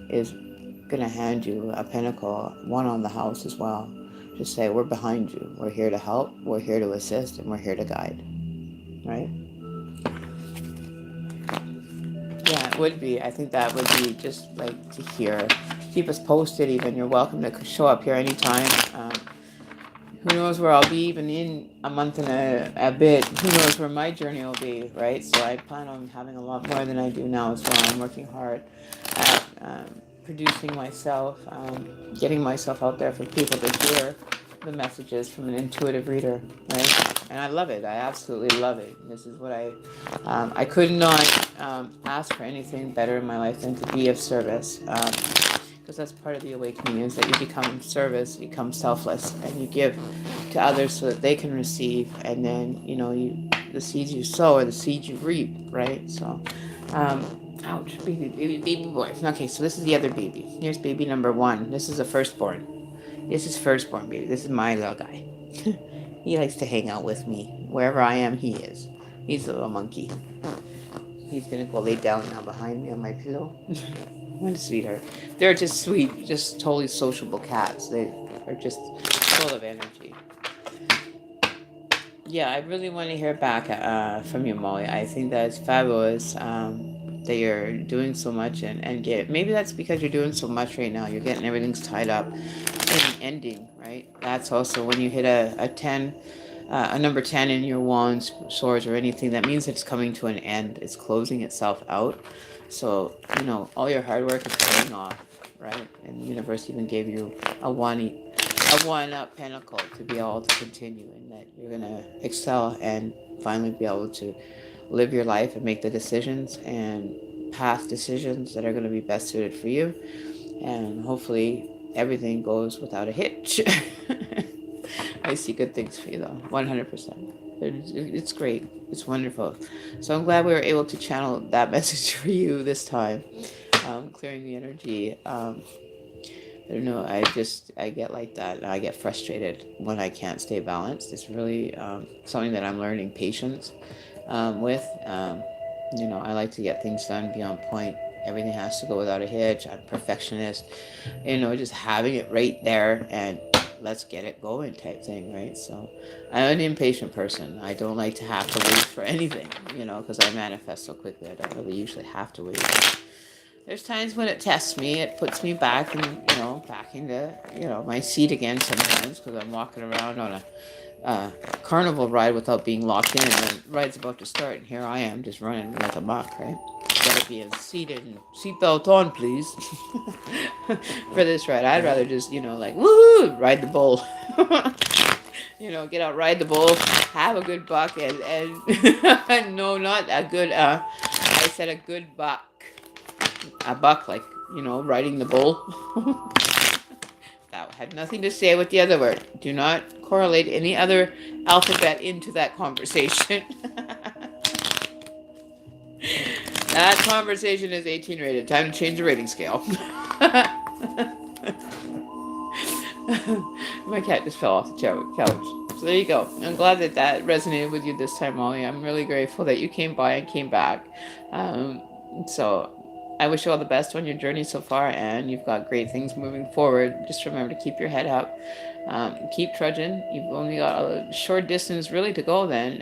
going to hand you a pentacle, one on the house as well. Just say, we're behind you. We're here to help. We're here to assist. And we're here to guide. Right? Yeah, it would be. I think that would be just like to hear. Keep us posted even. You're welcome to show up here anytime. Who knows where I'll be even in a month and a bit. Who knows where my journey will be, right? So I plan on having a lot more than I do now as well. I'm working hard at producing myself, getting myself out there for people to hear the messages from an intuitive reader, right? And I love it. I absolutely love it. This is what I could not ask for anything better in my life than to be of service. Because that's part of the awakening, is that you become service, you become selfless, and you give to others so that they can receive, and then the seeds you sow are the seeds you reap, right? So ouch, baby boy. Okay, so this is the other baby. Here's baby number 1. This is a firstborn. This is firstborn baby. This is my little guy. He likes to hang out with me wherever I am. He is. He's a little monkey. He's gonna go lay down now behind me on my pillow. What a sweetheart. They're just sweet, just totally sociable cats. They are just full of energy. Yeah, I really want to hear back from you, Molly. I think that's fabulous that you're doing so much, and get maybe that's because you're doing so much right now. You're getting everything's tied up and ending, right? That's also when you hit a 10, a number 10 in your wands, swords, or anything. That means it's coming to an end. It's closing itself out. So all your hard work is paying off, right? And the universe even gave you a one-up pentacle to be able to continue, and that you're going to excel and finally be able to live your life and make the decisions and path decisions that are going to be best suited for you. And hopefully everything goes without a hitch. I see good things for you, though. 100%. It's great. It's wonderful. So I'm glad we were able to channel that message for you this time. Clearing the energy. I don't know. I get like that. I get frustrated when I can't stay balanced. It's really something that I'm learning patience with. I like to get things done, be on point. Everything has to go without a hitch. I'm a perfectionist. Just having it right there and let's get it going type thing, right? So I'm an impatient person. I don't like to have to wait for anything, because I manifest so quickly. I don't really usually have to wait. There's times when it tests me. It puts me back and back into my seat again sometimes because I'm walking around on a carnival ride without being locked in, and the ride's about to start, and here I am just running like a muck, right? Gotta be seated and seatbelt on, please. For this ride, I'd rather just like woohoo, ride the bull. Get out, ride the bull, have a good buck, and no, not a good. I said a good buck. A buck, like riding the bull. That had nothing to say with the other word. Do not correlate any other alphabet into that conversation. That conversation is 18 rated. Time to change the rating scale. My cat just fell off the couch. So there you go. I'm glad that resonated with you this time, Molly. I'm really grateful that you came by and came back. So I wish you all the best on your journey so far, and you've got great things moving forward. Just remember to keep your head up. Keep trudging. You've only got a short distance really to go then.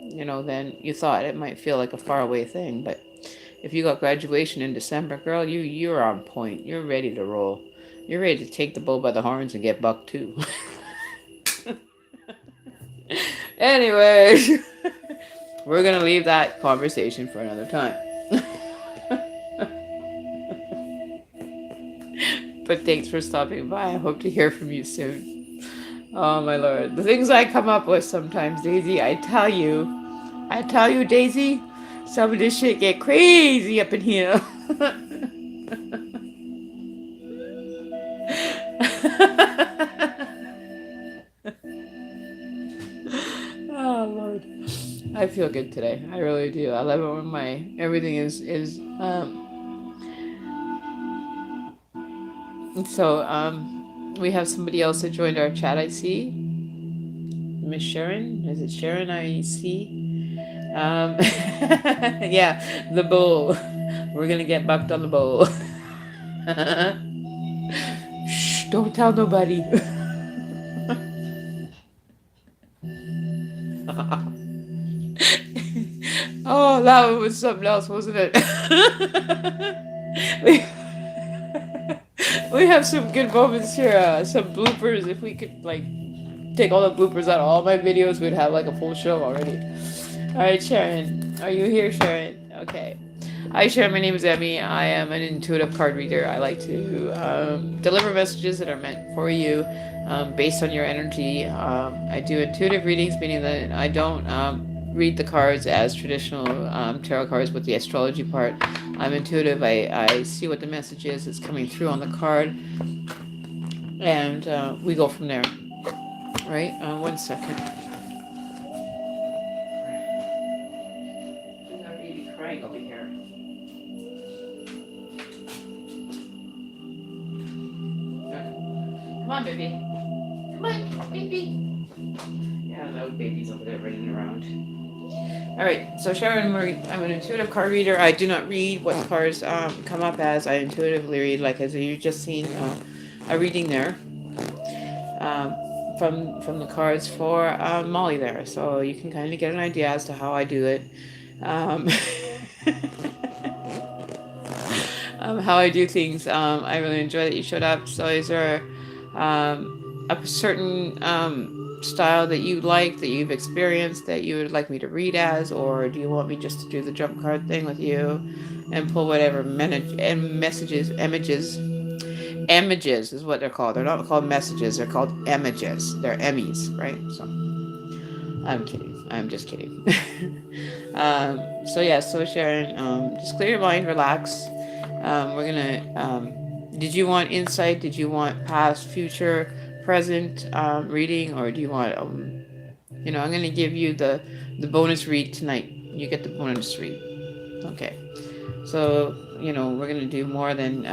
Then you thought it might feel like a faraway thing, but if you got graduation in December, girl, you're on point. You're ready to roll. You're ready to take the bull by the horns and get bucked too. Anyway, we're going to leave that conversation for another time. But thanks for stopping by. I hope to hear from you soon. Oh, my Lord. The things I come up with sometimes, Daisy, I tell you, Daisy, some of this shit get crazy up in here. Oh, Lord. I feel good today. I really do. I love it when everything is we have somebody else that joined our chat, I see. Miss Sharon. Is it Sharon I see? Yeah, the bull. We're gonna get bucked on the bull. Shh, don't tell nobody. Oh, that was something else, wasn't it? we have some good moments here, some bloopers. If we could take all the bloopers out of all my videos, we'd have a full show already. All right, Sharon, are you here, Sharon? Okay. Hi, Sharon. My name is Emmy. I am an intuitive card reader. I like to deliver messages that are meant for you based on your energy. I do intuitive readings, meaning that I don't read the cards as traditional tarot cards with the astrology part. I'm intuitive. I see what the message is that's coming through on the card, and we go from there. Right? 1 second. There's a baby crying over here. Come on, baby. Come on, baby. Yeah, that baby's over there running around. All right, so Sharon, I'm an intuitive card reader. I do not read what cards come up as. I intuitively read, as you just seen a reading there from the cards for Molly there. So you can kind of get an idea as to how I do it. How I do things. I really enjoy that you showed up. So is there a certain style that you like, that you've experienced, that you would like me to read as, or do you want me just to do the jump card thing with you and pull whatever images is what they're called. They're not called messages, they're called images. They're Emmys, right? So I'm kidding. I'm just kidding. So Sharon, just clear your mind, relax. We're gonna did you want insight? Did you want past, future, present reading, or do you want I'm gonna give you the bonus read tonight. You get the bonus read. Okay. So we're gonna do more than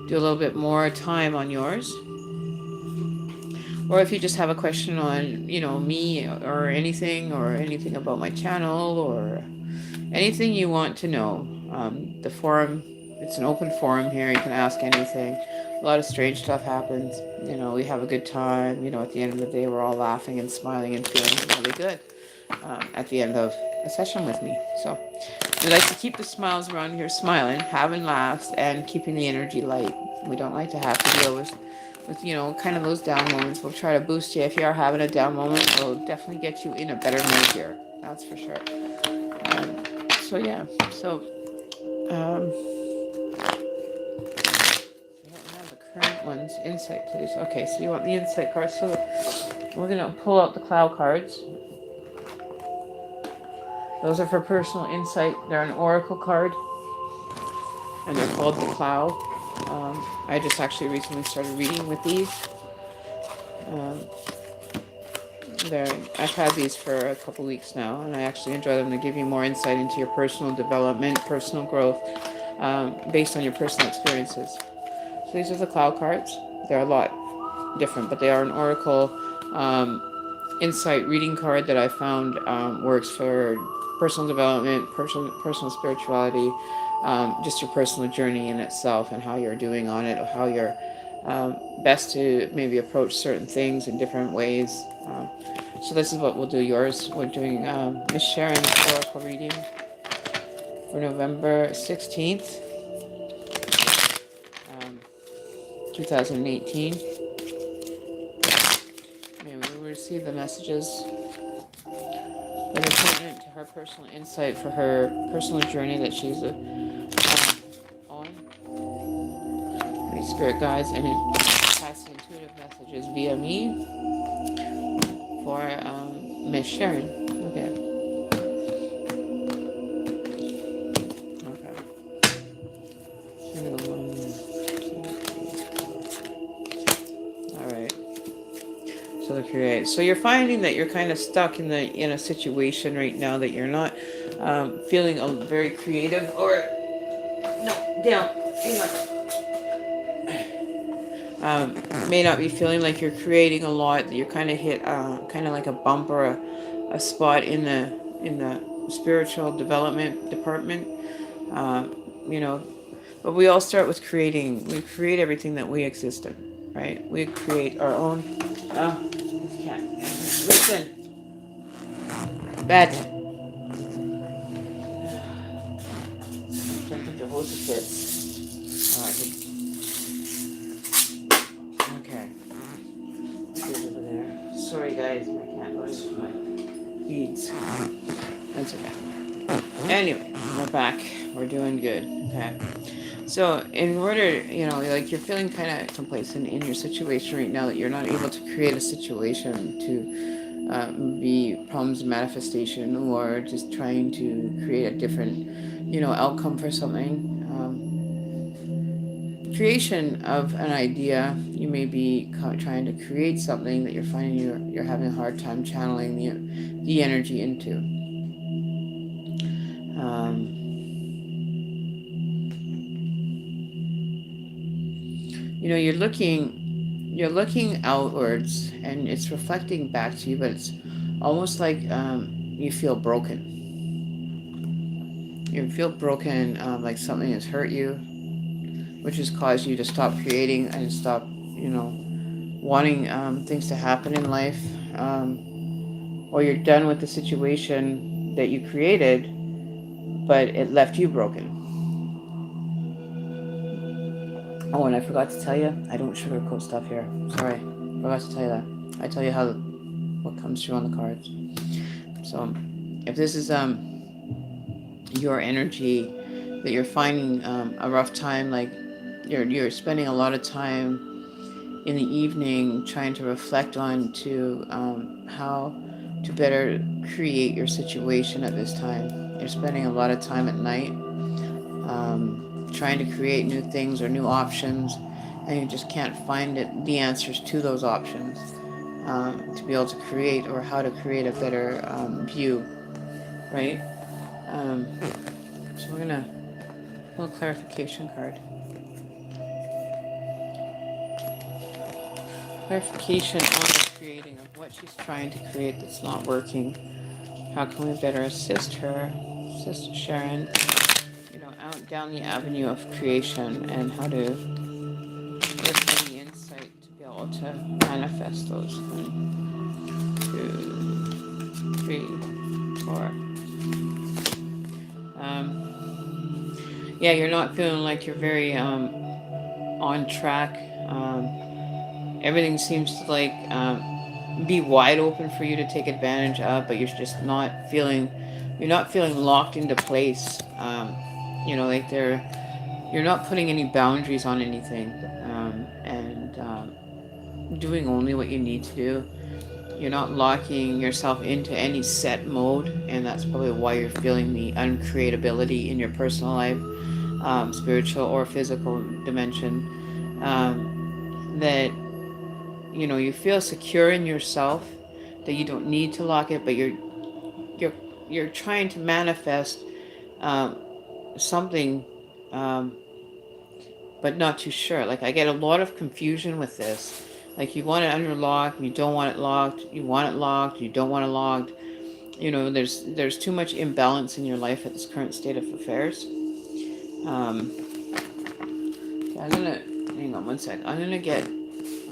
do a little bit more time on yours. Or if you just have a question on me or anything about my channel or anything you want to know, the forum, it's an open forum here. You can ask anything. A lot of strange stuff happens. You know, we have a good time. You know, at the end of the day, we're all laughing and smiling and feeling really good at the end of a session with me. So we like to keep the smiles around here smiling, having laughs, and keeping the energy light. We don't like to have to deal with you know, kind of those down moments. We'll try to boost you. If you are having a down moment, we'll definitely get you in a better mood here. That's for sure. So yeah, so we don't have the current ones. Insight, please. Okay, so you want the insight cards. So we're gonna pull out the cloud cards. Those are for personal insight. They're an oracle card, and they're called the cloud. I just actually recently started reading with these. I've had these for a couple weeks now, and I actually enjoy them. They give you more insight into your personal development, personal growth, based on your personal experiences. So these are the cloud cards. They're a lot different, but they are an oracle insight reading card that I found works for personal development, personal spirituality, just your personal journey in itself and how you're doing on it, or how you're best to maybe approach certain things in different ways. So this is what we'll do yours. We're doing Miss Sharon's oracle reading for November 16th, 2018. Maybe we'll receive the messages that are pertinent to her personal insight for her personal journey that she's on. Any spirit guides and pass the intuitive messages via me for Miss Sharon. Okay. So the create. So you're finding that you're kind of stuck in a situation right now that you're not feeling very creative, or no, down. May not be feeling like you're creating a lot. You're kind of hit kind of like a bump or a spot in the spiritual development department. You know, but we all start with creating. We create everything that we exist in, right? We create our own. This cat. Listen. Bad. Can't put the hose to kids. Okay. Over there. Sorry guys, my cat goes for my beads. That's okay. Anyway, we're back. We're doing good. Okay. So in order, you know, like you're feeling kind of complacent in your situation right now, that you're not able to create a situation to be problems of manifestation, or just trying to create a different, you know, outcome for something. Creation of an idea, you may be trying to create something that you're finding you're having a hard time channeling the energy into. You know, you're looking outwards, and it's reflecting back to you, but it's almost like you feel broken. You feel broken, like something has hurt you, which has caused you to stop creating and stop, you know, wanting things to happen in life, or you're done with the situation that you created, but it left you broken. Oh, and I forgot to tell you, I don't sugarcoat stuff here. Sorry, forgot to tell you that. I tell you what comes through on the cards. So, if this is your energy that you're finding a rough time, like you're spending a lot of time in the evening trying to reflect on to how to better create your situation at this time. You're spending a lot of time at night trying to create new things or new options, and you just can't find the answers to those options to be able to create, or how to create a better view, right? So we're gonna pull a clarification card. Clarification on the creating of what she's trying to create that's not working. How can we better assist her, Sister Sharon, you know, out down the avenue of creation and how to get the insight to be able to manifest those. 1, 2, 3, 4. Yeah, you're not feeling like you're very on track. Everything seems to like be wide open for you to take advantage of, but you're not feeling locked into place. Like you're not putting any boundaries on anything, and doing only what you need to do. You're not locking yourself into any set mode, and that's probably why you're feeling the uncreatability in your personal life, spiritual or physical dimension. That you feel secure in yourself, that you don't need to lock it, but you're you're trying to manifest um, something, um, but not too sure. Like, I get a lot of confusion with this. Like, you want it under lock, you don't want it locked. You want it locked, you don't want it locked. There's too much imbalance in your life at this current state of affairs. Um, I'm gonna hang on one sec. I'm gonna get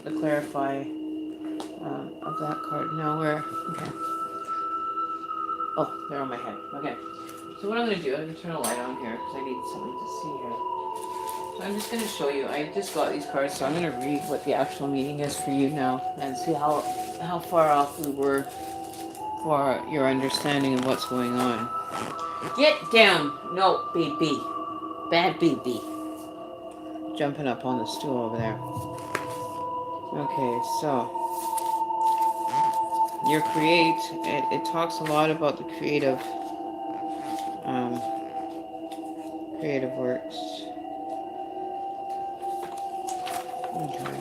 the clarify of that card. Now where? Okay. Oh, they're on my head. Okay. So what I'm gonna do? I'm gonna turn a light on here because I need something to see here. So I'm just gonna show you. I just got these cards, so I'm gonna read what the actual meaning is for you now and see how far off we were for your understanding of what's going on. Get down! No, baby. Bad baby. Jumping up on the stool over there. Okay, so your it talks a lot about the creative works. Okay.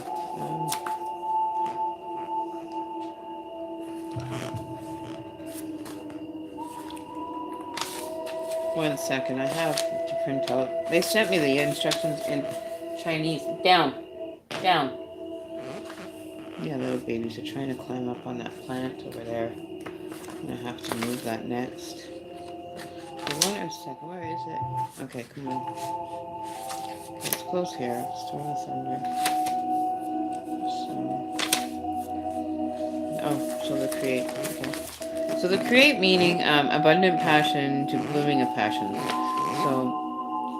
1 second, I have to print out. They sent me the instructions in Chinese. Down. Down. Yeah, little babies are trying to climb up on that plant over there. I'm gonna have to move that next. Wait a second, where is it? Okay, come on. Okay, it's close here. Storm the thunder. So the create. Okay. So the create meaning abundant passion to blooming of passion. So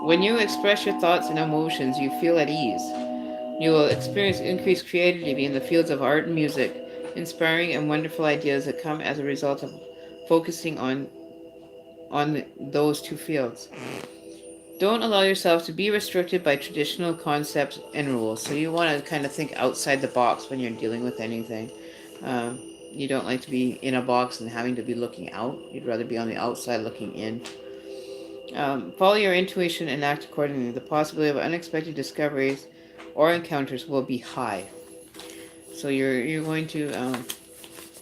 when you express your thoughts and emotions, you feel at ease. You will experience increased creativity in the fields of art and music, inspiring and wonderful ideas that come as a result of focusing on those two fields. Don't allow yourself to be restricted by traditional concepts and rules. So you want to kind of think outside the box when you're dealing with anything. You don't like to be in a box and having to be looking out. You'd rather be on the outside looking in. Follow your intuition and act accordingly. The possibility of unexpected discoveries or encounters will be high. So you're going to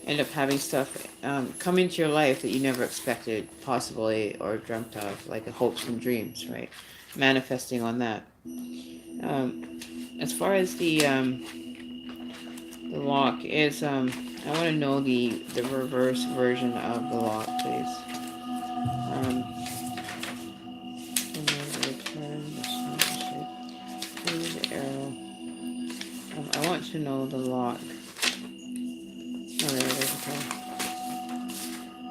end up having stuff come into your life that you never expected, possibly, or dreamt of, like hopes and dreams, right? Manifesting on that. As far as the lock is, I want to know the reverse version of the lock, please. The arrow. I want to know the lock. Oh, there it is. Okay.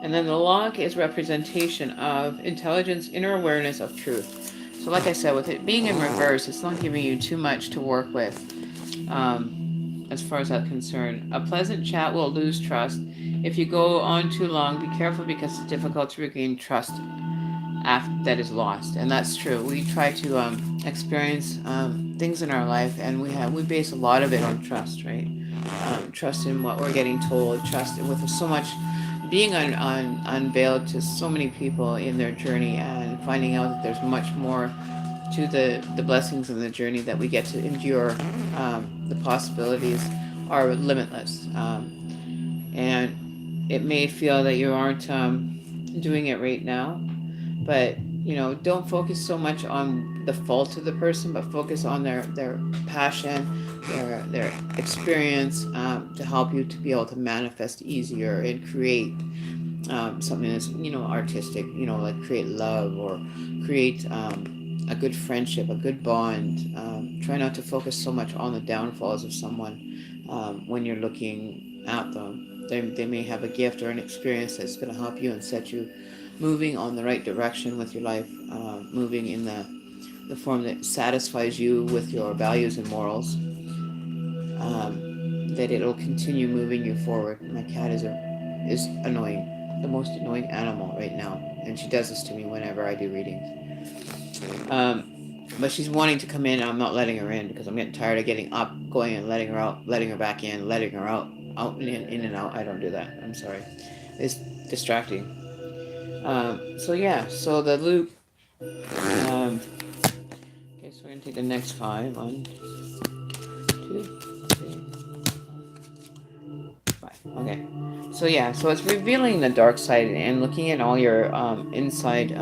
And then the lock is representation of intelligence, inner awareness of truth. So like I said, with it being in reverse, it's not giving you too much to work with as far as that's concerned. A pleasant chat will lose trust. If you go on too long, be careful because it's difficult to regain trust after that is lost. And that's true. We try to experience things in our life, and we base a lot of it on trust, right? Trust in what we're getting told, trust with so much being unveiled to so many people in their journey, and finding out that there's much more to the blessings of the journey that we get to endure. The possibilities are limitless, and it may feel that you aren't doing it right now, but don't focus so much on the fault of the person, but focus on their passion, their experience, to help you to be able to manifest easier and create something that's artistic, like create love or create a good friendship, a good bond. Try not to focus so much on the downfalls of someone when you're looking at them. They may have a gift or an experience that's going to help you and set you moving on the right direction with your life, moving in the form that satisfies you with your values and morals, that it'll continue moving you forward. My cat is annoying, the most annoying animal right now, and she does this to me whenever I do readings. But she's wanting to come in, and I'm not letting her in because I'm getting tired of getting up, going and letting her out, letting her back in, letting her out, out and in and out. I don't do that. I'm sorry. It's distracting. So yeah, so the loop. Okay, so we're gonna take the next five. 1, 2, 3, 5. Okay. So yeah, so it's revealing the dark side and looking at all your inside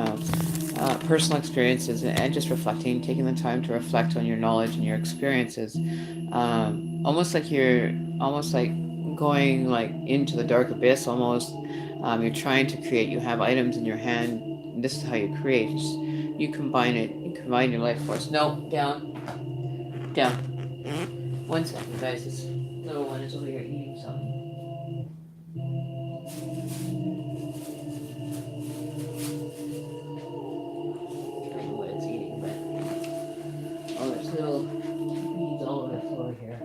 personal experiences and just reflecting, taking the time to reflect on your knowledge and your experiences. Almost like going like into the dark abyss. Almost, you're trying to create. You have items in your hand. This is how you create. You combine it. You combine your life force. No, down, down. 1 second, guys. This little one is over here eating something. I don't know what it's eating, but oh, there's little beads all over the floor here.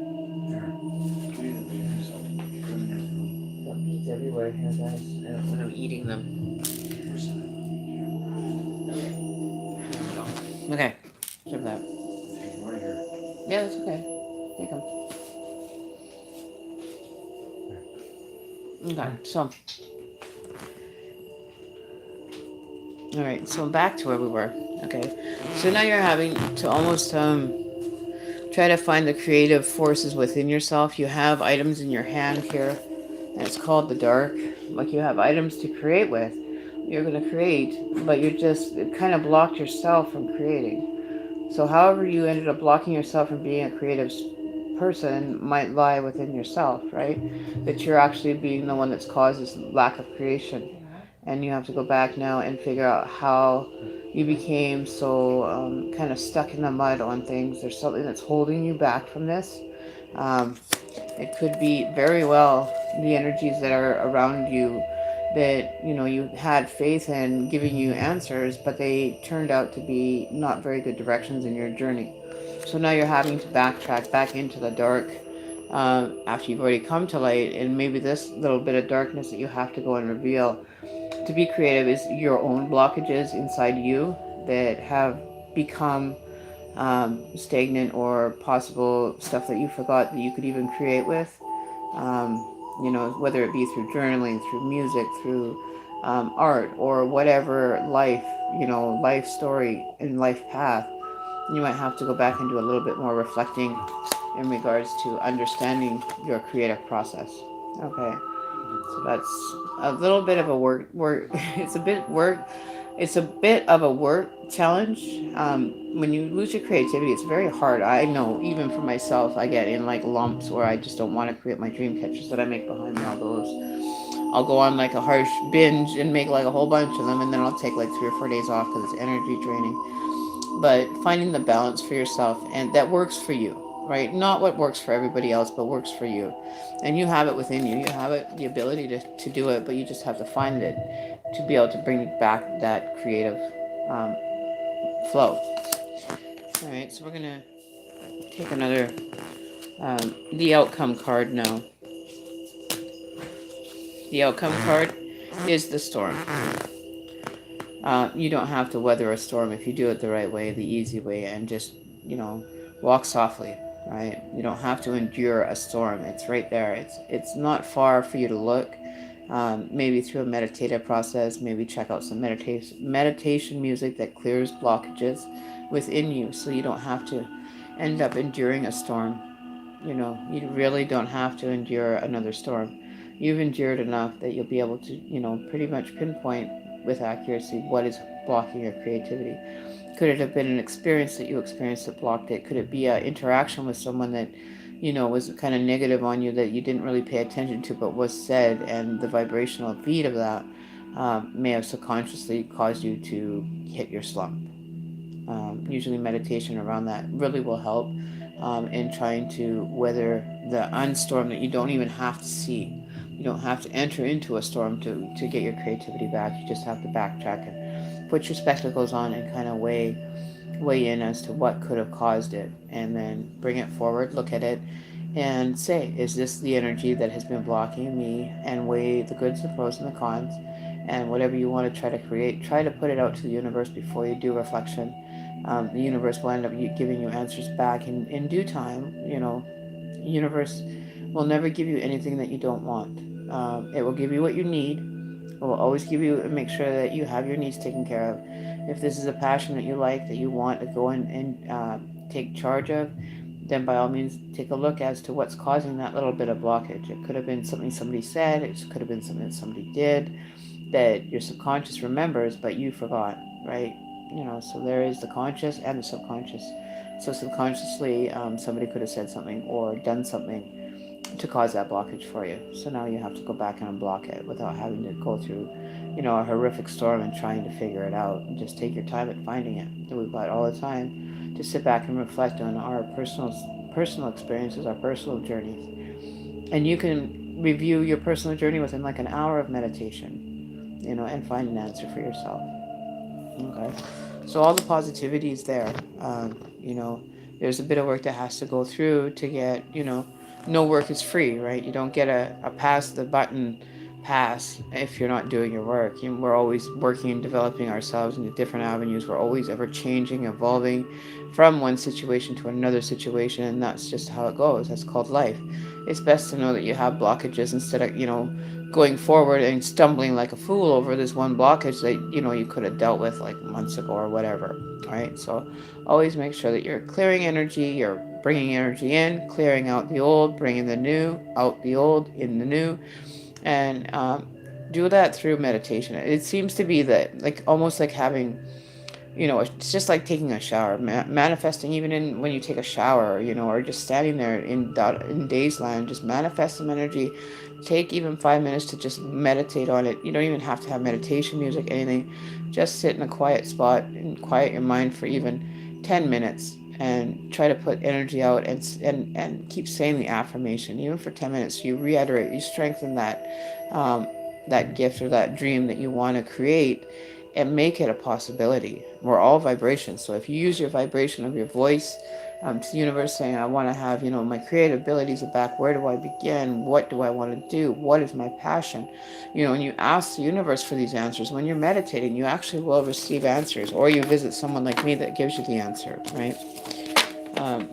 Got beads everywhere here, guys. When I'm eating them. Okay, give that. Yeah, that's okay. Take them. Okay, so all right, so back to where we were. Okay, so now you're having to almost try to find the creative forces within yourself. You have items in your hand here, and it's called the dark. Like you have items to create with. You're going to create, but you're just it kind of blocked yourself from creating. So, however, you ended up blocking yourself from being a creative person might lie within yourself, right? That you're actually being the one that's caused this lack of creation. And you have to go back now and figure out how you became so kind of stuck in the mud on things. There's something that's holding you back from this. Um, it could be very well the energies that are around you that you had faith in giving you answers, but they turned out to be not very good directions in your journey. So now you're having to backtrack back into the dark after you've already come to light, and maybe this little bit of darkness that you have to go and reveal to be creative is your own blockages inside you that have become stagnant or possible stuff that you forgot that you could even create with. Whether it be through journaling, through music, through art, or whatever life story and life path. You might have to go back and do a little bit more reflecting in regards to understanding your creative process. Okay, so that's a little bit of a work. It's a bit of a work challenge. When you lose your creativity, it's very hard. I know, even for myself, I get in like lumps where I just don't want to create my dream catchers that I make behind me. I'll go on like a harsh binge and make like a whole bunch of them, and then I'll take like 3 or 4 days off because it's energy draining. But finding the balance for yourself and that works for you, right? Not what works for everybody else, but works for you. And you have it within you. You have it, the ability to do it, but you just have to find it to be able to bring back that creative um, flow. All right, so we're going to take another, the outcome card now. The outcome card is the storm. You don't have to weather a storm if you do it the right way, the easy way, and just, walk softly, right? You don't have to endure a storm. It's right there. It's not far for you to look. Maybe through a meditative process, maybe check out some meditation music that clears blockages within you so you don't have to end up enduring a storm. You really don't have to endure another storm. You've endured enough that you'll be able to, pretty much pinpoint with accuracy what is blocking your creativity. Could it have been an experience that you experienced that blocked it? Could it be an interaction with someone that, was kind of negative on you that you didn't really pay attention to but was said, and the vibrational beat of that may have subconsciously caused you to hit your slump? Usually meditation around that really will help in trying to weather the unstorm that you don't even have to see. You don't have to enter into a storm to get your creativity back. You just have to backtrack and put your spectacles on and kind of weigh in as to what could have caused it, and then bring it forward, look at it, and say, is this the energy that has been blocking me? And weigh the goods, the pros, and the cons. And whatever you want to try to create, try to put it out to the universe before you do reflection. The universe will end up giving you answers back in due time. The universe will never give you anything that you don't want. It will give you what you need. It will always give you, make sure that you have your needs taken care of. If this is a passion that you like, that you want to go in and take charge of, then by all means take a look as to what's causing that little bit of blockage. It could have been something somebody said, it could have been something that somebody did that your subconscious remembers, but you forgot, right? So there is the conscious and the subconscious. So subconsciously, somebody could have said something or done something to cause that blockage for you. So now you have to go back and unblock it without having to go through, a horrific storm and trying to figure it out. And just take your time at finding it. We've got all the time to sit back and reflect on our personal experiences, our personal journeys. And you can review your personal journey within like an hour of meditation, and find an answer for yourself. Okay. So all the positivity is there. There's a bit of work that has to go through to get, no work is free, right? You don't get a pass the button pass if you're not doing your work. We're always working and developing ourselves into different avenues. We're always ever changing, evolving from one situation to another situation, and that's just how it goes. That's called life. It's best to know that you have blockages instead of, going forward and stumbling like a fool over this one blockage that you could have dealt with like months ago or whatever. Right. So always make sure that you're clearing energy, you're bringing energy in, clearing out the old, bringing the new, out the old, in the new. And do that through meditation. It seems to be that like almost like having, it's just like taking a shower, manifesting even in when you take a shower, or just standing there in days land, just manifest some energy. Take even 5 minutes to just meditate on it. You don't even have to have meditation music, anything. Just sit in a quiet spot and quiet your mind for even 10 minutes and try to put energy out and keep saying the affirmation, even for 10 minutes. You reiterate, you strengthen that gift or that dream that you want to create and make it a possibility. We're all vibrations. So if you use your vibration of your voice to the universe saying, I want to have, my creative abilities are back. Where do I begin? What do I want to do? What is my passion? And you ask the universe for these answers. When you're meditating, you actually will receive answers, or you visit someone like me that gives you the answer, right? Um,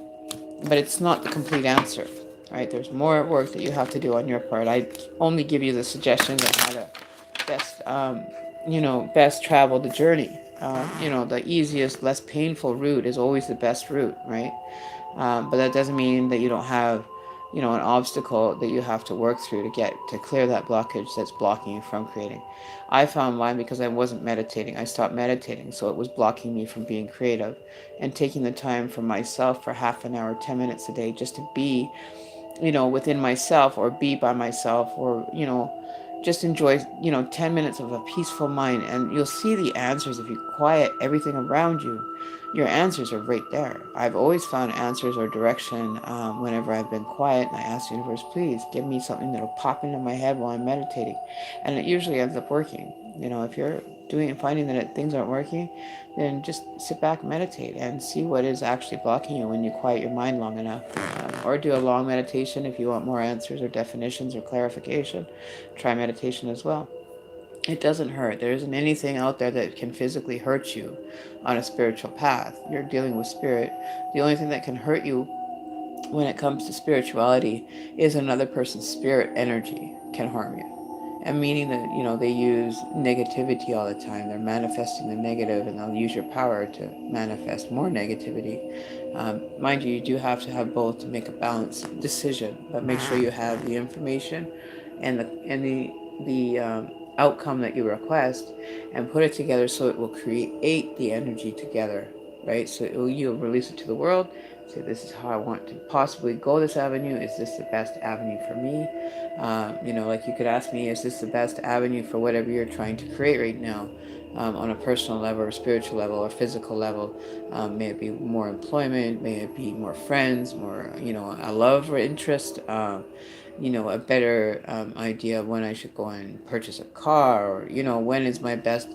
but it's not the complete answer, right? There's more work that you have to do on your part. I only give you the suggestions on how to best travel the journey. The easiest, less painful route is always the best route, right? But that doesn't mean that you don't have, an obstacle that you have to work through to clear that blockage that's blocking you from creating. I found mine because I wasn't meditating. I stopped meditating, so it was blocking me from being creative and taking the time for myself for half an hour, 10 minutes a day, just to be, within myself or be by myself or, just enjoy, 10 minutes of a peaceful mind. And you'll see the answers if you quiet everything around you. Your answers are right there. I've always found answers or direction whenever I've been quiet and I ask the universe, please give me something that'll pop into my head while I'm meditating. And it usually ends up working. If you're doing and finding that things aren't working, then just sit back and meditate and see what is actually blocking you when you quiet your mind long enough. Or do a long meditation if you want more answers or definitions or clarification. Try meditation as well. It doesn't hurt. There isn't anything out there that can physically hurt you on a spiritual path. You're dealing with spirit. The only thing that can hurt you when it comes to spirituality is another person's spirit energy can harm you. And meaning that, they use negativity all the time. They're manifesting the negative and they'll use your power to manifest more negativity. Mind you, you do have to have both to make a balanced decision, but make sure you have the information and the outcome that you request and put it together so it will create the energy together, right? So you'll release it to the world. Say, this is how I want to possibly go this avenue. Is this the best avenue for me? Like you could ask me, is this the best avenue for whatever you're trying to create right now? on a personal level or spiritual level or physical level. May it be more employment, may it be more friends, more, a love or interest, a better idea of when I should go and purchase a car, or, when is my best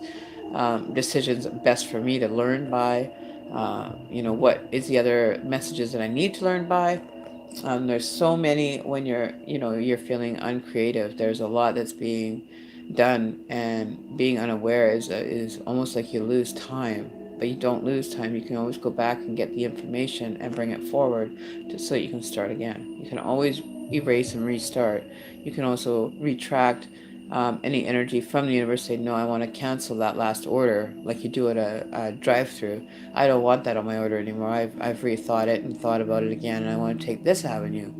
decisions best for me to learn by, what is the other messages that I need to learn by. There's so many when you're feeling uncreative. There's a lot that's being done, and being unaware is almost like you lose time. But you don't lose time. You can always go back and get the information and bring it forward so that you can start again. You can always erase and restart. You can also retract any energy from the universe. Say, no, I want to cancel that last order, like you do at a drive-through. I don't want that on my order anymore. I've rethought it and thought about it again, and I want to take this avenue.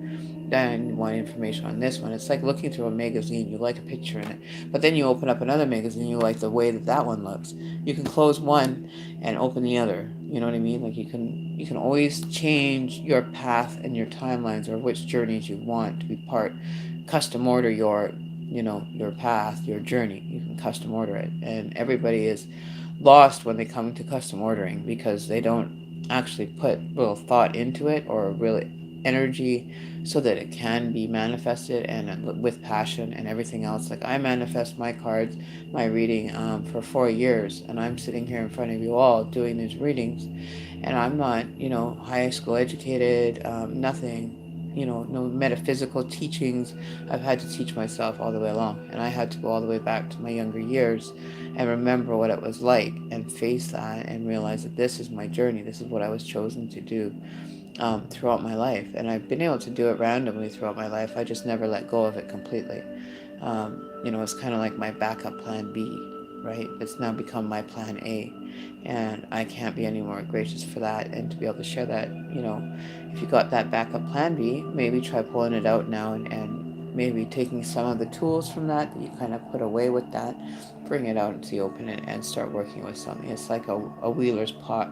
Then want information on this one. It's like looking through a magazine. You like a picture in it, but then you open up another magazine. You like the way that one looks. You can close one and open the other. You know what I mean? Like you can always change your path and your timelines, or which journeys you want to be part. Custom order your path, your journey. You can custom order it, and everybody is lost when they come to custom ordering because they don't actually put real thought into it or really energy so that it can be manifested, and with passion and everything else. Like, I manifest my cards, my reading, for 4 years, and I'm sitting here in front of you all doing these readings, and I'm not, high school educated, nothing, no metaphysical teachings. I've had to teach myself all the way along, and I had to go all the way back to my younger years and remember what it was like and face that and realize that this is my journey. This is what I was chosen to do throughout my life. And I've been able to do it randomly throughout my life. I just never let go of it completely. It's kind of like my backup plan B, right? It's now become my plan A. And I can't be any more gracious for that. And to be able to share that, if you got that backup plan B, maybe try pulling it out now, and maybe taking some of the tools from that you kind of put away with that, bring it out into the open, and start working with something. It's like a wheeler's pot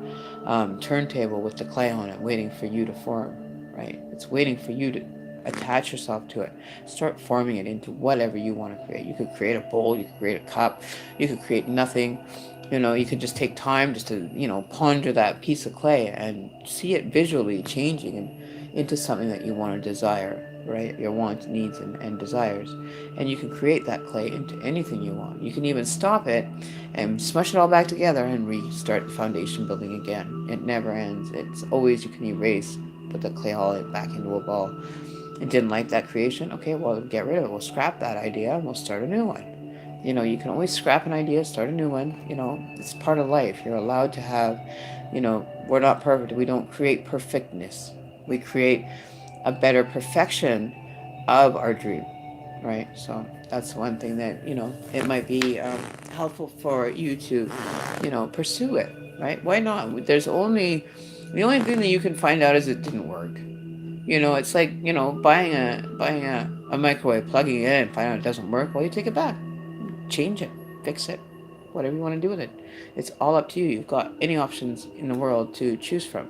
turntable with the clay on it waiting for you to form, right? It's waiting for you to attach yourself to it. Start forming it into whatever you want to create. You could create a bowl, you could create a cup, you could create nothing. You could just take time just to, ponder that piece of clay and see it visually changing into something that you want to desire, right? Your wants, needs, and desires. And you can create that clay into anything you want. You can even stop it and smush it all back together and restart the foundation building again. It never ends. It's always, you can erase, put the clay all back into a ball. And didn't like that creation? Okay, well, get rid of it. We'll scrap that idea and we'll start a new one. You can always scrap an idea, start a new one. It's part of life. You're allowed to have, we're not perfect. We don't create perfectness. We create a better perfection of our dream, right? So that's one thing that, it might be helpful for you to, pursue it, right? Why not? The only thing that you can find out is it didn't work. It's like, buying a microwave, plugging it in, and finding out it doesn't work. Well, you take it back, change it, fix it, whatever you want to do with it. It's all up to you. You've got any options in the world to choose from.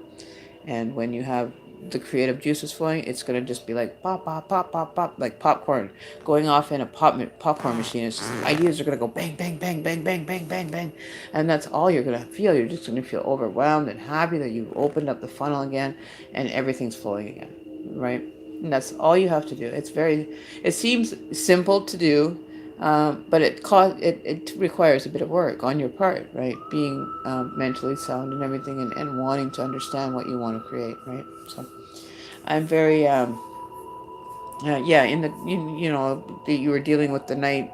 And when you have the creative juices flowing, it's going to just be like pop, pop, pop, pop, pop, like popcorn going off in a popcorn machine. It's just, ideas are going to go bang, bang, bang, bang, bang, bang, bang, bang. And that's all you're going to feel. You're just going to feel overwhelmed and happy that you've opened up the funnel again and everything's flowing again, right? And that's all you have to do. It seems simple to do, but it requires a bit of work on your part, right? Being mentally sound and everything, and wanting to understand what you want to create, right? So I'm very yeah. In the you were dealing with the night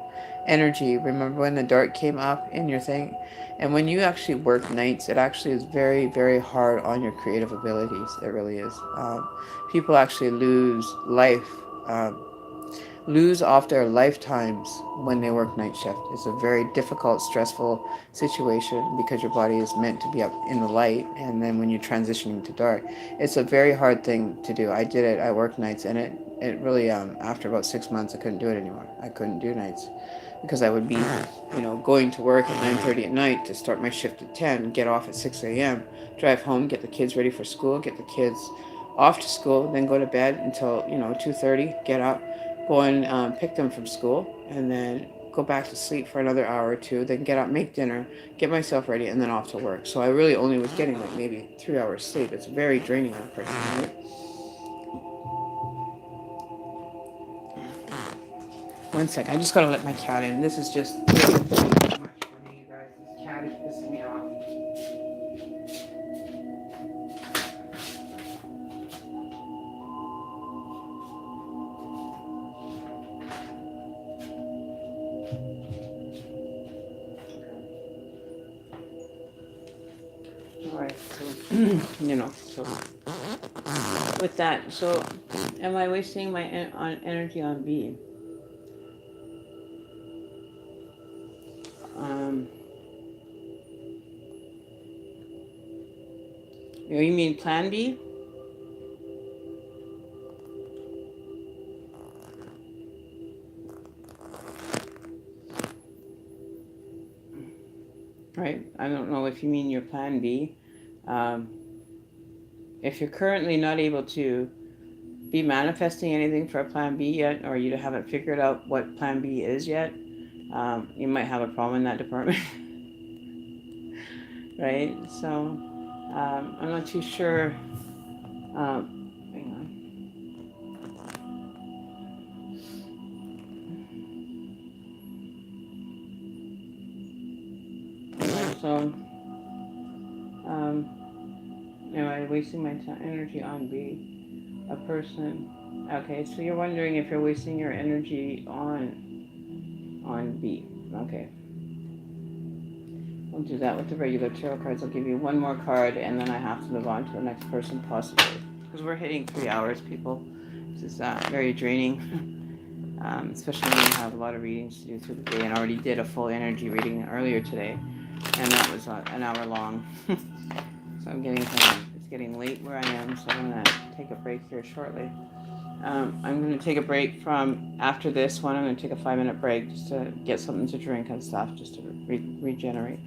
energy. Remember when the dark came up in your thing, and when you actually work nights, it actually is very, very hard on your creative abilities. It really is. People actually um, lose off their lifetimes when they work night shift. It's a very difficult, stressful situation because your body is meant to be up in the light, and then when you're transitioning to dark, it's a very hard thing to do. I did it. I worked nights, and it really after about 6 months, I couldn't do it anymore. I couldn't do nights because I would be, going to work at 9:30 at night to start my shift at 10, get off at 6 a.m., drive home, get the kids ready for school, get the kids off to school, then go to bed until 2:30, get up, go and pick them from school, and then go back to sleep for another hour or two, then get up, make dinner, get myself ready, and then off to work. So I really only was getting like maybe 3 hours sleep. It's very draining on a person, right? One sec, I just gotta let my cat in. This is just too much for me, you guys. This cat is pissing me off. Alright, so, so with that, so am I wasting my energy on B? You mean plan B? Right, I don't know if you mean your plan B. If you're currently not able to be manifesting anything for a plan B yet, or you haven't figured out what plan B is yet, you might have a problem in that department. Right, so I'm not too sure. Hang on. So am I wasting my energy on B? A person. Okay, so you're wondering if you're wasting your energy on B. Okay. We'll do that with the regular tarot cards. I'll give you one more card and then I have to move on to the next person possibly. Because we're hitting 3 hours, people. This is very draining. Especially when you have a lot of readings to do through the day, and I already did a full energy reading earlier today. And that was an hour long. So it's getting late where I am, so I'm going to take a break here shortly. I'm going to take a break from after this one. I'm going to take a 5-minute break just to get something to drink and stuff, just to regenerate.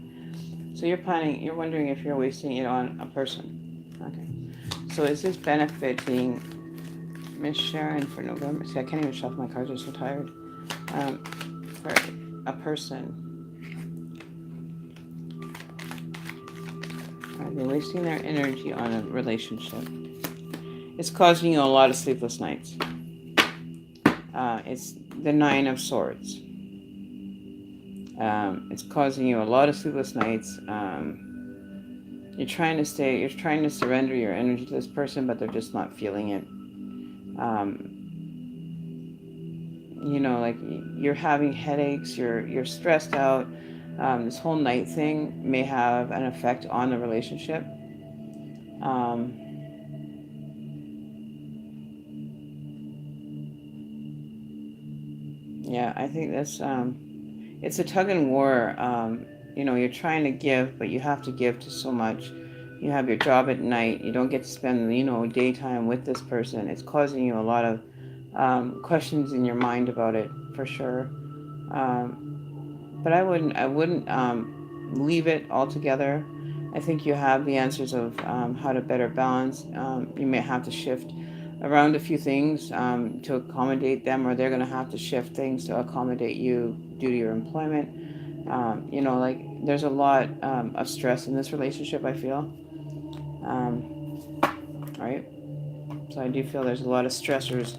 So you're wondering if you're wasting it on a person. Okay. So is this benefiting Miss Sharon for November? See, I can't even shuffle my cards. I'm so tired. For a person. They're wasting their energy on a relationship. It's causing you a lot of sleepless nights. It's the 9 of Swords. It's causing you a lot of sleepless nights. You're trying to surrender your energy to this person, but they're just not feeling it. Like you're having headaches, you're stressed out. This whole night thing may have an effect on the relationship. Yeah, I think that's it's a tug and war. You're trying to give, but you have to give to so much. You have your job at night. You don't get to spend, daytime with this person. It's causing you a lot of questions in your mind about it, for sure. But I wouldn't leave it altogether. I think you have the answers of how to better balance. You may have to shift around a few things to accommodate them, or they're going to have to shift things to accommodate you due to your employment. There's a lot of stress in this relationship, I feel. Right? So I do feel there's a lot of stressors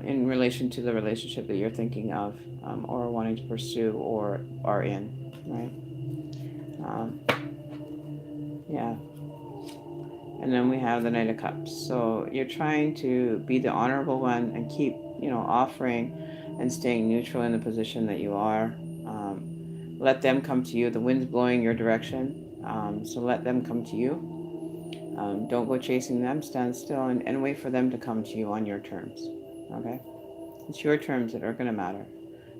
in relation to the relationship that you're thinking of or wanting to pursue or are in, right? Yeah. And then we have the Knight of Cups. So you're trying to be the honorable one and keep, offering and staying neutral in the position that you are. Let them come to you. The wind's blowing your direction. So let them come to you. Don't go chasing them. Stand still and wait for them to come to you on your terms. Okay? It's your terms that are going to matter.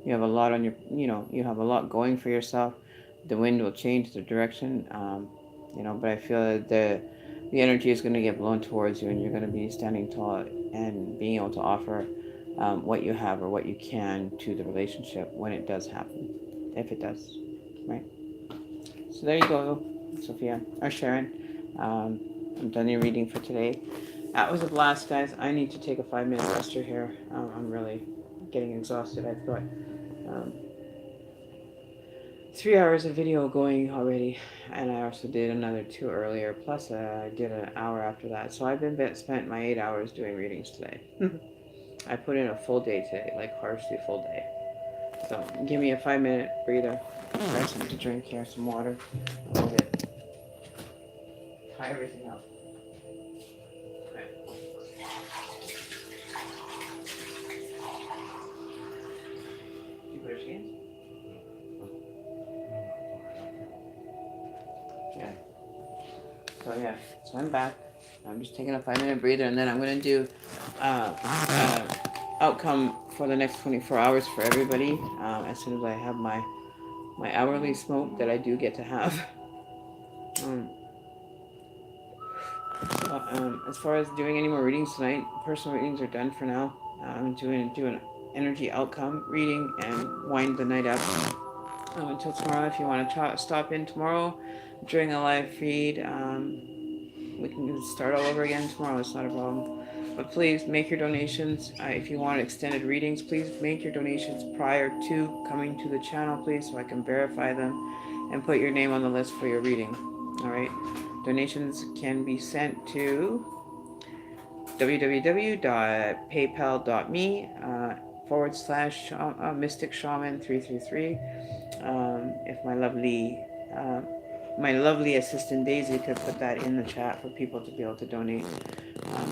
You have a lot on you have a lot going for yourself. The wind will change the direction. But I feel that the energy is going to get blown towards you, and you're going to be standing tall and being able to offer what you have or what you can to the relationship when it does happen, if it does, right? So there you go, Sophia or Sharon. I'm done your reading for today. That was a blast, guys. I need to take a 5-minute rest here. I'm really getting exhausted, I thought. 3 hours of video going already, and I also did another 2 earlier. Plus, I did an hour after that. So I've been spent my 8 hours doing readings today. I put in a full day today, like harshly full day. So give me a 5-minute breather. Grab something to drink here, some water. I'll get tie everything up. Okay. You put your skins? Yeah. So I'm back. I'm just taking a 5-minute breather, and then I'm gonna do outcome for the next 24 hours for everybody. As soon as I have my hourly smoke that I do get to have. Um, as far as doing any more readings tonight, personal readings are done for now. I'm do an energy outcome reading and wind the night up. Until tomorrow, if you want to stop in tomorrow during a live feed, we can start all over again tomorrow. It's not a problem. But please make your donations. If you want extended readings, please make your donations prior to coming to the channel, please, so I can verify them and put your name on the list for your reading. All right. Donations can be sent to www.paypal.me / Mystic Shaman 333. If my lovely assistant Daisy could put that in the chat for people to be able to donate,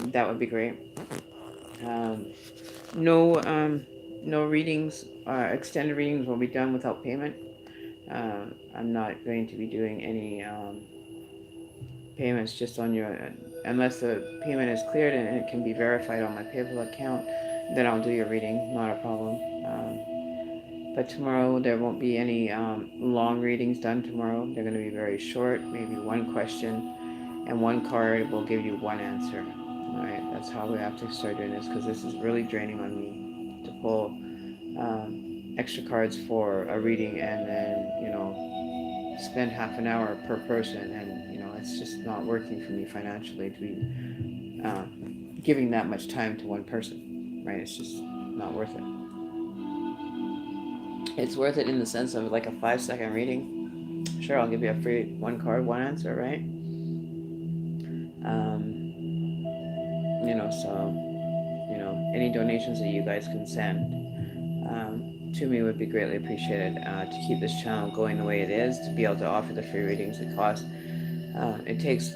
that would be great. No readings, extended readings will be done without payment. I'm not going to be doing any payments just on your, unless the payment is cleared and it can be verified on my PayPal account, then I'll do your reading, not a problem. But tomorrow there won't be any long readings done tomorrow. They're going to be very short, maybe one question and one card will give you one answer. All right, that's how we have to start doing this, because this is really draining on me to pull extra cards for a reading and then, spend half an hour per person, and it's just not working for me financially to be giving that much time to one person, right? It's just not worth it. It's worth it in the sense of like a 5-second reading. Sure, I'll give you a free one card, one answer, right? Any donations that you guys can send to me would be greatly appreciated to keep this channel going the way it is, to be able to offer the free readings it costs. It takes,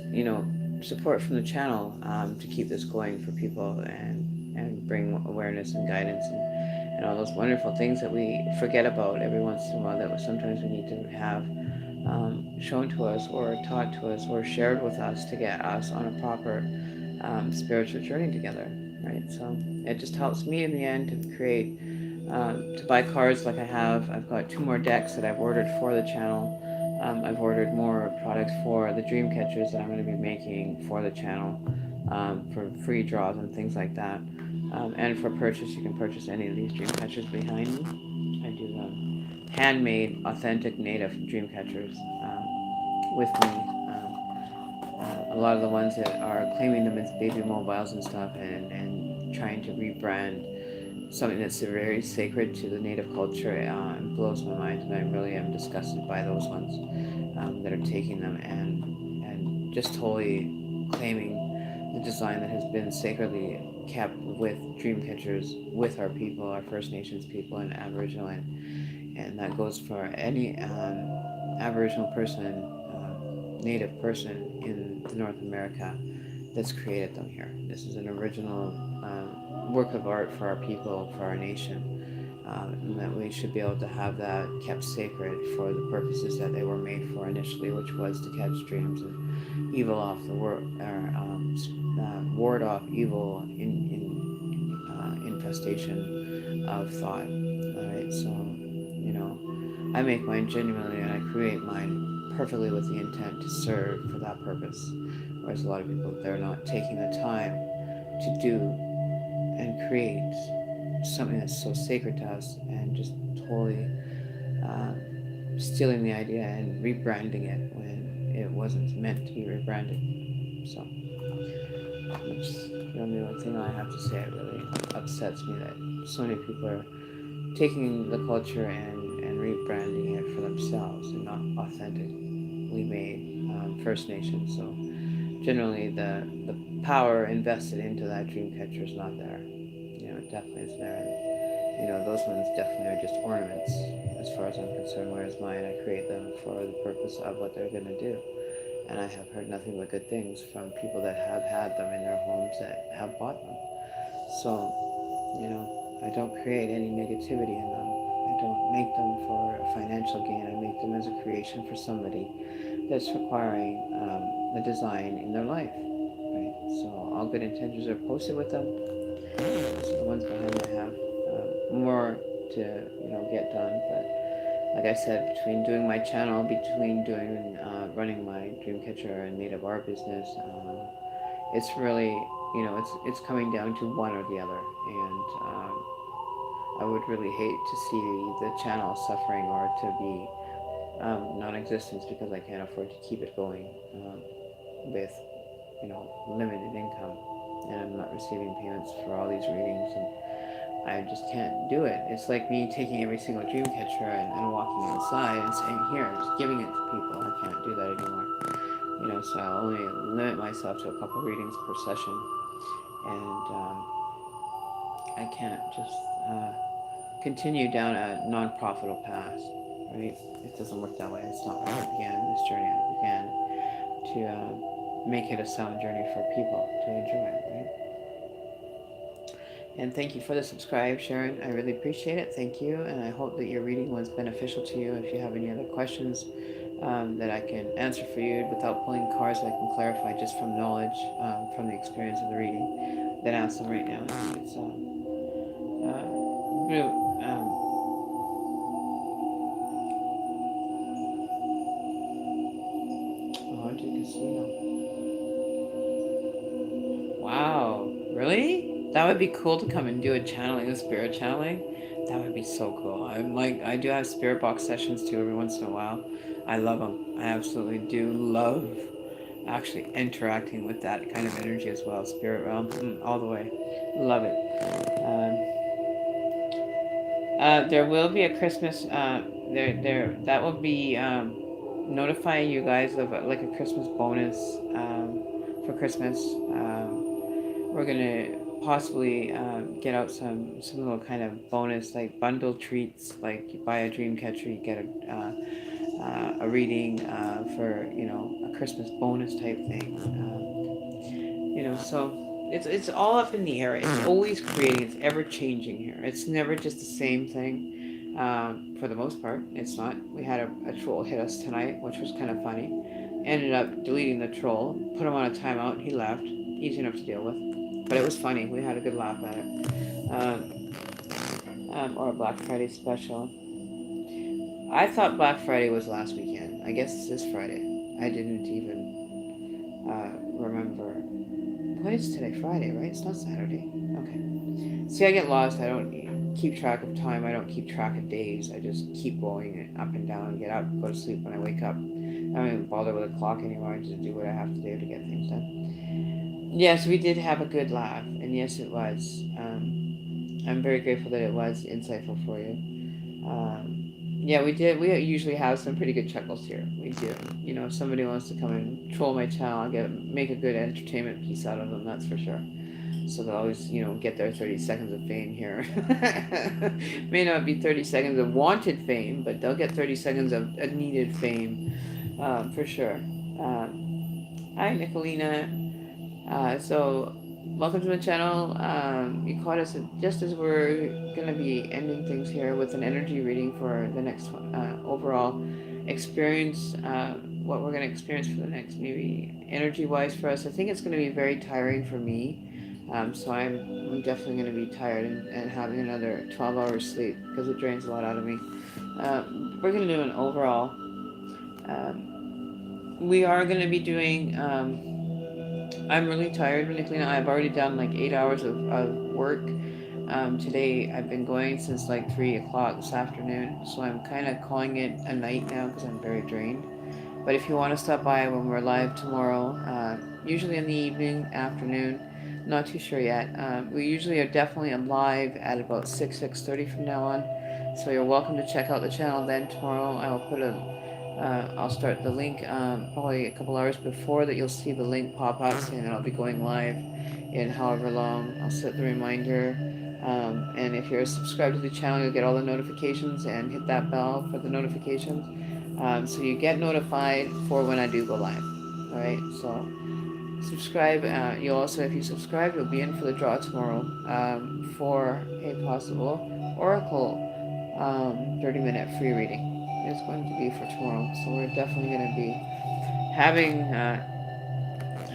support from the channel to keep this going for people and bring awareness and guidance and all those wonderful things that we forget about every once in a while, that sometimes we need to have shown to us or taught to us or shared with us to get us on a proper spiritual journey together, right? So it just helps me in the end to create, to buy cards like I have. I've got 2 more decks that I've ordered for the channel. I've ordered more products for the dream catchers that I'm going to be making for the channel, for free draws and things like that. And for purchase, you can purchase any of these dream catchers behind me. I do handmade, authentic, native dream catchers with me. A lot of the ones that are claiming them as baby mobiles and stuff, and trying to rebrand something that's very sacred to the native culture, it blows my mind, and I really am disgusted by those ones that are taking them and just totally claiming the design that has been sacredly kept with dream catchers, with our people, our First Nations people, and Aboriginal, and that goes for any Aboriginal person, native person in North America that's created them here. This is an original work of art for our people, for our nation, and that we should be able to have that kept sacred for the purposes that they were made for initially, which was to catch dreams and evil off the world, or ward off evil infestation of thought. All right, so I make mine genuinely, and I create mine perfectly with the intent to serve for that purpose. Whereas a lot of people, they're not taking the time to do and create something that's so sacred to us, and just totally stealing the idea and rebranding it when it wasn't meant to be rebranded. So that's the only one thing I have to say. It really upsets me that so many people are taking the culture and rebranding it for themselves and not authentically made First Nation. So generally, the power invested into that dream catcher is not there. It definitely is there. And, those ones definitely are just ornaments as far as I'm concerned. Whereas mine, I create them for the purpose of what they're going to do. And I have heard nothing but good things from people that have had them in their homes that have bought them. So, I don't create any negativity in them. I don't make them for a financial gain. I make them as a creation for somebody that's requiring the design in their life. Right? So all good intentions are posted with them. So the ones behind I have more to get done. But like I said, between doing my channel, between doing running my Dreamcatcher and Native Art business, it's really it's coming down to one or the other. And I would really hate to see the channel suffering or to be non-existence because I can't afford to keep it going with limited income, and I'm not receiving payments for all these readings, and I just can't do it. It's like me taking every single dream catcher and walking outside and saying, here, just giving it to people. I can't do that anymore. So I'll only limit myself to a couple readings per session, and I can't just continue down a non-profitable path, right? It doesn't work that way. It's not how I began this journey. I began to make it a sound journey for people to enjoy, right? And thank you for the subscribe, Sharon. I really appreciate it. Thank you. And I hope that your reading was beneficial to you. If you have any other questions that I can answer for you without pulling cards, I can clarify just from knowledge, from the experience of the reading, then ask them right now. It's real, casino. Wow, really? That would be cool to come and do a channeling, a spirit channeling. That would be so cool. I do have spirit box sessions too every once in a while. I love them. I absolutely do love actually interacting with that kind of energy as well. Spirit realm, all the way. Love it. There will be a Christmas. That will be notifying you guys of like a Christmas bonus for Christmas. We're gonna possibly get out some little kind of bonus like bundle treats. Like you buy a dream catcher, you get a reading for a Christmas bonus type thing. So it's all up in the air. It's always creating. It's ever changing here. It's never just the same thing. For the most part, it's not. We had a troll hit us tonight, which was kind of funny. Ended up deleting the troll, put him on a timeout. He left. Easy enough to deal with. But it was funny. We had a good laugh at it. Or a Black Friday special. I thought Black Friday was last weekend. I guess it's this Friday. I didn't even remember. What is today? Friday, right? It's not Saturday. Okay. See, I get lost. I don't keep track of time. I don't keep track of days. I just keep going up and down, get up, go to sleep when I wake up. I don't even bother with a clock anymore. I just do what I have to do to get things done. Yes, we did have a good laugh, and yes, it was. I'm very grateful that it was insightful for you. Yeah, we did. We usually have some pretty good chuckles here. We do. If somebody wants to come and troll my channel, I'll make a good entertainment piece out of them. That's for sure. So they'll always, get their 30 seconds of fame here. May not be 30 seconds of wanted fame, but they'll get 30 seconds of needed fame, for sure. Hi, Nicolina. So welcome to the channel. You caught us just as we're going to be ending things here with an energy reading for the next overall experience, what we're going to experience for the next, maybe energy-wise for us. I think it's going to be very tiring for me. So I'm definitely going to be tired and having another 12 hours sleep because it drains a lot out of me. We're going to do an overall. We are going to be doing... I'm really tired, Nicolina. I've already done like 8 hours of work. Today I've been going since like 3 o'clock this afternoon, so I'm kind of calling it a night now because I'm very drained. But if you want to stop by when we're live tomorrow, usually in the evening, afternoon, not too sure yet. We usually are definitely live at about 6:30 from now on. So you're welcome to check out the channel then tomorrow. I'll start the link probably a couple hours before that. You'll see the link pop up saying that I'll be going live in however long. I'll set the reminder. And if you're subscribed to the channel, you'll get all the notifications and hit that bell for the notifications. So you get notified for when I do go live. All right, so subscribe. You also, if you subscribe, you'll be in for the draw tomorrow for a possible Oracle 30-minute free reading. It's going to be for tomorrow, so we're definitely going to be having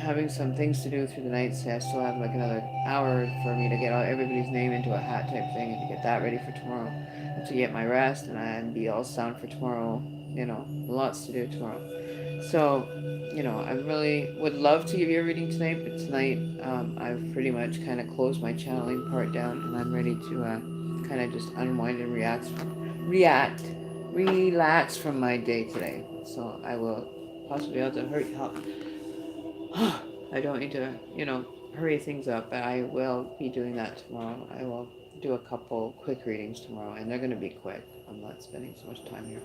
having some things to do through the night. So I still have like another hour for me to get all everybody's name into a hat type thing and to get that ready for tomorrow, and to get my rest and be all sound for tomorrow. You know, lots to do tomorrow. So, I really would love to give you a reading tonight, but tonight I've pretty much kind of closed my channeling part down, and I'm ready to kind of just unwind and relax from my day today. So I will possibly have to help. I don't need to, hurry things up, but I will be doing that tomorrow. I will do a couple quick readings tomorrow, and they're going to be quick. I'm not spending so much time here.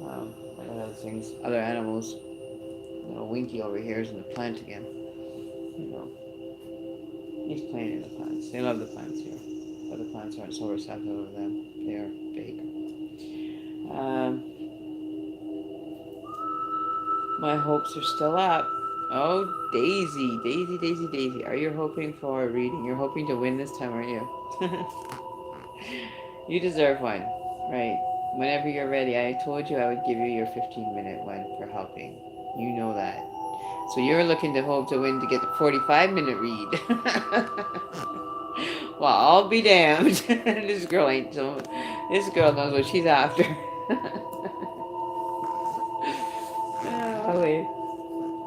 Other things, other animals. Little Winky over here is in the plant again. He's playing in the plants. They love the plants here, but the plants aren't so receptive of them. They are big. My hopes are still up. Oh, Daisy, Daisy, Daisy, Daisy. Are you hoping for a reading? You're hoping to win this time, aren't you? You deserve one, right? Whenever you're ready. I told you I would give you your 15-minute one for helping. You know that. So you're looking to hope to win to get the 45-minute read. Well, I'll be damned. This girl ain't so. This girl knows what she's after. Oh, wait.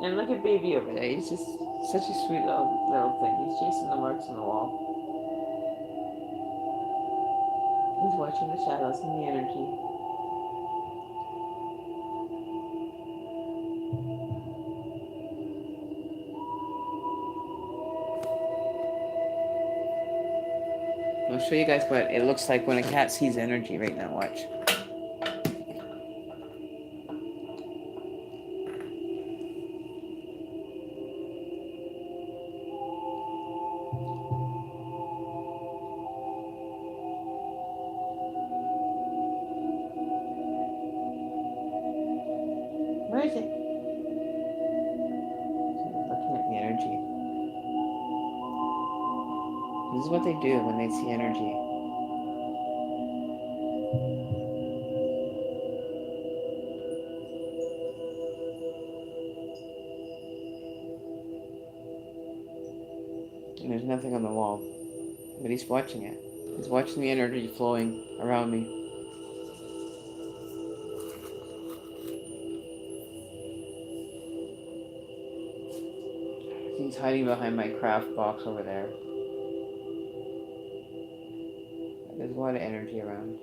And look at baby over there. He's just such a sweet little thing. He's chasing the marks on the wall. He's watching the shadows and the energy. I'll show you guys what it looks like when a cat sees energy right now. Watch. Where is it? Looking at the energy. This is what they do when they see energy. And there's nothing on the wall. But he's watching it. He's watching the energy flowing around me. He's hiding behind my craft box over there. There's a lot of energy around.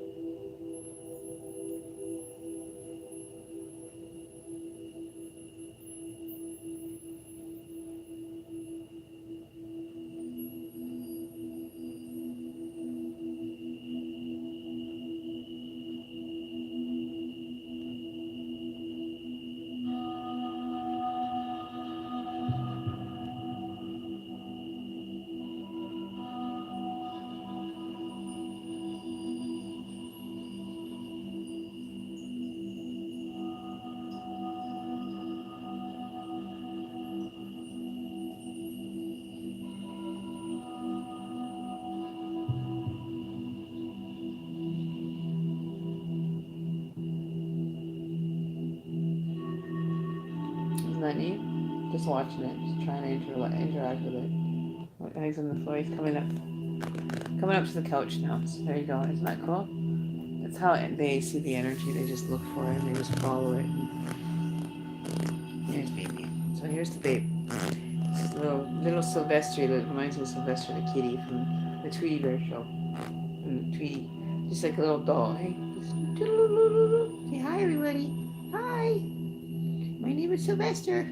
Isn't that neat? Just watching it, just trying to interact with it. Oh, he's on the floor. He's coming up to the couch now. So there you go. Isn't that cool? That's how they see the energy. They just look for it and they just follow it. Here's baby. So here's the babe. This is little Sylvester. That reminds me of Sylvester the kitty from the Tweety Bear show. Tweety, just like a little doll. Hey, say hi, everybody. Hi. My name is Sylvester.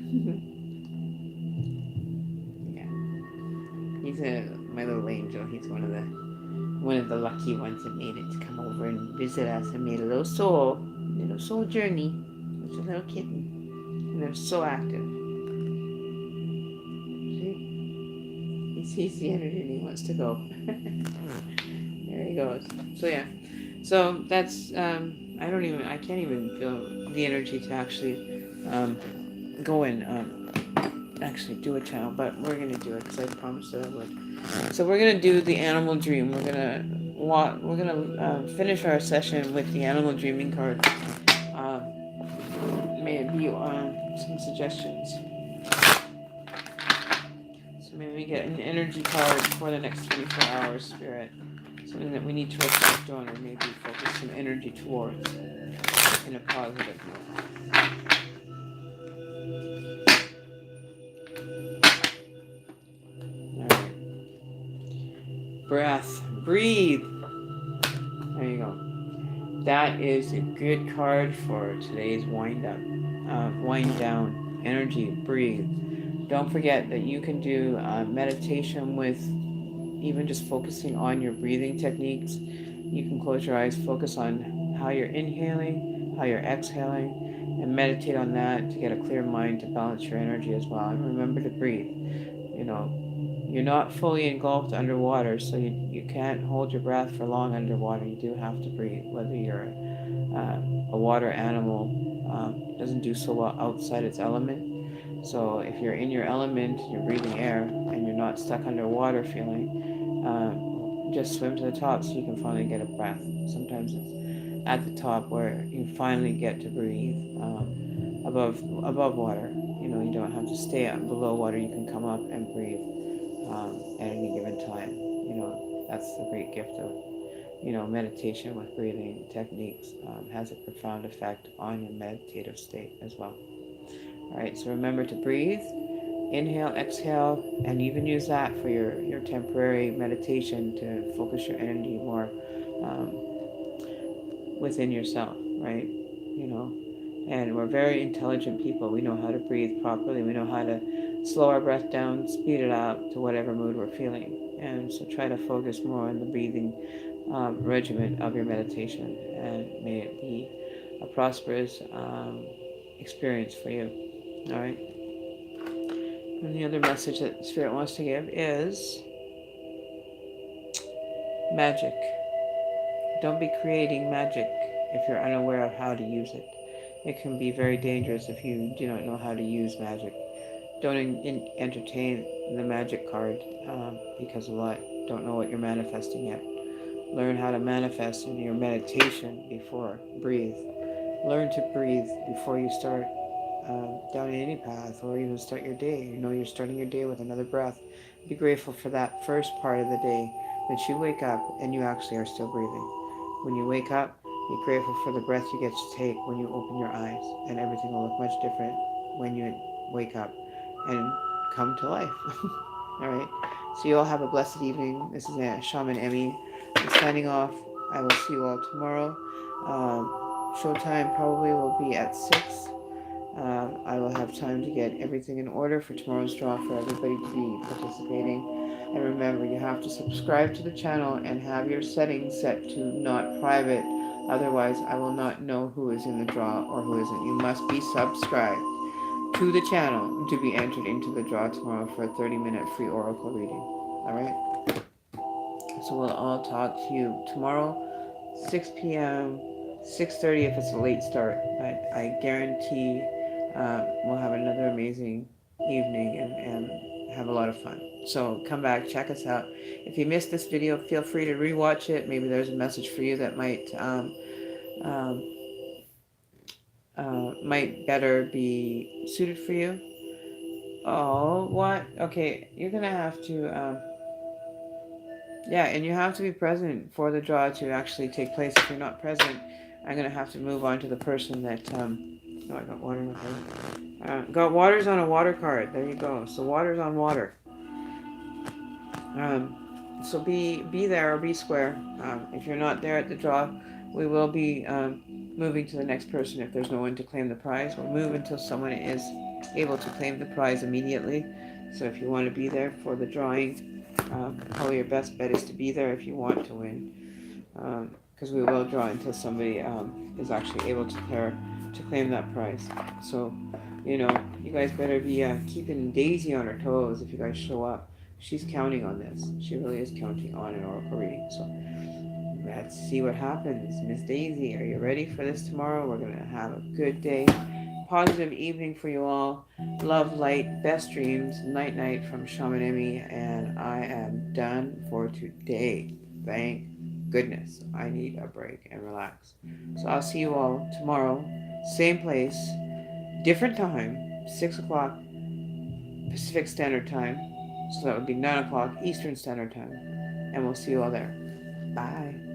Yeah. He's my little angel. He's one of the one of the lucky ones that made it to come over and visit us and made a little soul journey. It's a little kitten, and they're so active. See? He sees the energy and he wants to go. There he goes. So yeah. So that's I can't even feel the energy to actually go and actually do a channel, but we're gonna do it because I promised that I would. So we're gonna do the animal dream. We're gonna finish our session with the animal dreaming card. Um, may it be on some suggestions. So maybe we get an energy card for the next 24 hours, Spirit. Something that we need to reflect on or maybe focus some energy towards in a positive way. Alright. Breath. Breathe. There you go. That is a good card for today's wind up. Wind down. Energy. Breathe. Don't forget that you can do meditation with even just focusing on your breathing techniques. You can close your eyes, focus on how you're inhaling, how you're exhaling, and meditate on that to get a clear mind to balance your energy as well. And remember to breathe. You know, you're not fully engulfed underwater, so you can't hold your breath for long underwater. You do have to breathe, whether you're a water animal doesn't do so well outside its element. So if you're in your element, you're breathing air, and you're not stuck underwater feeling, just swim to the top so you can finally get a breath. Sometimes it's at the top where you finally get to breathe above water. You don't have to stay below water. You can come up and breathe at any given time. That's the great gift of meditation with breathing techniques. Has a profound effect on your meditative state as well. All right, so remember to breathe, inhale, exhale, and even use that for your temporary meditation to focus your energy more within yourself, right? And we're very intelligent people. We know how to breathe properly. We know how to slow our breath down, speed it up to whatever mood we're feeling. And so try to focus more on the breathing regimen of your meditation. And may it be a prosperous experience for you. All right. And the other message that Spirit wants to give is magic. Don't be creating magic if you're unaware of how to use it. It can be very dangerous if you do not know how to use magic. Don't entertain the magic card because a lot don't know what you're manifesting yet. Learn how to manifest in your meditation before. Breathe. Learn to breathe before you start down any path or even start your day. You're starting your day with another breath. Be grateful for that first part of the day that you wake up and you actually are still breathing. When you wake up, be grateful for the breath you get to take when you open your eyes, and everything will look much different when you wake up and come to life. All right. So you all have a blessed evening. This is Shaman Emmy. I'm signing off. I will see you all tomorrow. Showtime probably will be at 6. I will have time to get everything in order for tomorrow's draw for everybody to be participating. And remember, you have to subscribe to the channel and have your settings set to not private. Otherwise, I will not know who is in the draw or who isn't. You must be subscribed to the channel to be entered into the draw tomorrow for a 30-minute free oracle reading. All right? So we'll all talk to you tomorrow, 6 p.m., 6:30 if it's a late start. But I guarantee we'll have another amazing evening and have a lot of fun. So come back, check us out. If you missed this video, feel free to rewatch it. Maybe there's a message for you that um, might better be suited for you. Oh, what? Okay, you're gonna have to, yeah, and you have to be present for the draw to actually take place. If you're not present, I'm gonna have to move on to the person that, oh, I got water in my card. Got water's on a water card. There you go. So water's on water. So be there or be square. If you're not there at the draw, we will be moving to the next person. If there's no one to claim the prize, we'll move until someone is able to claim the prize immediately. So if you want to be there for the drawing, Probably your best bet is to be there if you want to win, because we will draw until somebody is actually able to claim that prize. So, you guys better be keeping Daisy on her toes if you guys show up. She's counting on this. She really is counting on an oracle reading. So let's see what happens. Miss Daisy, are you ready for this tomorrow? We're going to have a good day. Positive evening for you all. Love, light, best dreams. Night, night from Shaman Emmy. And I am done for today. Thank goodness. I need a break and relax. So I'll see you all tomorrow. Same place, different time, 6 o'clock Pacific Standard Time. So that would be 9 o'clock Eastern Standard Time. And we'll see you all there. Bye.